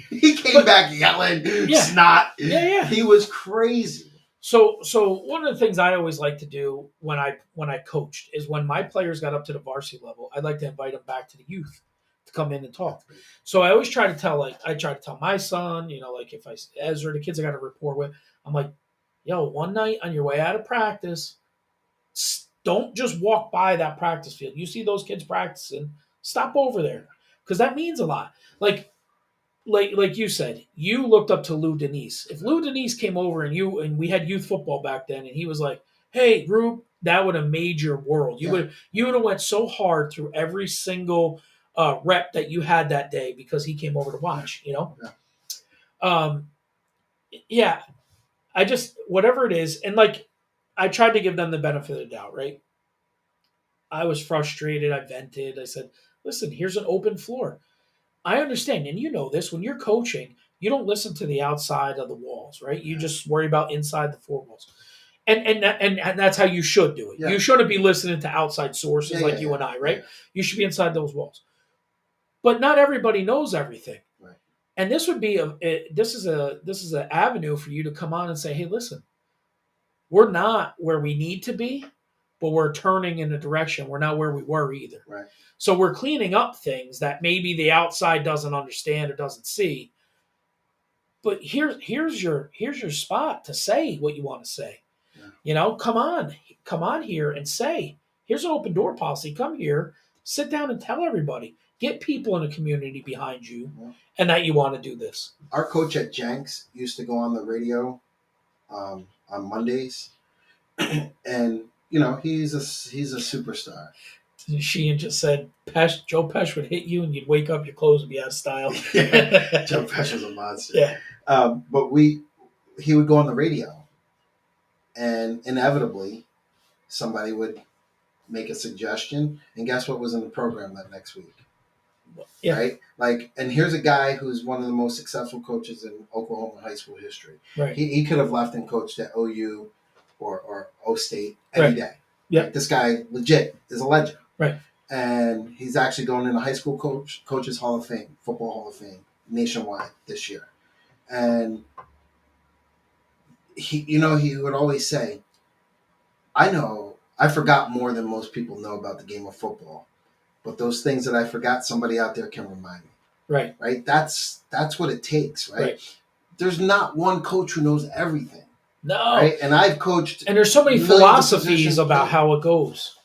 He came back yelling, snot. Yeah. He was crazy. So one of the things I always like to do when I coached is, when my players got up to the varsity level, I'd like to invite them back to the youth to come in and talk. So I always try to tell my son, if Ezra, the kids I got a rapport with, I'm like, yo, one night on your way out of practice, don't just walk by that practice field. You see those kids practicing, stop over there, because that means a lot. Like you said, you looked up to Lou Denise. If Lou Denise came over and we had youth football back then, and he was like, "Hey, Rube," that would have made your world. You would have went so hard through every single rep that you had that day because he came over to watch. Yeah. I just, whatever it is, and I tried to give them the benefit of the doubt, right? I was frustrated. I vented. I said, "Listen, here's an open floor. I understand, and you know this, when you're coaching, you don't listen to the outside of the walls, right? You just worry about inside the four walls. And that's how you should do it. Yeah. You shouldn't be listening to outside sources you and I, right? Yeah. You should be inside those walls. But not everybody knows everything. Right. And this would be this is an avenue for you to come on and say, "Hey, listen, we're not where we need to be, but we're turning in a direction. We're not where we were either." Right. So we're cleaning up things that maybe the outside doesn't understand or doesn't see. But here's your spot to say what you want to say. Yeah. Come on here and say, "Here's an open door policy. Come here, sit down and tell everybody. Get people in the community behind you, and that you want to do this." Our coach at Jenks used to go on the radio on Mondays, and he's a superstar. Sheehan just said, Joe Pesh would hit you and you'd wake up, your clothes would be out of style. Yeah, Joe Pesh was a monster. Yeah. But he would go on the radio, and inevitably somebody would make a suggestion, and guess what was in the program that next week? Yeah. Right? And here's a guy who's one of the most successful coaches in Oklahoma high school history. Right. He could have left and coached at OU or O State any day. Yeah. This guy legit is a legend. Right. And he's actually going in the high school coaches Hall of Fame, football Hall of Fame, nationwide this year. And he would always say, I forgot more than most people know about the game of football, but those things that I forgot, somebody out there can remind me. Right. Right. That's what it takes. Right. there's not one coach who knows everything, No. right? And I've coached, and there's so many millions of philosophies positions, about how it goes.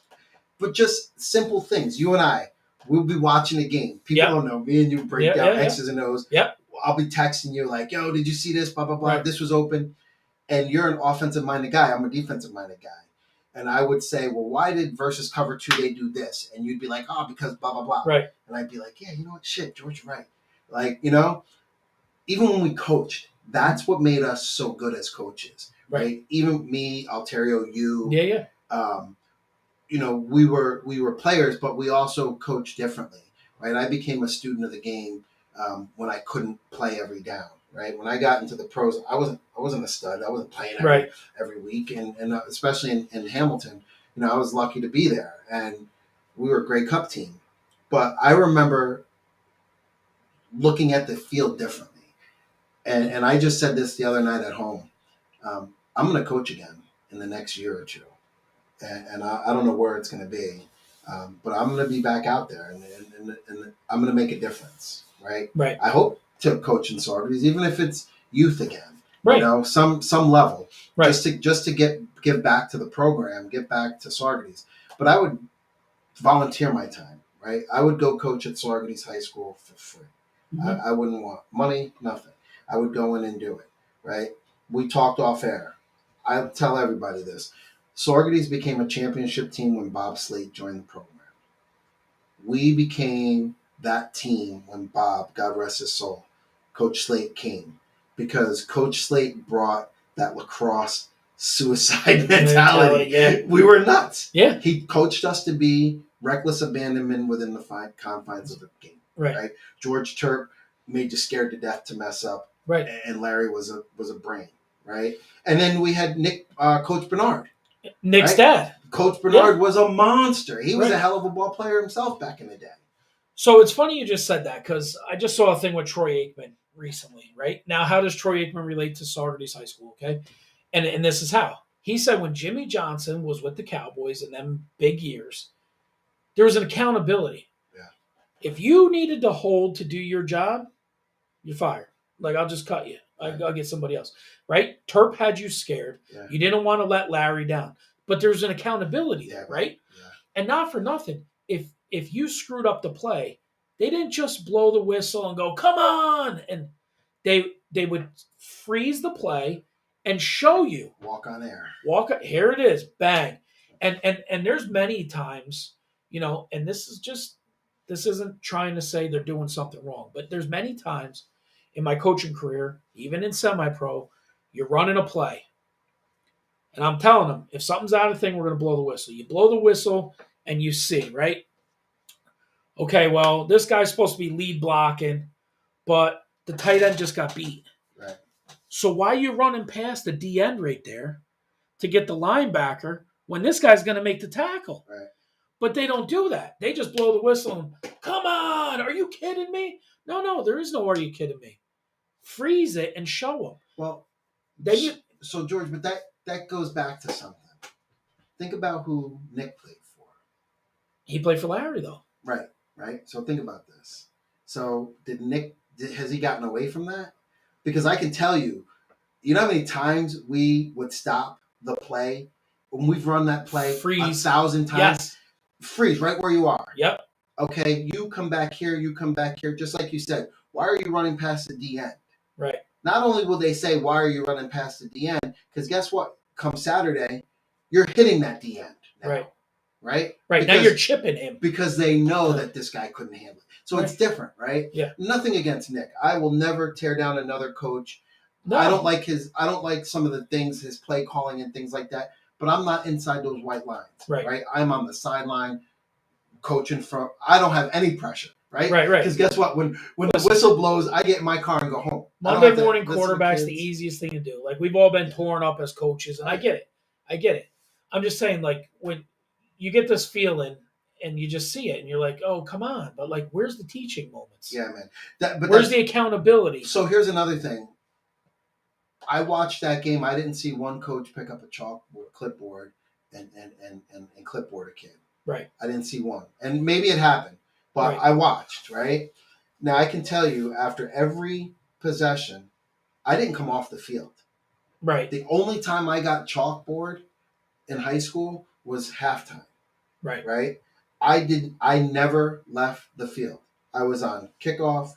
but just simple things. You and I, we'll be watching a game. People Yep. don't know. Me and you break Yeah, down yeah, X's and O's. Yep. I'll be texting you like, yo, did you see this? Blah, blah, blah. Right. This was open. And you're an offensive-minded guy. I'm a defensive-minded guy. And I would say, well, why did versus cover 2 they do this? And you'd be like, oh, because blah, blah, blah. Right. And I'd be like, yeah, you know what? Shit, George's right. Like, you know, even when we coached, that's what made us so good as coaches, right? Even me, Alterio, you. Yeah. You know, we were players, but we also coached differently, right? I became a student of the game when I couldn't play every down, right? When I got into the pros, I wasn't a stud. I wasn't playing every week, and especially in Hamilton, you know, I was lucky to be there, and we were a Grey Cup team. But I remember looking at the field differently, and I just said this the other night at home. I'm going to coach again in the next year or two. And I don't know where it's going to be, but I'm going to be back out there, and I'm going to make a difference, right? Right. I hope to coach in Saugerties, even if it's youth again, Right. you know, some level, Right. just to give back to the program, get back to Saugerties. But I would volunteer my time, right? I would go coach at Saugerties High School for free. I wouldn't want money, nothing. I would go in and do it, right? We talked off air. I tell everybody this. Saugerties became a championship team when Bob Slate joined the program. We became that team when Bob, God rest his soul, Coach Slate came, because Coach Slate brought that lacrosse suicide mentality. Yeah. We were nuts. Yeah. He coached us to be reckless abandonment within the confines of the game. Right? George Turp made you scared to death to mess up. Right. And Larry was a brain. Right? And then we had Coach Bernard. Nick's dad. Coach Bernard was a monster. He was a hell of a ball player himself back in the day. So it's funny you just said that, because I just saw a thing with Troy Aikman recently, right? Now, how does Troy Aikman relate to Saugerties High School, okay? And this is how. He said when Jimmy Johnson was with the Cowboys in them big years, there was an accountability. Yeah. If you needed to hold to do your job, you're fired. Like, I'll just cut you. I'll get somebody else, right? Terp had you scared. Yeah. You didn't want to let Larry down. But there's an accountability there, right? Yeah. And not for nothing. If you screwed up the play, they didn't just blow the whistle and go, come on. And they would freeze the play and show you. Walk on air. Here it is. Bang. And there's many times, you know, and this isn't trying to say they're doing something wrong, but there's many times in my coaching career, even in semi-pro, you're running a play. And I'm telling them, if something's out of thing, we're going to blow the whistle. You blow the whistle and you see, right? Okay, well, this guy's supposed to be lead blocking, but the tight end just got beat. Right. So why are you running past the D end right there to get the linebacker when this guy's going to make the tackle? Right. But they don't do that. They just blow the whistle and, come on, are you kidding me? No, there is no are you kidding me. Freeze it and show them. Well, so George, but that goes back to something. Think about who Nick played for. He played for Larry, though. Right. So think about this. So has he gotten away from that? Because I can tell you, you know how many times we would stop the play when we've run that play Freeze. 1,000 times? Yes. Freeze right where you are. Yep. Okay, you come back here, just like you said. Why are you running past the D end? Right. Not only will they say, why are you running past the D end? Because guess what? Come Saturday, you're hitting that D end now. Right? Right. Now you're chipping him. Because they know that this guy couldn't handle it. So it's different, right? Yeah. Nothing against Nick. I will never tear down another coach. No. I don't like some of the things, his play calling and things like that. But I'm not inside those white lines. Right? I'm on the sideline coaching from. I don't have any pressure. Right. Because guess what? When the whistle blows, I get in my car and go home. Monday morning quarterback's the easiest thing to do. Like, we've all been torn up as coaches, and I get it. I'm just saying, like, when you get this feeling and you just see it and you're like, oh, come on. But, like, where's the teaching moments? Yeah, man. Where's the accountability? So here's another thing. I watched that game. I didn't see one coach pick up a chalkboard, clipboard, and clipboard a kid. Right. I didn't see one. And maybe it happened. But I watched, right? Now, I can tell you, after every possession, I didn't come off the field. Right. The only time I got chalkboard in high school was halftime. Right. Right? I never left the field. I was on kickoff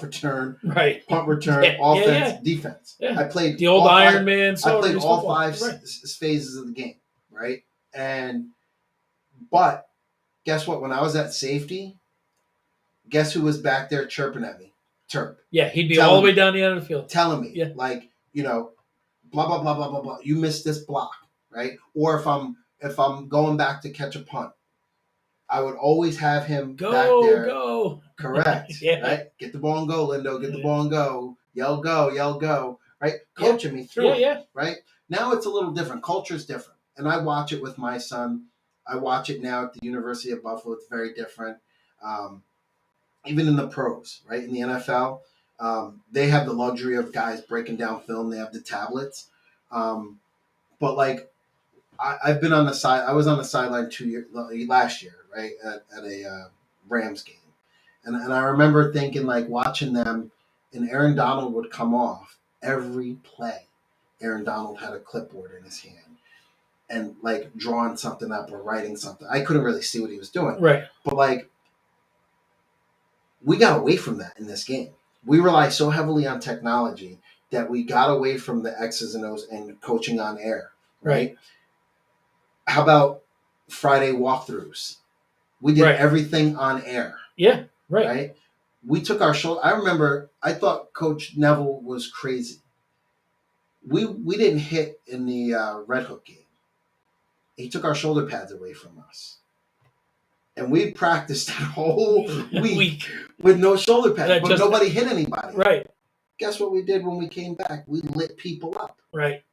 return, Right. punt return, Yeah, offense, defense. Yeah. I played The old all Iron five, Man. I played Saugerties all football. five Right. phases of the game, right? But guess what? When I was at safety, guess who was back there chirping at me? Terp. Yeah, he'd be Telling all the way me. down the end of the field. Telling me, Yeah. like, blah blah blah blah blah blah. You missed this block, right? Or if I'm going back to catch a punt, I would always have him back there. Go. Correct. Yeah. Right? Get the ball and go, Lindo. Get the Yeah. ball and go. Yell go. Right? Coaching me through it. Yeah. Right? Now it's a little different. Culture's different. And I watch it with my son. I watch it now at the University of Buffalo. It's very different. Even in the pros, right? In the NFL, they have the luxury of guys breaking down film. They have the tablets. But like, I've been on the side. I was on the sideline last year, right, at a Rams game, and I remember thinking, like, watching them, and Aaron Donald would come off every play. Aaron Donald had a clipboard in his hand, and like drawing something up or writing something. I couldn't really see what he was doing, Right. but like, we got away from that in this game. We rely so heavily on technology that we got away from the X's and O's and coaching on air, right? How about Friday walkthroughs? We did everything on air. Yeah, right. We took our shoulder. I remember I thought Coach Neville was crazy. We didn't hit in the Red Hook game. He took our shoulder pads away from us. And we practiced that whole week with no shoulder pads, but nobody hit anybody. Right. Guess what we did when we came back? We lit people up. Right.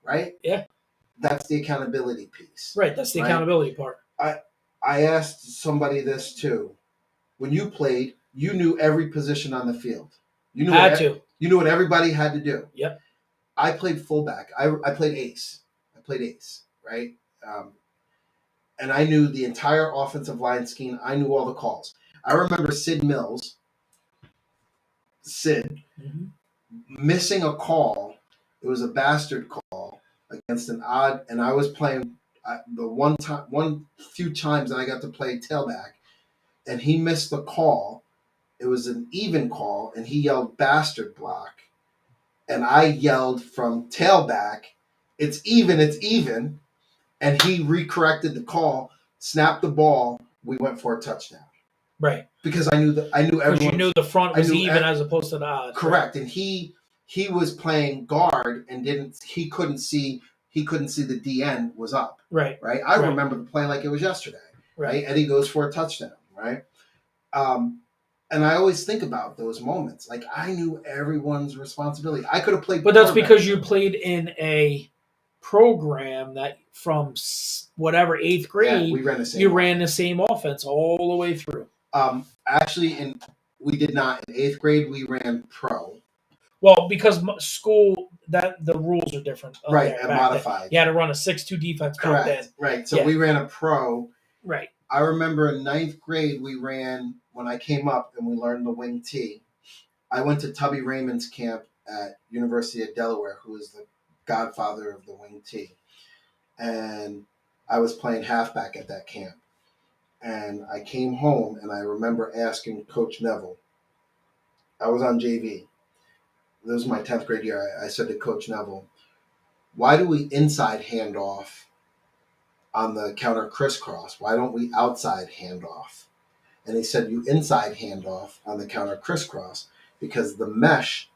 Yeah. That's the accountability piece. Right. That's the accountability part. I asked somebody this too. When you played, you knew every position on the field. You knew You knew what everybody had to do. Yep. I played fullback. I played ace. Right? And I knew the entire offensive line scheme. I knew all the calls. I remember Sid Mills. Missing a call. It was a bastard call against an odd, and I was playing the few times that I got to play tailback, and he missed the call. It was an even call, and he yelled bastard block, and I yelled from tailback, it's even, and he recorrected the call, snapped the ball, we went for a touchdown. Right. Because I knew everyone. Because you knew the front was even as opposed to the odds. Correct, and he was playing guard and he couldn't see the DN was up. Right. I remember the play like it was yesterday. Right. Eddie goes for a touchdown. Right. And I always think about those moments. Like, I knew everyone's responsibility. I could have played. But that's because you played in a program that from whatever 8th grade, we ran the same. You ran the same offense all the way through. Actually, we did not. In 8th grade, we ran pro. Well, because school, the rules are different. Right, and modified. Then. You had to run a 6-2 defense. Correct. Back then. Right. So we ran a pro. Right. I remember in 9th grade, we ran, when I came up and we learned the wing T, I went to Tubby Raymond's camp at University of Delaware, who is the godfather of the wing T. And I was playing halfback at that camp. And I came home and I remember asking Coach Neville, I was on JV. This was my 10th grade year. I said to Coach Neville, why do we inside hand off on the counter crisscross? Why don't we outside hand off? And he said, you inside hand off on the counter crisscross because the mesh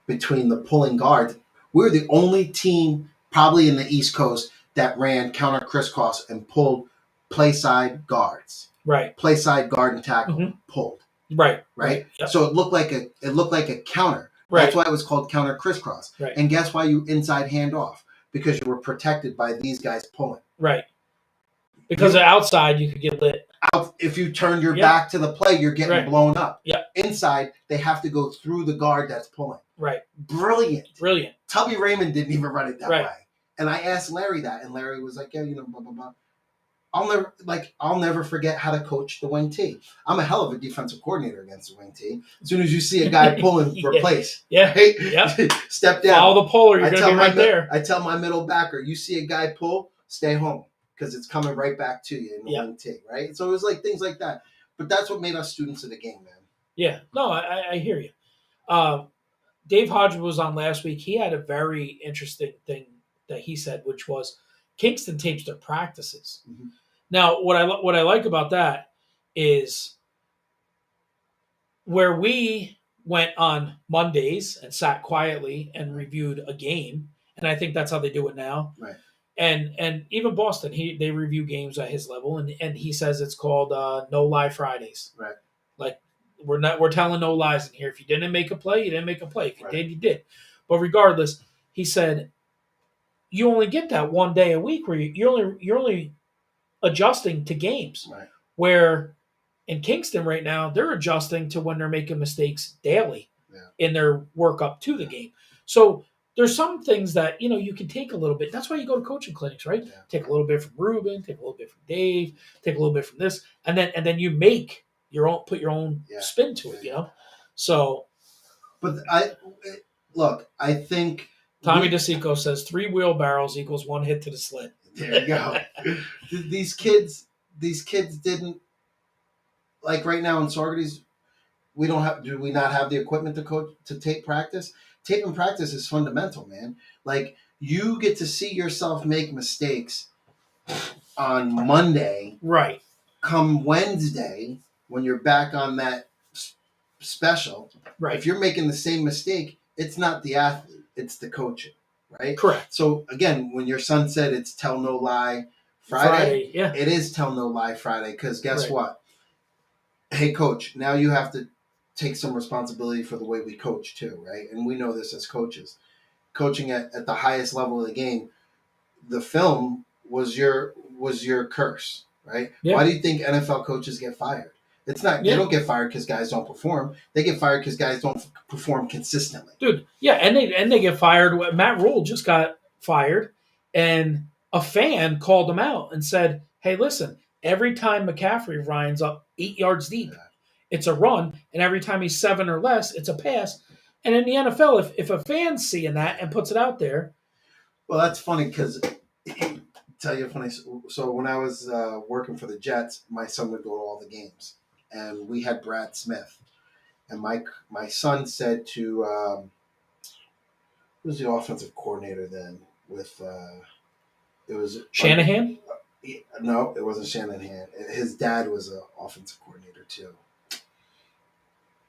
between the pulling guards, we were the only team probably in the East Coast that ran counter crisscross and pulled play side guards. Right. Play side guard and tackle pulled. Right. Yep. So it looked like a counter. Right. That's why it was called counter crisscross. Right. And guess why you inside hand off? Because you were protected by these guys pulling. Right. Because outside you could get lit. If you turn your back to the play, you're getting blown up. Yeah. Inside, they have to go through the guard that's pulling. Right. Brilliant. Tubby Raymond didn't even run it that way. And I asked Larry that, and Larry was like, yeah, blah, blah, blah. I'll never forget how to coach the wing T. I'm a hell of a defensive coordinator against the wing T. As soon as you see a guy pulling, replace. Yeah. Right? Yep. Step down. Follow the puller. You're going to be right there. I tell my middle backer, you see a guy pull, stay home because it's coming right back to you in the wing T. Right? So it was like things like that. But that's what made us students of the game, man. Yeah. No, I hear you. Dave Hodges was on last week. He had a very interesting thing that he said, which was Kingston tapes their practices. Mm-hmm. Now, what I like about that is where we went on Mondays and sat quietly and reviewed a game, and I think that's how they do it now. Right. And even Boston, they review games at his level, and he says it's called No Lie Fridays. Right. Like we're telling no lies in here. If you didn't make a play, you didn't make a play. If you did, you did. But regardless, he said you only get that one day a week where you're only adjusting to games. Right. Where in Kingston right now, they're adjusting to when they're making mistakes daily in their work up to the game. So there's some things that you can take a little bit. That's why you go to coaching clinics, right? Yeah. Take a little bit from Ruben, take a little bit from Dave, take a little bit from this, and then you make put your own spin to it, So, but I think Tommy DeSico says 3 wheelbarrows equals 1 hit to the sled. There you go. These kids didn't like right now in Saugerties. Do we not have the equipment to tape practice? Tape and practice is fundamental, man. Like you get to see yourself make mistakes on Monday, right? Come Wednesday, when you're back on that special, right? If you're making the same mistake, it's not the athlete, it's the coaching, right? Correct. So again, when your son said it's Tell No Lie Friday, it is Tell No Lie Friday because guess what? Hey, coach, now you have to take some responsibility for the way we coach too, right? And we know this as coaches. Coaching at the highest level of the game, the film was your curse, right? Yeah. Why do you think NFL coaches get fired? It's not they don't get fired because guys don't perform. They get fired because guys don't perform consistently. Dude, yeah, and they get fired. Matt Rule just got fired, and a fan called him out and said, "Hey, listen, every time McCaffrey runs up 8 yards deep, it's a run, and every time he's 7 or less, it's a pass." And in the NFL, if a fan's seeing that and puts it out there, well, that's funny because tell you funny. So when I was working for the Jets, my son would go to all the games, and we had Brad Smith, and my son said to who was the offensive coordinator then with it was Shanahan. No, it wasn't Shanahan. His dad was an offensive coordinator too.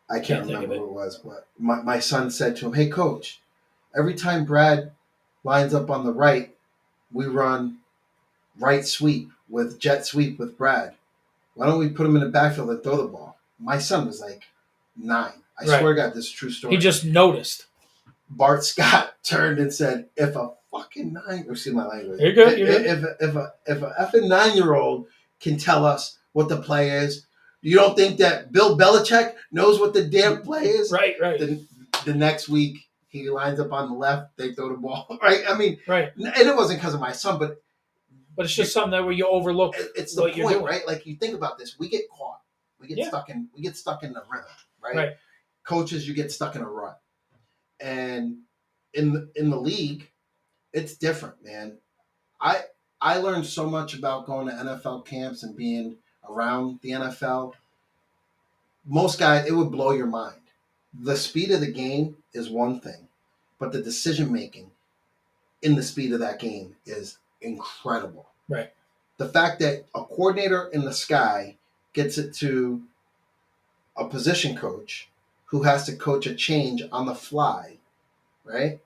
I can't remember who it was, but my son said to him, "Hey, coach, every time Brad lines up on the right, we run right sweep with jet sweep with Brad. Why don't we put him in the backfield and throw the ball?" My son was like 9. I swear to God, this is a true story. He just noticed. Bart Scott turned and said, "If a fucking 9, excuse my language. You're good. If a effing 9-year-old can tell us what the play is, you don't think that Bill Belichick knows what the damn play is?" Right. The next week, he lines up on the left. They throw the ball. Right. I mean, right. And it wasn't because of my son, but it's just something that where you overlook. It's the point, right? Like you think about this, we get caught. We get stuck in the rhythm, right? Coaches, you get stuck in a rut, and in the league, it's different, man. I learned so much about going to NFL camps and being around the NFL. Most guys, it would blow your mind. The speed of the game is one thing, but the decision making in the speed of that game is incredible. Right. The fact that a coordinator in the sky gets it to a position coach who has to coach a change on the fly, right?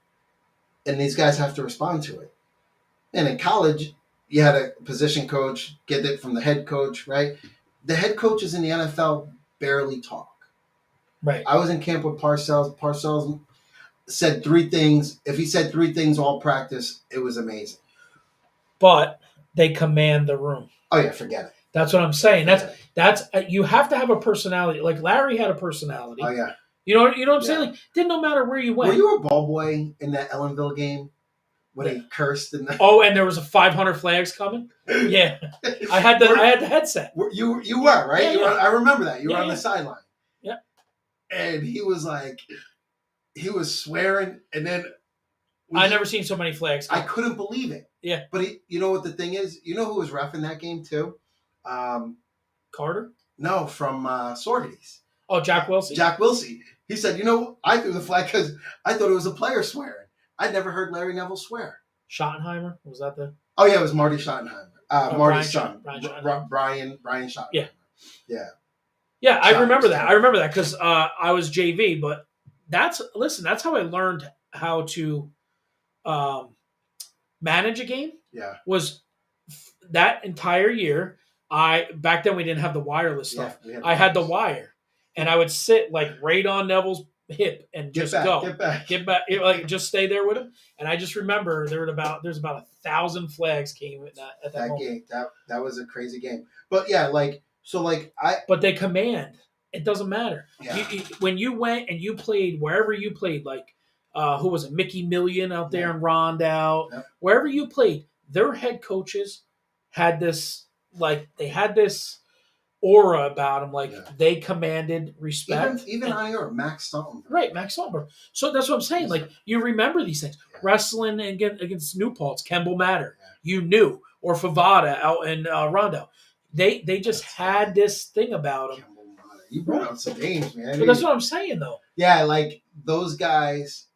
And these guys have to respond to it. And in college, you had a position coach get it from the head coach, right? The head coaches in the NFL barely talk. Right. I was in camp with Parcells. Parcells said 3 things. If he said 3 things all practice, it was amazing. But they command the room. Oh yeah, forget it. That's what I'm saying. That's you have to have a personality. Like Larry had a personality. Oh yeah. You know what I'm saying? Like, didn't no matter where you went. Were you a ball boy in that Ellenville game when he cursed in the. Oh, and there was a 500 flags coming. Yeah, I had the headset. You were right. Yeah, you were, yeah. I remember that you were Yeah, on the yeah. sideline. Yeah. And he was like, he was swearing, and then I never seen so many flags. I couldn't believe it. Yeah. But you know what the thing is? You know who was ref in that game too? Carter? No, from Saugerties. Oh, Jack Wilson. Jack Wilson. He said, you know, I threw the flag because I thought it was a player swearing. I'd never heard Larry Neville swear. Schottenheimer? Was that the? Oh yeah, it was Marty Schottenheimer. Marty's son. Brian Schottenheimer. Yeah. Yeah. Yeah, I remember that. I remember that because I was JV, but that's how I learned how to manage a game. Yeah. Was that entire year. Back then we didn't have the wireless stuff. Yeah, I had the wire, and I would sit like right on Neville's hip and just get back, like just stay there with him. And I just remember there's about 1,000 flags came at that moment. Game. That was a crazy game. But yeah, But they command. It doesn't matter. Yeah. When you went and you played wherever you played, like who was it, Mickey Million out there in Rondout, wherever you played, their head coaches had this aura about them, like they commanded respect. Even on your Max Stone. Right, Max Stone. So that's what I'm saying. Like you remember these things. Yeah. Wrestling against New Paltz, Kemble Matter. Yeah. You knew. Or Favada out in Rondout. They just had this thing about them. You brought out some names, man. But that's what I'm saying, though. Yeah, like those guys,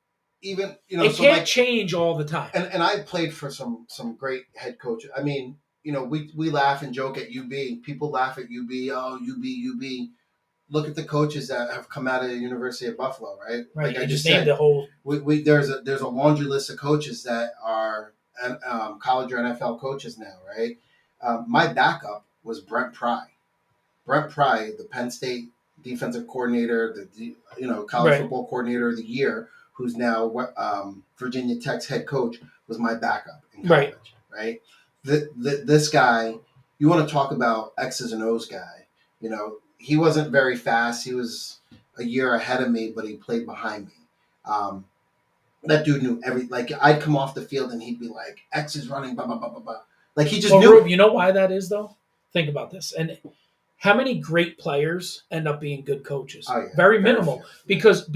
even it can't change all the time. And I played for some great head coaches. I mean, we laugh and joke at UB. People laugh at UB. Oh, UB. Look at the coaches that have come out of the University of Buffalo, right? Right. Like I just said, named the whole. There's a laundry list of coaches that are college or NFL coaches now, right? My backup was Brent Pry. Brent Pry, the Penn State defensive coordinator, the college football coordinator of the year, who's now Virginia Tech's head coach, was my backup in college. Right? This guy, you want to talk about X's and O's guy. He wasn't very fast. He was a year ahead of me, but he played behind me. That dude knew I'd come off the field and he'd be like, X is running, blah, blah, blah, blah, blah. Like he just knew. Rube, you know why that is, though? Think about this. And how many great players end up being good coaches? Oh, yeah. Very minimal. Because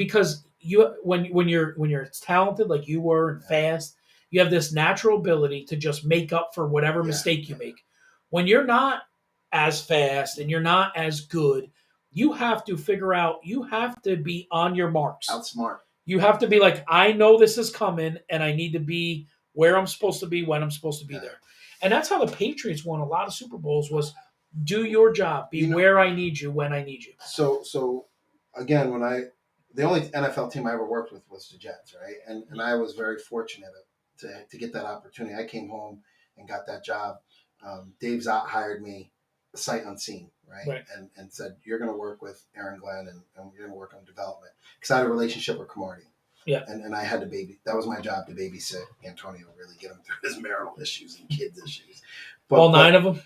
you when you're talented like you were and fast, you have this natural ability to just make up for whatever mistake you make. When you're not as fast and you're not as good, you have to figure out, you have to be on your marks. Outsmart. You have to be like, I know this is coming and I need to be where I'm supposed to be when I'm supposed to be there. And that's how the Patriots won a lot of Super Bowls, was do your job, be where I need you when I need you. So again, the only NFL team I ever worked with was the Jets, right? And I was very fortunate to get that opportunity. I came home and got that job. Dave Zott hired me sight unseen, right? And said, you're going to work with Aaron Glenn and you're going to work on development. Because I had a relationship with Cromartie. Yeah. And I had to that was my job, to babysit Antonio, really get him through his marital issues and kids issues. All 9 of them?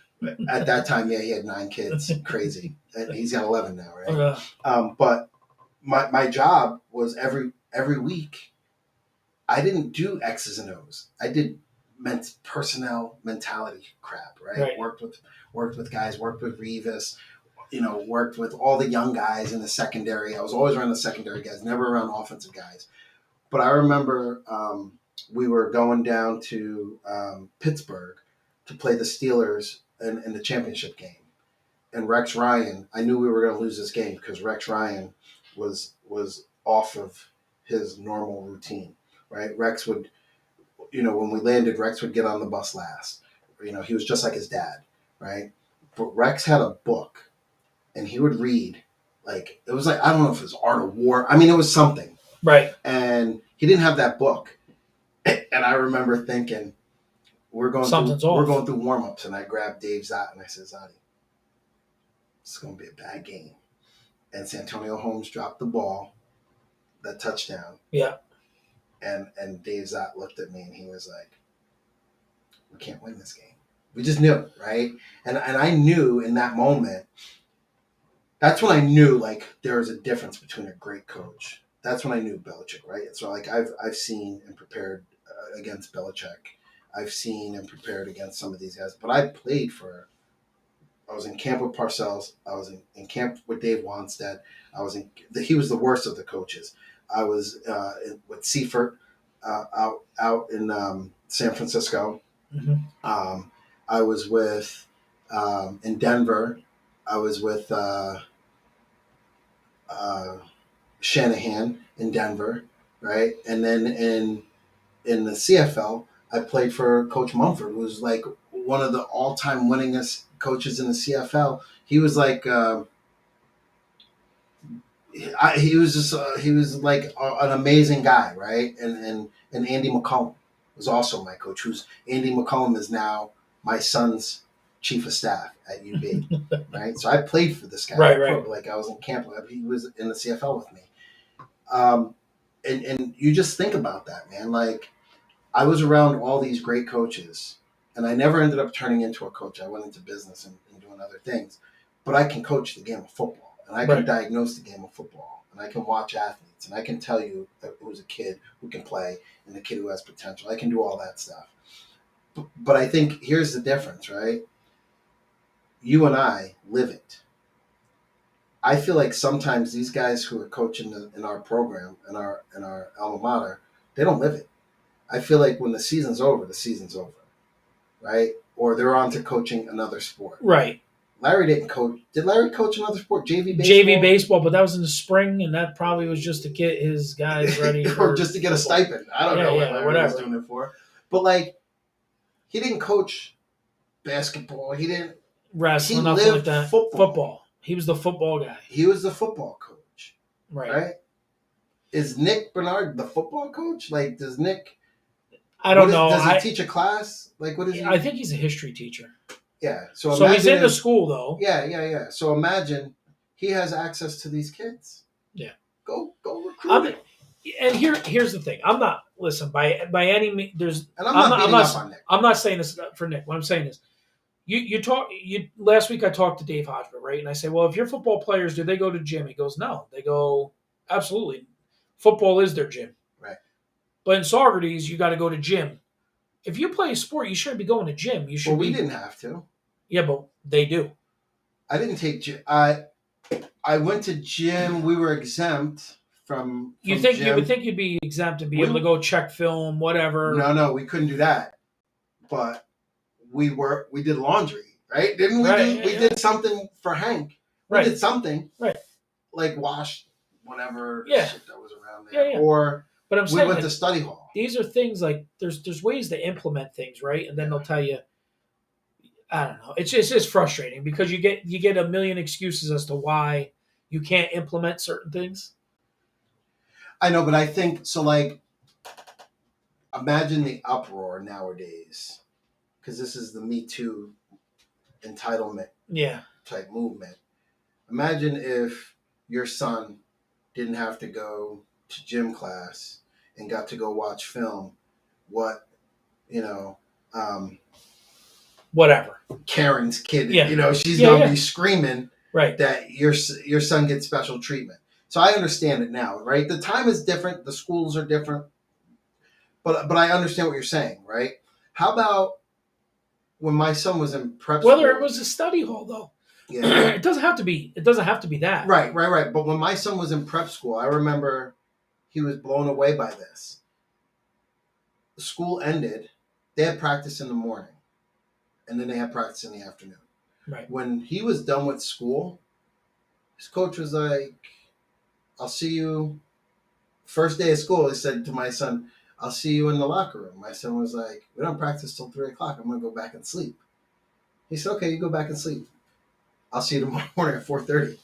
At that time, he had 9 kids. Crazy. And he's got 11 now, right? Okay. But my job was every week, I didn't do X's and O's. I did personnel mentality crap, right? Worked with guys, worked with Revis, worked with all the young guys in the secondary. I was always around the secondary guys, never around offensive guys. But I remember we were going down to Pittsburgh to play the Steelers in the championship game. And Rex Ryan, I knew we were going to lose this game because Rex Ryan was off of his normal routine, right? Rex would, when we landed, Rex would get on the bus last. He was just like his dad, right? But Rex had a book, and he would read, it was I don't know if it was Art of War. I mean, it was something. Right. And he didn't have that book. And I remember thinking, we're going through warm-ups, and I grabbed Dave Zott, and I said, Zotty, it's going to be a bad game. And Santonio Holmes dropped the ball, that touchdown. Yeah. And Dave Zott looked at me, and he was like, we can't win this game. We just knew, right? And I knew in that moment, that's when I knew, there was a difference between a great coach. That's when I knew Belichick, right? So, I've seen and prepared against Belichick. I've seen and prepared against some of these guys. But I played for. I was in camp with Parcells. I was in camp with Dave Wanstead. He was the worst of the coaches. I was with Seifert out in San Francisco. Mm-hmm. I was with in Denver. I was with Shanahan in Denver, right? And then in the CFL, I played for Coach Mumford, who was like one of the all-time winningest coaches in the CFL. He was like he was like an amazing guy, right? And Andy McCollum was also my coach. Andy McCollum is now my son's chief of staff at UB, right? So I played for this guy, right. Like I was in camp. He was in the CFL with me. And you just think about that, man. Like I was around all these great coaches, and I never ended up turning into a coach. I went into business and doing other things, but I can coach the game of football, and I can diagnose the game of football, and I can watch athletes, and I can tell you who's a kid who can play and a kid who has potential. I can do all that stuff. But I think here's the difference, right? You and I live it. I feel like sometimes these guys who are coaching in our program, in our alma mater, they don't live it. I feel like when the season's over, right? Or they're on to coaching another sport. Right. Larry didn't coach. Did Larry coach another sport? JV baseball? JV baseball, but that was in the spring, and that probably was just to get his guys ready. Or just to get a stipend. I don't know what Larry was doing it for. But, like, he didn't coach basketball. He didn't. Wrestling, nothing like that. Football. He was the football guy. He was the football coach. Right? Is Nick Bernard the football coach? Like, does Nick... I don't know. Does he teach a class? Like, what is he? I think he's a history teacher. Yeah. So he's in the school, though. Yeah. So imagine he has access to these kids. Yeah. Go recruit. And here's the thing. I'm not by any means. And I'm not beating up on Nick. I'm not saying this for Nick. What I'm saying is, last week I talked to Dave Hodgman, right? And I say, well, if your football players, do they go to gym? He goes, no. They go, absolutely. Football is their gym. Right. But in Saugerties, you got to go to gym. If you play a sport, you shouldn't be going to gym. You should. Well, we didn't have to. Yeah, but they do. I didn't take gym. I went to gym. We were exempt from You would think you'd be exempt and be able to go check film, whatever. No, we couldn't do that. But we did laundry, right? Didn't we? Right, we did something for Hank. We did something, right? Like wash whatever shit that was around there, or. But I'm saying, we went to study hall. These are things like there's ways to implement things, right? And then they'll tell you, I don't know. It's just frustrating because you get a million excuses as to why you can't implement certain things. I know, but I think so. Like, imagine the uproar nowadays, because this is the Me Too entitlement type movement. Imagine if your son didn't have to go to gym class and got to go watch film. Whatever. Karen's kid, she's gonna be screaming that your son gets special treatment. So I understand it now, right? The time is different, the schools are different, but I understand what you're saying, right? How about when my son was in prep school? Whether it was a study hall, though. Yeah. It doesn't have to be that. Right. But when my son was in prep school, I remember he was blown away by this. The school ended. They had practice in the morning, and then they had practice in the afternoon. Right. When he was done with school, his coach was like, I'll see you. First day of school, he said to my son, I'll see you in the locker room. My son was like, we don't practice till 3 o'clock. I'm going to go back and sleep. He said, okay, you go back and sleep. I'll see you tomorrow morning at 4:30.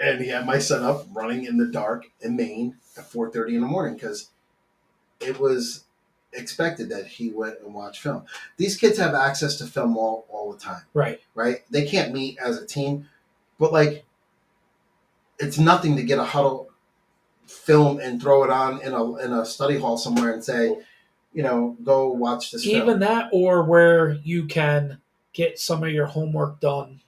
And he had my son up running in the dark in Maine at 4:30 in the morning because it was expected that he went and watched film. These kids have access to film all the time. Right. They can't meet as a team, but like it's nothing to get a Huddle film and throw it on in a study hall somewhere and say, go watch this film. Even that, or where you can get some of your homework done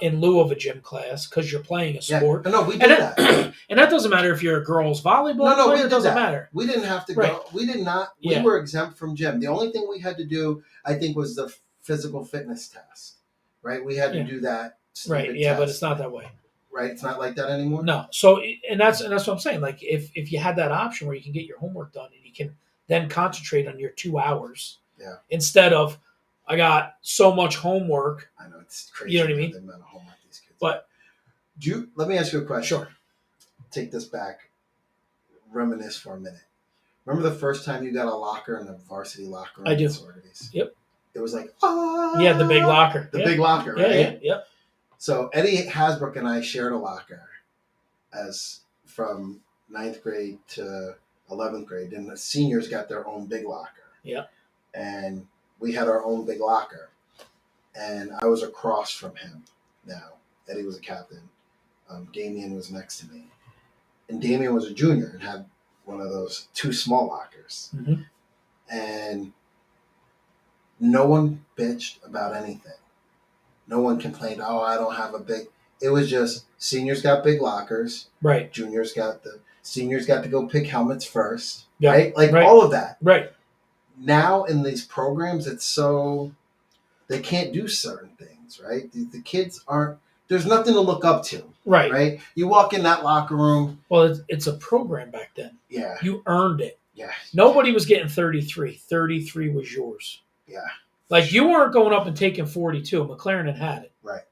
in lieu of a gym class because you're playing a sport. No, we did that. And that doesn't matter if you're a girls volleyball player. We did it doesn't that. matter. We didn't have to go. We did not. We were exempt from gym. The only thing we had to do, I think, was the physical fitness test. Right? We had to do that. Right. Yeah, but it's not that way. Right? It's not like that anymore? No. So, and that's what I'm saying. Like, if you had that option where you can get your homework done and you can then concentrate on your 2 hours instead of, I got so much homework. I know, it's crazy. You know what I mean? The amount of homework these kids but let me ask you a question. Sure. Take this back. Reminisce for a minute. Remember the first time you got a locker in the varsity locker room? I do. Saugerties? Yep. It was like, yeah, the big locker. The big locker, right? Yeah. So Eddie Hasbrook and I shared a locker as from 9th grade to 11th grade. And the seniors got their own big locker. Yeah. And we had our own big locker. And I was across from him now. Eddie was a captain. Damien was next to me. And Damien was a junior and had one of those 2 small lockers. Mm-hmm. And no one bitched about anything. No one complained, oh, I don't have a big... It was just seniors got big lockers. Right. Seniors got to go pick helmets first. Yeah. Right? Like all of that. Right. Now in these programs, it's so... They can't do certain things, right? The kids aren't... There's nothing to look up to. Right. Right? You walk in that locker room... Well, it's a program back then. Yeah. You earned it. Yeah. Nobody was getting 33. 33 was yours. Yeah. Like, you weren't going up and taking 42. McLaren had it. Right.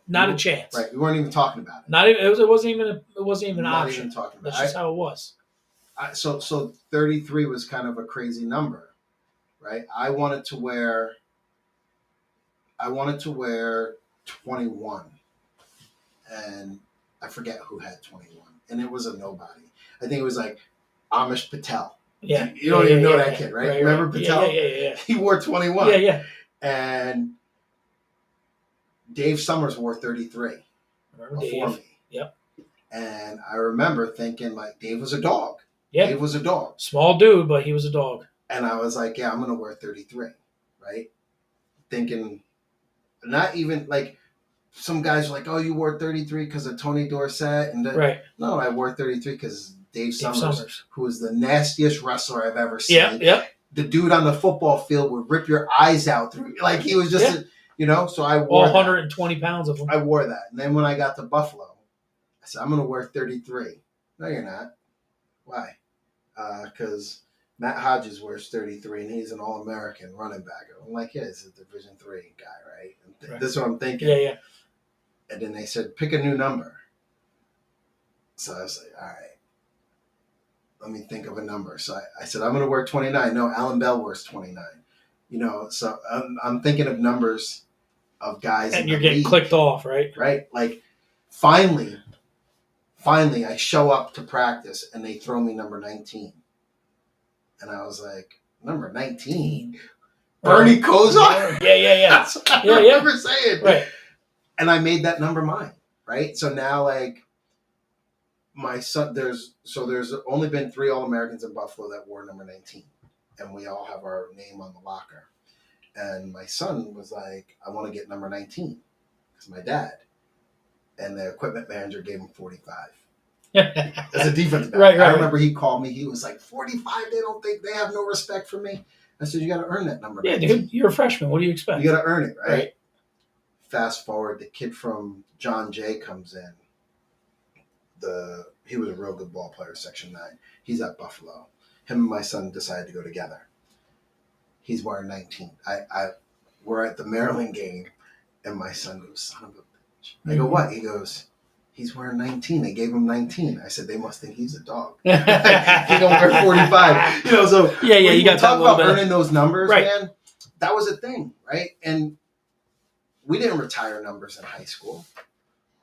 Not a chance. Right. We weren't even talking about it. Not even. It wasn't even an option. Not even talking about it. That's just how it was. So 33 was kind of a crazy number, right? I wanted to wear 21, and I forget who had 21, and it was a nobody. I think it was like Amish Patel. Yeah. You don't even know that kid, right? Remember Patel? Yeah. He wore 21. Yeah. And Dave Summers wore 33 before me. Yep. And I remember thinking, like, Dave was a dog. Yeah. Dave was a dog. Small dude, but he was a dog. And I was like, yeah, I'm going to wear 33, right? Thinking, not even, like, some guys are like, oh, you wore 33 because of Tony Dorsett. And right. No, I wore 33 because Dave Summers, who was the nastiest wrestler I've ever seen. Yeah. The dude on the football field would rip your eyes out through. Like, he was just, so I wore all 120 pounds of them. I wore that. And then when I got to Buffalo, I said, I'm going to wear 33. No, you're not. Why? Because Matt Hodges wears 33, and he's an All-American running back. I'm like, yeah, he's a Division III guy, right? And This is what I'm thinking. Yeah. And then they said, pick a new number. So I was like, all right. Let me think of a number. So I said, I'm going to wear 29. No, Alan Bell wears 29. So I'm thinking of numbers of guys. And you're getting clicked off, right? Right? Like, finally, I show up to practice, and they throw me number 19. And I was like, number 19? Bernie Kosar? Yeah. That's what I remember saying. Right. And I made that number mine, right? So now, like, my son, there's only been 3 All-Americans in Buffalo that wore number 19, and we all have our name on the locker. And my son was like, I want to get number 19 because my dad, and the equipment manager gave him 45 as a defensive back. Right. I remember he called me. He was like, 45. They have no respect for me. I said, you got to earn that number. Yeah, 19. dude, you're a freshman. What do you expect? You got to earn it, right? Fast forward, the kid from John Jay comes in. He was a real good ball player, Section 9. He's at Buffalo. Him and my son decided to go together. He's wearing 19. We're at the Maryland game, and my son goes, son of a bitch. I go, what? He goes, he's wearing 19. They gave him 19. I said, they must think he's a dog. He don't wear 45. So yeah, you got to talk about earning those numbers, man. That was a thing, right? And we didn't retire numbers in high school.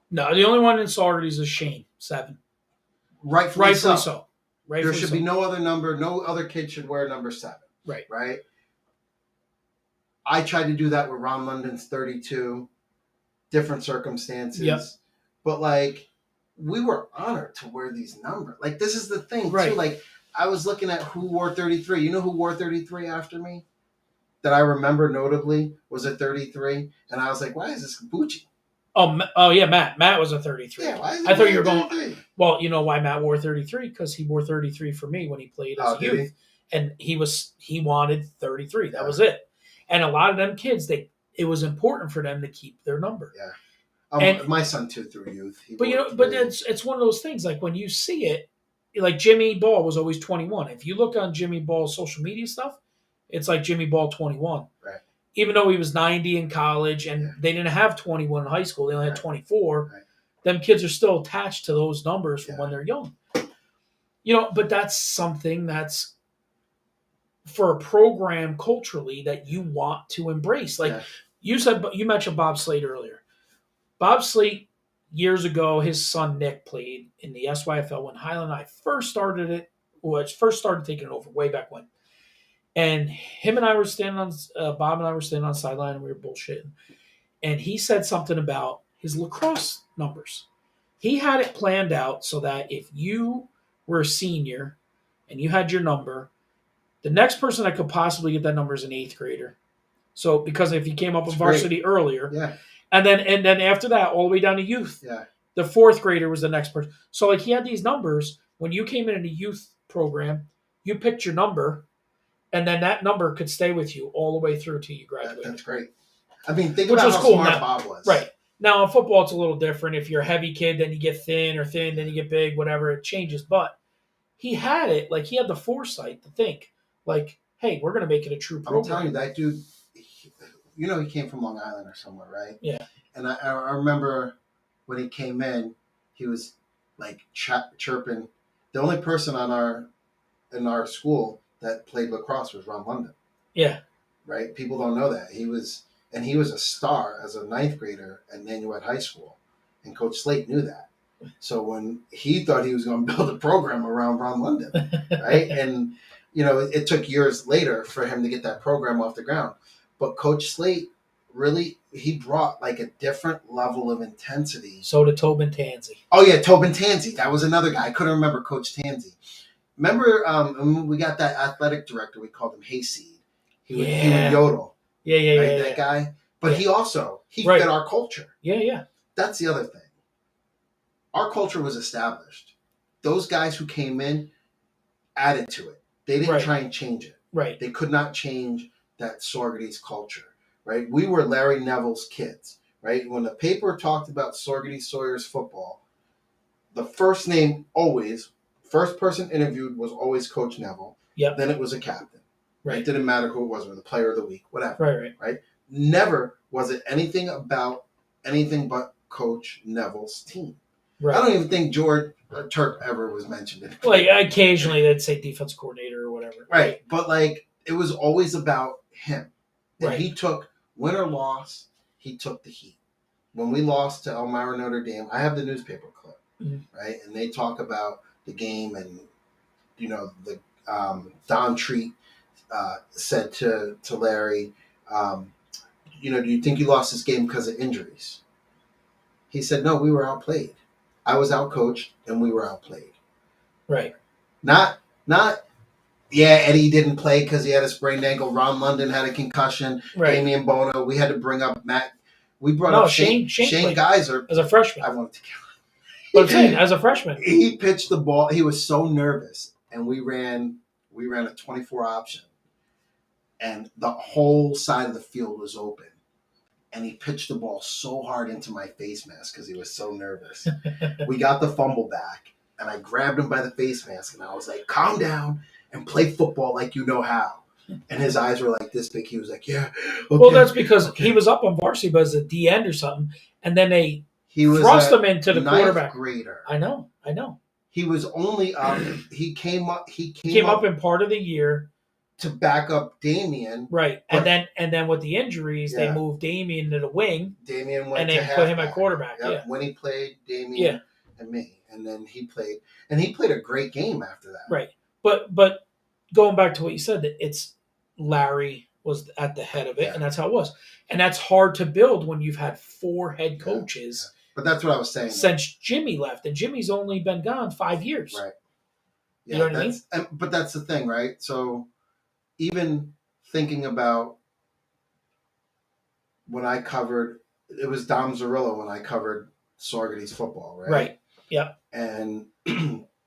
No, the only one in Saugerties is Shane, 7. Rightfully so. There should be no other number. No other kid should wear number 7. Right. I tried to do that with Ron London's 32. Different circumstances. Yep. But, like, we were honored to wear these numbers. Like, this is the thing, too. Like, I was looking at who wore 33. You know who wore 33 after me? That I remember notably was a 33. And I was like, why is this Bucci? Oh yeah, Matt. Matt was a 33. Yeah, why is it I thought you were 33? going. Well, you know why Matt wore 33? Because he wore 33 for me when he played as a Did he? youth, and he wanted 33. That Yeah. was it. And a lot of them kids, it was important for them to keep their number. Yeah. And my son too through youth. but it's one of those things. Like when you see it, like Jimmy Ball was always 21. If you look on Jimmy Ball's social media stuff, it's like Jimmy Ball 21. Right. Even though he was 90 in college and they didn't have 21 in high school, they only had 24. Right. Them kids are still attached to those numbers from when they're young. But that's something that's for a program culturally that you want to embrace. Like you mentioned Bob Slate earlier. Bob Slate, years ago, his son Nick played in the SYFL when Highland and I first started it, first started taking it over way back when. And him and I were standing on, Bob and I were standing on the sideline and we were bullshitting. And he said something about his lacrosse numbers. He had it planned out so that if you were a senior and you had your number, the next person that could possibly get that number is an 8th grader. So because if he came up in varsity earlier, and then after that, all the way down to youth, the 4th grader was the next person. So like he had these numbers. When you came in a youth program, you picked your number, and then that number could stay with you all the way through till you graduate. That's great. I mean, think about how smart Bob was. Right. Now, in football, it's a little different. If you're a heavy kid, then you get thin, or thin, then you get big, whatever. It changes. But he had it. Like, he had the foresight to think, like, hey, we're going to make it a true program. I'm telling you, that dude, he came from Long Island or somewhere, right? Yeah. And I remember when he came in, he was, like, chirping. The only person in our school that played lacrosse was Ron London. Yeah. Right? People don't know that. He was a star as a 9th grader at Nanuet High School. And Coach Slate knew that. So when he thought he was going to build a program around Ron London, right? And, it took years later for him to get that program off the ground. But Coach Slate really, he brought like a different level of intensity. So did Tobin Tansey. Oh, yeah, Tobin Tansey. That was another guy. I couldn't remember Coach Tansey. Remember, we got that athletic director. We called him Hayseed. He would yodel. Yeah. That guy. But he fit our culture. Yeah. That's the other thing. Our culture was established. Those guys who came in added to it. They didn't try and change it. Right. They could not change that Saugerties culture. Right. We were Larry Neville's kids. Right. When the paper talked about Saugerties Sawyer's football, the first person interviewed was always Coach Neville. Yeah. Then it was a captain. Right. It didn't matter who it was, or the player of the week, whatever. Right. Never was it anything but Coach Neville's team. Right. I don't even think George Turk ever was mentioned. Like occasionally they'd say defense coordinator or whatever. Right. But like it was always about him. And Right. he took win or loss, he took the heat. When we lost to Elmira Notre Dame, I have the newspaper clip. Mm-hmm. Right? And they talk about the game and the Don Treat said to Larry, do you think you lost this game because of injuries? He said, no, we were outplayed. I was outcoached and we were outplayed. Right. Not, Eddie didn't play because he had a sprained ankle. Ron London had a concussion. Right. Damian Bono. We had to bring up Matt. We brought up Shane Geyser. As a freshman. I wanted to kill him. But I'm saying, as a freshman. He pitched the ball. He was so nervous. And we ran a 24 option. And the whole side of the field was open. And he pitched the ball so hard into my face mask because he was so nervous. We got the fumble back, and I grabbed him by the face mask, and I was like, calm down and play football like you know how. And his eyes were like this big. He was like, yeah. Okay, well, that's because he was up on varsity, but as a D end or something, and then they thrust him into the quarterback. Grader. I know. He was only up. He came up in part of the year to back up Damien. Right. And then with the injuries, they moved Damien to the wing. Damien went and they put him at quarterback. Yep. Yeah. When he played, Damien and me. And then he played a great game after that. Right. But going back to what you said, that it's Larry was at the head of it, and that's how it was. And that's hard to build when you've had 4 head coaches. Yeah. But that's what I was saying. Since Jimmy left, and Jimmy's only been gone 5 years. Right. Yeah, you know what I mean? But that's the thing, right? So even thinking about when I covered it was Dom Zarillo when I covered Saugerties football, right? Right. Yep. And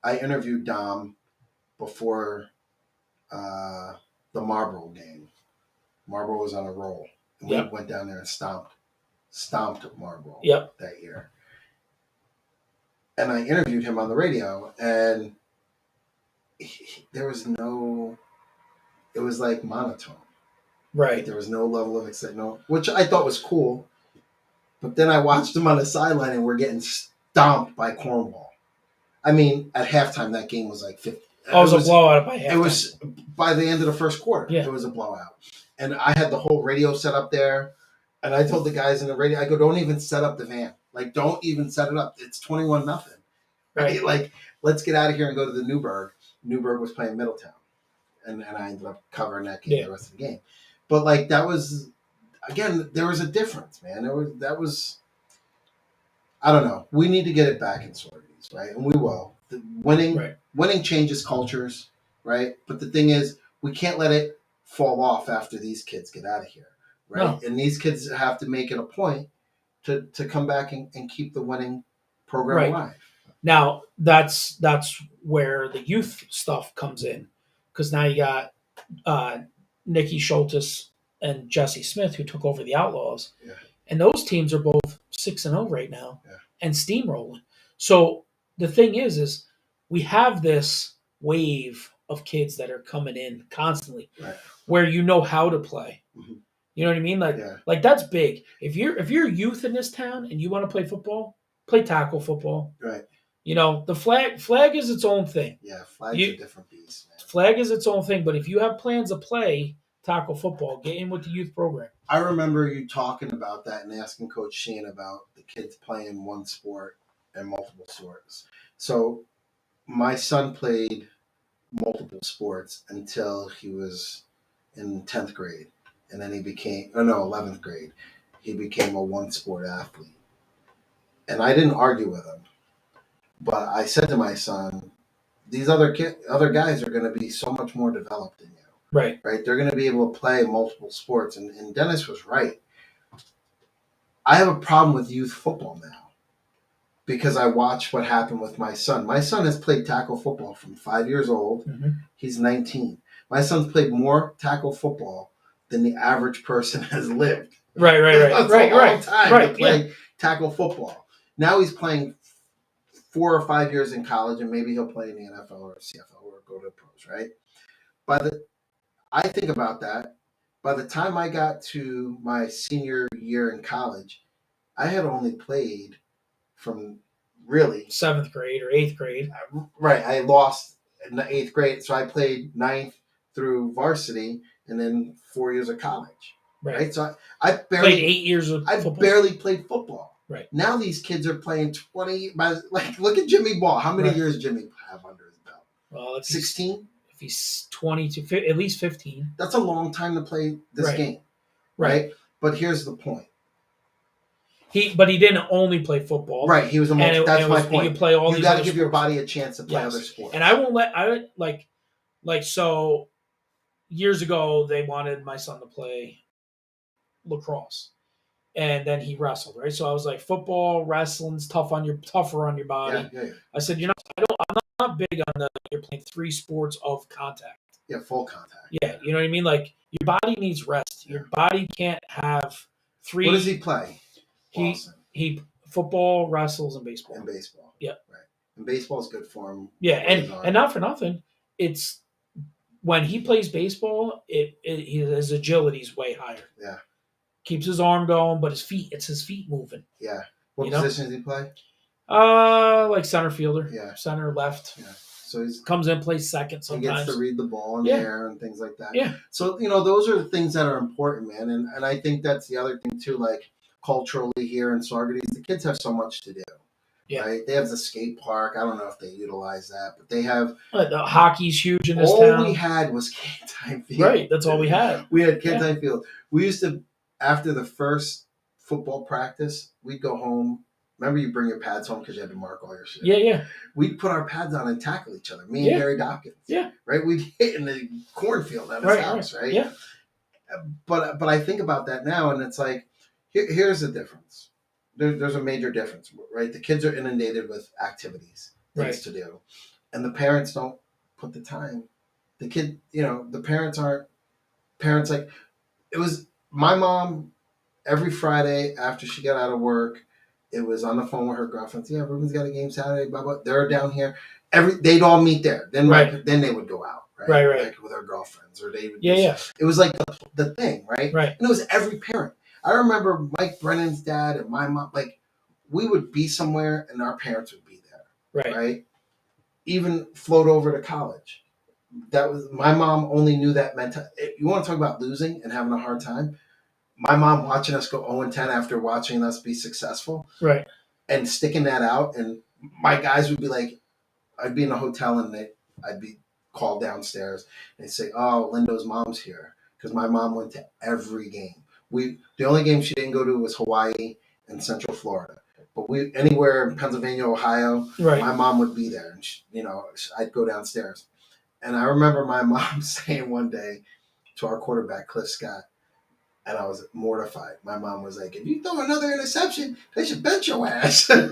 I interviewed Dom before the Marlboro game. Marlboro was on a roll, and we went down there and stomped Marlboro that year. And I interviewed him on the radio, and there was no. It was like monotone. Right. Like there was no level of excitement, which I thought was cool. But then I watched him on the sideline, and we're getting stomped by Cornwall. I mean, at halftime, that game was like 50. Oh, it was a blowout by halftime. It was by the end of the first quarter. Yeah. It was a blowout. And I had the whole radio set up there. And I told the guys in the radio, I go, don't even set up the van. Like, don't even set it up. It's 21-0. Right? Like, let's get out of here and go to the Newburgh. Newburgh was playing Middletown. And I ended up covering that game the rest of the game. But, like, that was, again, there was a difference, man. That was, I don't know. We need to get it back in Saugerties, right? And we will. Winning changes cultures, right? But the thing is, we can't let it fall off after these kids get out of here, right? No. And these kids have to make it a point to come back and keep the winning program alive. Now, that's where the youth stuff comes in, because now you got Nicky Schultes and Jesse Smith, who took over the Outlaws, and those teams are both 6-0 right now and steamrolling. So the thing is we have this wave of kids that are coming in constantly, where you know how to play. Mm-hmm. You know what I mean? Like that's big. If you're youth in this town and you want to play football, play tackle football. Right. You know, the flag is its own thing. Yeah, flag's a different beast, man. Flag is its own thing, but if you have plans to play tackle football, get in with the youth program. I remember you talking about that and asking Coach Sheehan about the kids playing one sport and multiple sports. So my son played multiple sports until he was in 10th grade. And then he became, 11th grade. He became a one-sport athlete. And I didn't argue with him. But I said to my son, these other guys are going to be so much more developed than you. Right. Right? They're going to be able to play multiple sports. And Dennis was right. I have a problem with youth football now because I watched what happened with my son. My son has played tackle football from 5 years old. Mm-hmm. He's 19. My son's played more tackle football than the average person has lived. Right. That's a long time to play tackle football. Now he's playing 4 or 5 years in college, and maybe he'll play in the NFL or CFL or go to the pros, right? I think about that. By the time I got to my senior year in college, I had only played from really 7th grade or 8th grade. Right. I lost in the 8th grade, so I played 9th through varsity and then 4 years of college. Right. So I barely played 8 years of football. I barely played football. Right. Now these kids are playing 20. Like, look at Jimmy Ball. How many years Jimmy have under his belt? Well, 16. If he's 20 to at least 15. That's a long time to play this game. Right. But here's the point. But he didn't only play football. Right. He was a that's my point. You play all you got to give your body a chance to play other sports. And I won't let so years ago they wanted my son to play lacrosse. And then he wrestled, right? So I was like, football, wrestling's tougher on your body. Yeah. I said, I'm not big on you're playing 3 sports of contact. Yeah, full contact. Yeah, you know what I mean? Like, your body needs rest. Your body can't have 3. What does he play? He football, wrestles, and baseball. Yeah. Right. And baseball's good for him. Yeah, and not for nothing, it's when he plays baseball, his agility's way higher. Yeah. Keeps his arm going, but it's his feet moving. Yeah. What position does he play? Like center fielder. Yeah. Center, left. Yeah. So he comes in, plays second sometimes. He gets to read the ball in the air and things like that. Yeah. So, those are the things that are important, man. And I think that's the other thing, too, like culturally here in Saugerties, the kids have so much to do. Yeah. Right? They have the skate park. I don't know if they utilize that, but they have... the hockey's huge in this town. All we had was Kid Time Field. Right. That's all we had. We had Kid Time Field. We used to... After the first football practice, we'd go home. Remember, you bring your pads home because you had to mark all your shit. Yeah. We'd put our pads on and tackle each other. Me and Gary Dawkins. Yeah. Right? We'd hit in the cornfield at his house, right? Yeah. But I think about that now, and it's like, Here's the difference. There's a major difference, right? The kids are inundated with activities, things to do, and the parents don't put the time. The kid, the parents aren't parents like it was. My mom every Friday after she got out of work, it was on the phone with her girlfriends. Yeah, Ruben's got a game Saturday. Blah blah. They're down here. They'd all meet there. Then then they would go out, right? Like with their girlfriends, or they would. It was like the thing, right? Right. And it was every parent. I remember Mike Brennan's dad and my mom. Like we would be somewhere, and our parents would be there, right? Even float over to college. That was my mom only knew that meant. You want to talk about losing and having a hard time? My mom watching us go 0-10 after watching us be successful, right, and sticking that out. And my guys would be like, I'd be in a hotel and I'd be called downstairs and they'd say, "Oh, Lindo's mom's here," because my mom went to every game. The only game she didn't go to was Hawaii and Central Florida. But anywhere in Pennsylvania, Ohio, my mom would be there, and I'd go downstairs. And I remember my mom saying one day to our quarterback, Cliff Scott, and I was mortified. My mom was like, "If you throw another interception, they should bench your ass." and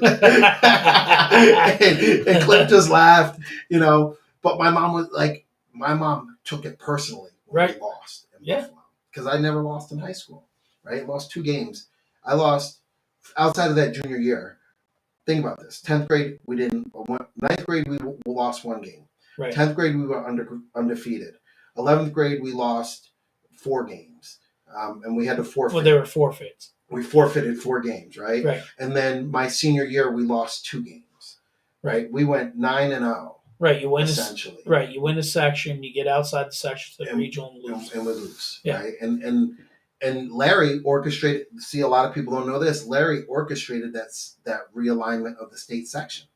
Cliff just laughed, But my mom took it personally when we lost in Buffalo. Because I never lost in high school, right? Lost 2 games. I lost outside of that junior year. Think about this. 10th grade, we didn't. 9th grade, we lost 1 game. Right. 10th grade, we were undefeated. 11th grade, we lost 4 games. And we had to forfeit. Well, they were forfeits. We forfeited 4 games, right? Right. And then my senior year, we lost 2 games. Right. We went 9-0. Right. You win essentially. You win a section. You get outside the section to the regional and lose. And we lose. Yeah. Right. And Larry orchestrated. See, a lot of people don't know this. Larry orchestrated that realignment of the state section,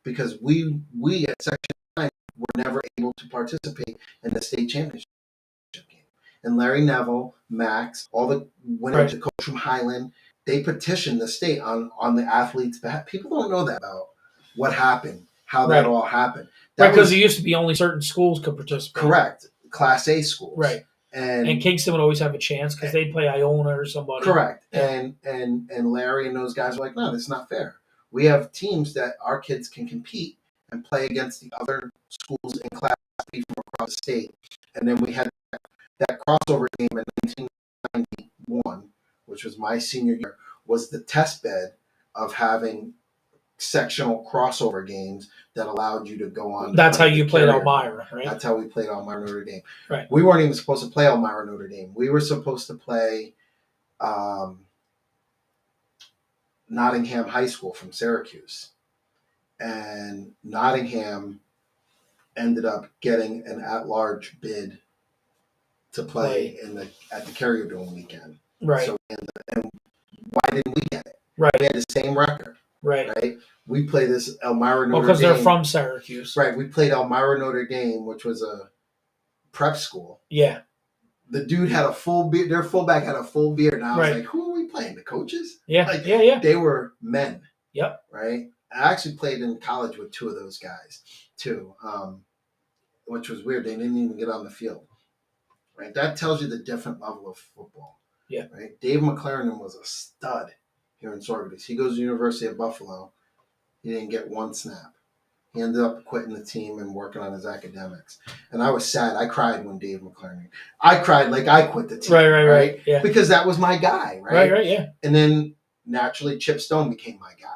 because we at Section 9 were never able to participate in the state championship. And Larry Neville, Max, all the winners, the coach from Highland, they petitioned the state on the athletes' behalf. People don't know that about what happened, how that all happened. Because it used to be only certain schools could participate. Correct. Class A schools. Right. And Kingston would always have a chance because they'd play Iona or somebody. Correct. Yeah. And Larry and those guys were like, "No, this is not fair. We have teams that our kids can compete and play against the other schools in Class B from across the state." And then we had that crossover game in 1991, which was my senior year, was the test bed of having sectional crossover games that allowed you to go on. That's how you played Elmira, right? That's how we played Elmira Notre Dame. Right. We weren't even supposed to play Elmira Notre Dame. We were supposed to play Nottingham High School from Syracuse. And Nottingham ended up getting an at-large bid to play at the Carrier Dome weekend. Right. So, and why didn't we get it? Right. We had the same record. Right. We played this Elmira Notre Dame. Because they're from Syracuse. Right. We played Elmira Notre Dame, which was a prep school. Yeah. The dude had a full beard. Their fullback had a full beard. And I was like, who are we playing? The coaches? Yeah. Yeah. They were men. Yep. Right. I actually played in college with 2 of those guys too, which was weird. They didn't even get on the field. Right. That tells you the different level of football. Yeah. Right. Dave McLaren was a stud here in Saugerties. He goes to the University of Buffalo. He didn't get 1 snap. He ended up quitting the team and working on his academics. And I was sad. I cried when Dave McLaren. I cried like I quit the team. Right. Yeah. Because that was my guy. Right. Right. Yeah. And then naturally, Chip Stone became my guy.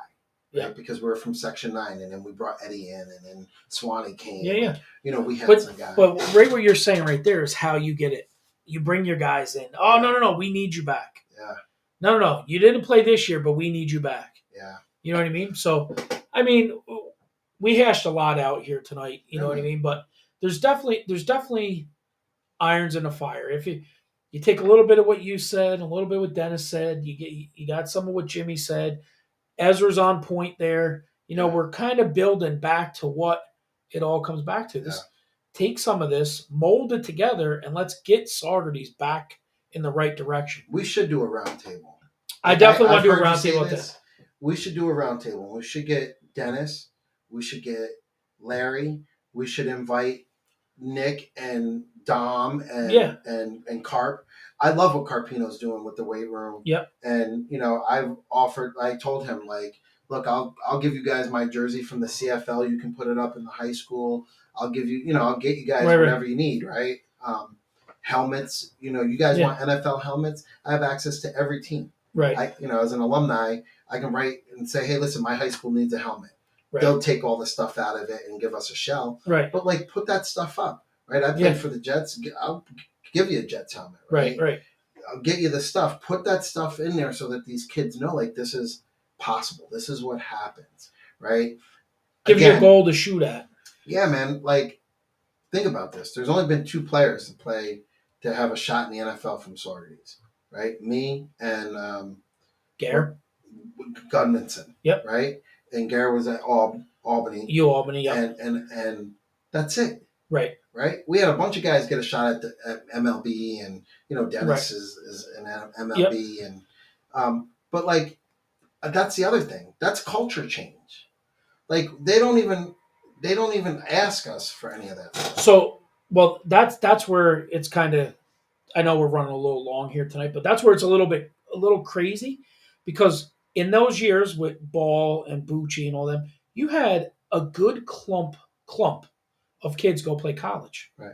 Yeah. Right? Because we were from Section 9, and then we brought Eddie in, and then Swanee came. Yeah. We had some guys. But right what you're saying right there is how you get it. You bring your guys in. Oh, no. We need you back. Yeah. No. You didn't play this year, but we need you back. Yeah. You know what I mean? So, I mean, we hashed a lot out here tonight. You know what I mean? But there's definitely irons in the fire. If you take a little bit of what you said, a little bit what Dennis said, you got some of what Jimmy said. Ezra's on point there. We're kind of building back to what it all comes back to. This take some of this, mold it together, and let's get Saugerties back in the right direction. We should do a roundtable. I definitely want to do a roundtable with this. We should do a roundtable. We should get Dennis. We should get Larry. We should invite Nick and Dom and Yeah. and Carp. I love what Carpino's doing with the weight room. Yep. And I told him, like, look, I'll give you guys my jersey from the CFL. You can put it up in the high school. I'll give you, I'll get you guys Right. whatever you need, right? Helmets, you guys Yeah. want NFL helmets? I have access to every team. Right. As an alumni, I can write and say, hey, listen, my high school needs a helmet. Right. They'll take all the stuff out of it and give us a shell. Right. But like, put that stuff up, right? I played for the Jets. I'll give you a Jets helmet, right? Right. I'll get you the stuff. Put that stuff in there so that these kids know, like, this is possible. This is what happens, right? Give you a goal to shoot at. Yeah, man. Like, think about this. There's only been 2 players to have a shot in the NFL from Saugerties, right? Me and Gare Gudmundsson. Yep. Right? And Gare was at Albany. Albany, yep. And that's it. Right. Right? We had a bunch of guys get a shot at MLB, and Dennis is an MLB, yep. And but like, that's the other thing. That's culture change. Like, they don't even ask us for any of that stuff. So, well, that's where it's kind of. I know we're running a little long here tonight, but that's where it's a little crazy, because in those years with Ball and Bucci and all them, you had a good clump of kids go play college. Right.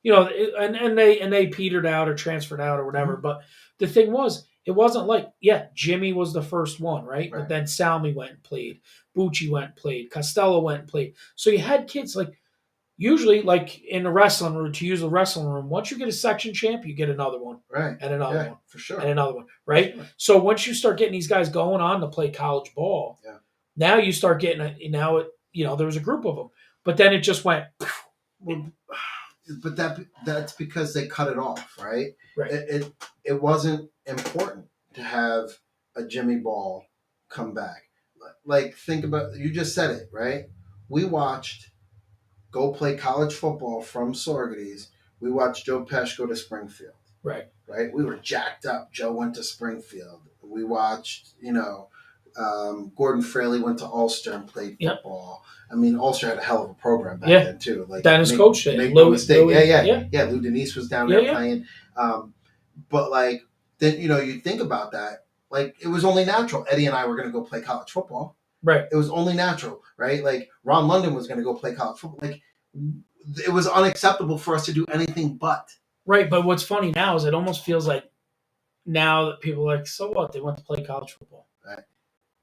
And they petered out or transferred out or whatever. Mm-hmm. But the thing was, it wasn't like, Jimmy was the first one, right? But then Salmi went and played, Bucci went and played, Costello went and played. So you had kids like, usually, like in the wrestling room, to use the wrestling room, once you get a section champ, you get another one. Right. And another one. For sure. And another one. Right? Sure. So once you start getting these guys going on to play college ball, now you start getting there was a group of them. But then it just went. But that's because they cut it off, right? Right. It wasn't important to have a Jimmy Ball come back. Like, think about, you just said it, right? We watched go play college football from Saugerties. We watched Joe Pesh go to Springfield. Right. Right? We were jacked up. Joe went to Springfield. We watched, Gordon Fraley went to Ulster and played football. Yep. I mean, Ulster had a hell of a program back then, too. Like, Dennis coached it. Make no mistake. Yeah. Lou Denise was down there playing. But, like, then, you think about that. Like, it was only natural. Eddie and I were going to go play college football. Right. It was only natural, right? Like, Ron London was going to go play college football. Like, it was unacceptable for us to do anything but. Right, but what's funny now is it almost feels like now that people are like, so what? They went to play college football. Right.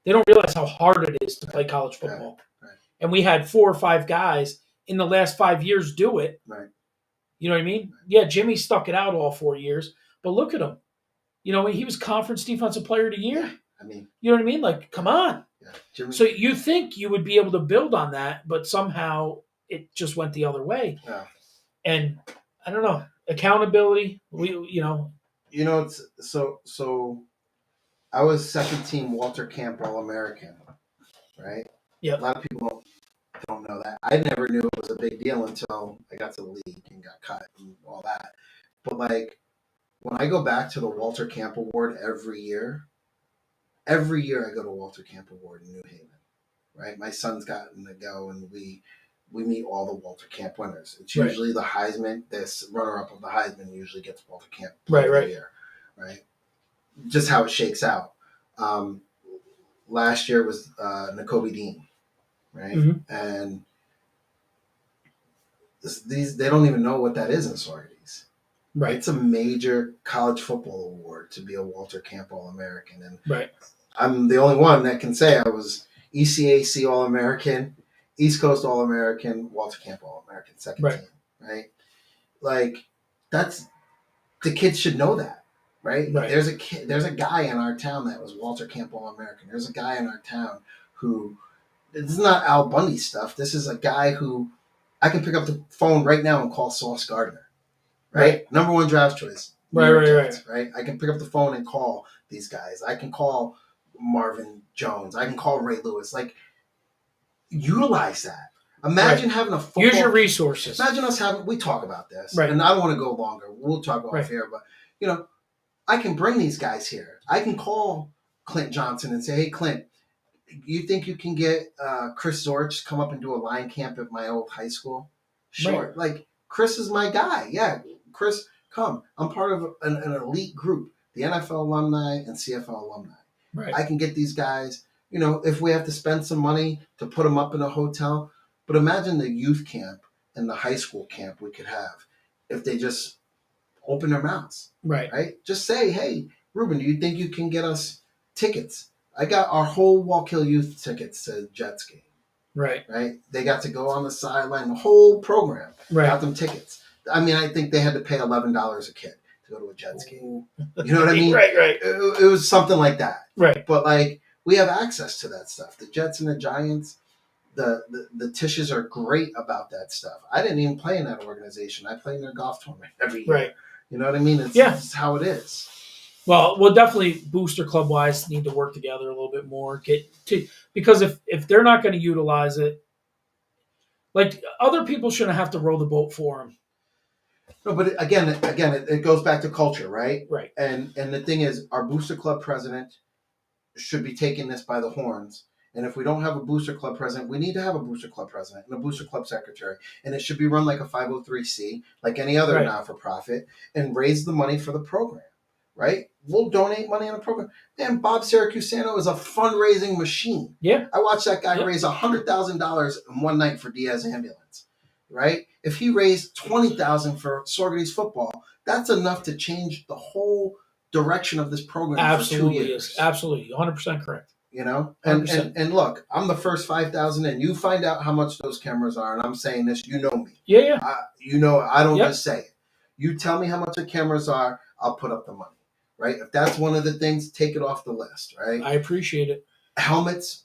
They don't realize how hard it is to play college football. Right. And we had 4 or 5 guys in the last 5 years do it. Right. You know what I mean? Right. Yeah, Jimmy stuck it out all 4 years, but look at him. He was conference defensive player of the year. Yeah. I mean, you know what I mean? Like, come on. Yeah. Jimmy. So you think you would be able to build on that, but somehow it just went the other way. Yeah. And I don't know. Accountability, it's so I was second team Walter Camp All-American, right? Yeah. A lot of people don't know that. I never knew it was a big deal until I got to the league and got cut and all that. But, like, when I go back to the Walter Camp Award every year I go to Walter Camp Award in New Haven, right? My son's gotten to go, and we meet all the Walter Camp winners. It's usually the Heisman. This runner-up of the Heisman usually gets Walter Camp every year, right? Just how it shakes out. Last year was N'Kobe Dean, right? Mm-hmm. And they don't even know what that is in Saugerties. Right. It's a major college football award to be a Walter Camp All-American. And I'm the only one that can say I was ECAC All-American, East Coast All-American, Walter Camp All-American, second team, right? Like, that's, the kids should know that, right? There's a guy in our town that was Walter Camp All-American. There's a guy in our town who, this is not Al Bundy stuff. This is a guy who, I can pick up the phone right now and call Sauce Gardner, right? Number 1 draft choice. Right. I can pick up the phone and call these guys. I can call Marvin Jones. I can call Ray Lewis. Like, utilize that. Imagine having a football. Use your resources. Imagine us we talk about this, and I don't want to go longer. We'll talk off here, but I can bring these guys here. I can call Clint Johnson and say, "Hey, Clint, you think you can get Chris Zorch to come up and do a line camp at my old high school?" Sure. Like, Chris is my guy. Yeah, Chris, come. I'm part of an elite group, the NFL alumni and CFL alumni. Right. I can get these guys, if we have to spend some money to put them up in a hotel. But imagine the youth camp and the high school camp we could have if they just open their mouths. Right. Right? Just say, hey, Ruben, do you think you can get us tickets? I got our whole Wallkill youth tickets to Jets game. Right. Right? They got to go on the sideline, the whole program. Right. Got them tickets. I mean, I think they had to pay $11 a kid to go to a Jets game. You know what I mean? Right. It was something like that. Right. But like, we have access to that stuff. The Jets and the Giants, the Tishes are great about that stuff. I didn't even play in that organization. I play in their golf tournament every year. Right. You know what I mean? It's how it is. Well, we'll definitely Booster Club wise need to work together a little bit more. Because if they're not going to utilize it, like other people shouldn't have to row the boat for them. No, but again, it goes back to culture, right? Right. And the thing is, our Booster Club president should be taking this by the horns. And if we don't have a Booster Club president, we need to have a Booster Club president and a Booster Club secretary. And it should be run like a 503c, like any other not-for-profit, and raise the money for the program, right? We'll donate money in the program. Man, Bob Syracusano is a fundraising machine. Yeah. I watched that guy raise $100,000 in one night for Diaz Ambulance, right? If he raised $20,000 for Saugerties football, that's enough to change the whole direction of this program for 2 years. Absolutely. 100% correct. And look, I'm the first 5,000 in. You find out how much those cameras are, and I'm saying this, you know me. Yeah. I don't just say it. You tell me how much the cameras are, I'll put up the money, right? If that's one of the things, take it off the list, right? I appreciate it. Helmets,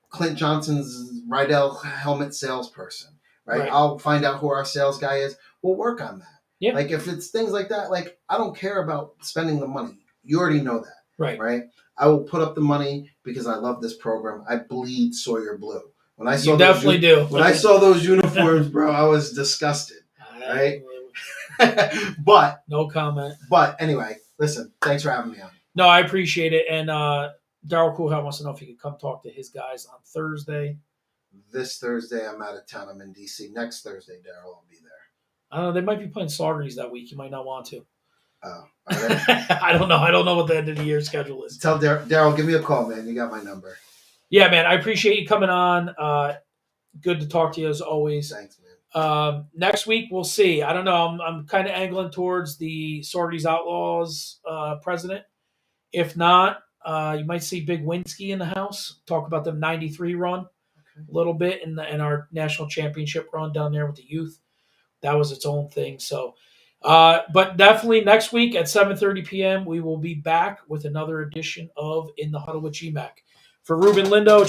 Clint Johnson's Rydell helmet salesperson, right? I'll find out who our sales guy is. We'll work on that. Yeah. Like if it's things like that, like I don't care about spending the money. You already know that. Right. I will put up the money because I love this program. I bleed Sawyer blue. When I saw you definitely do. When I saw those uniforms, bro, I was disgusted. Right? But no comment. But anyway, listen, thanks for having me on. No, I appreciate it. And Daryl Coolhouse wants to know if he could come talk to his guys on Thursday. This Thursday, I'm out of town. I'm in DC. Next Thursday, Daryl will be there. I don't know. They might be playing Saugerties that week. You might not want to. Oh, all right. I don't know. I don't know what the end of the year schedule is. Tell Daryl, give me a call, man. You got my number. Yeah, man. I appreciate you coming on. Good to talk to you as always. Thanks, man. Next week, we'll see. I don't know. I'm kind of angling towards the Saugerties Outlaws president. If not, you might see Big Winsky in the house. Talk about the 93 run a little bit in our national championship run down there with the youth. That was its own thing. So, but definitely next week at 7:30 p.m., we will be back with another edition of In the Huddle with GMAC. For Ruben Lindo,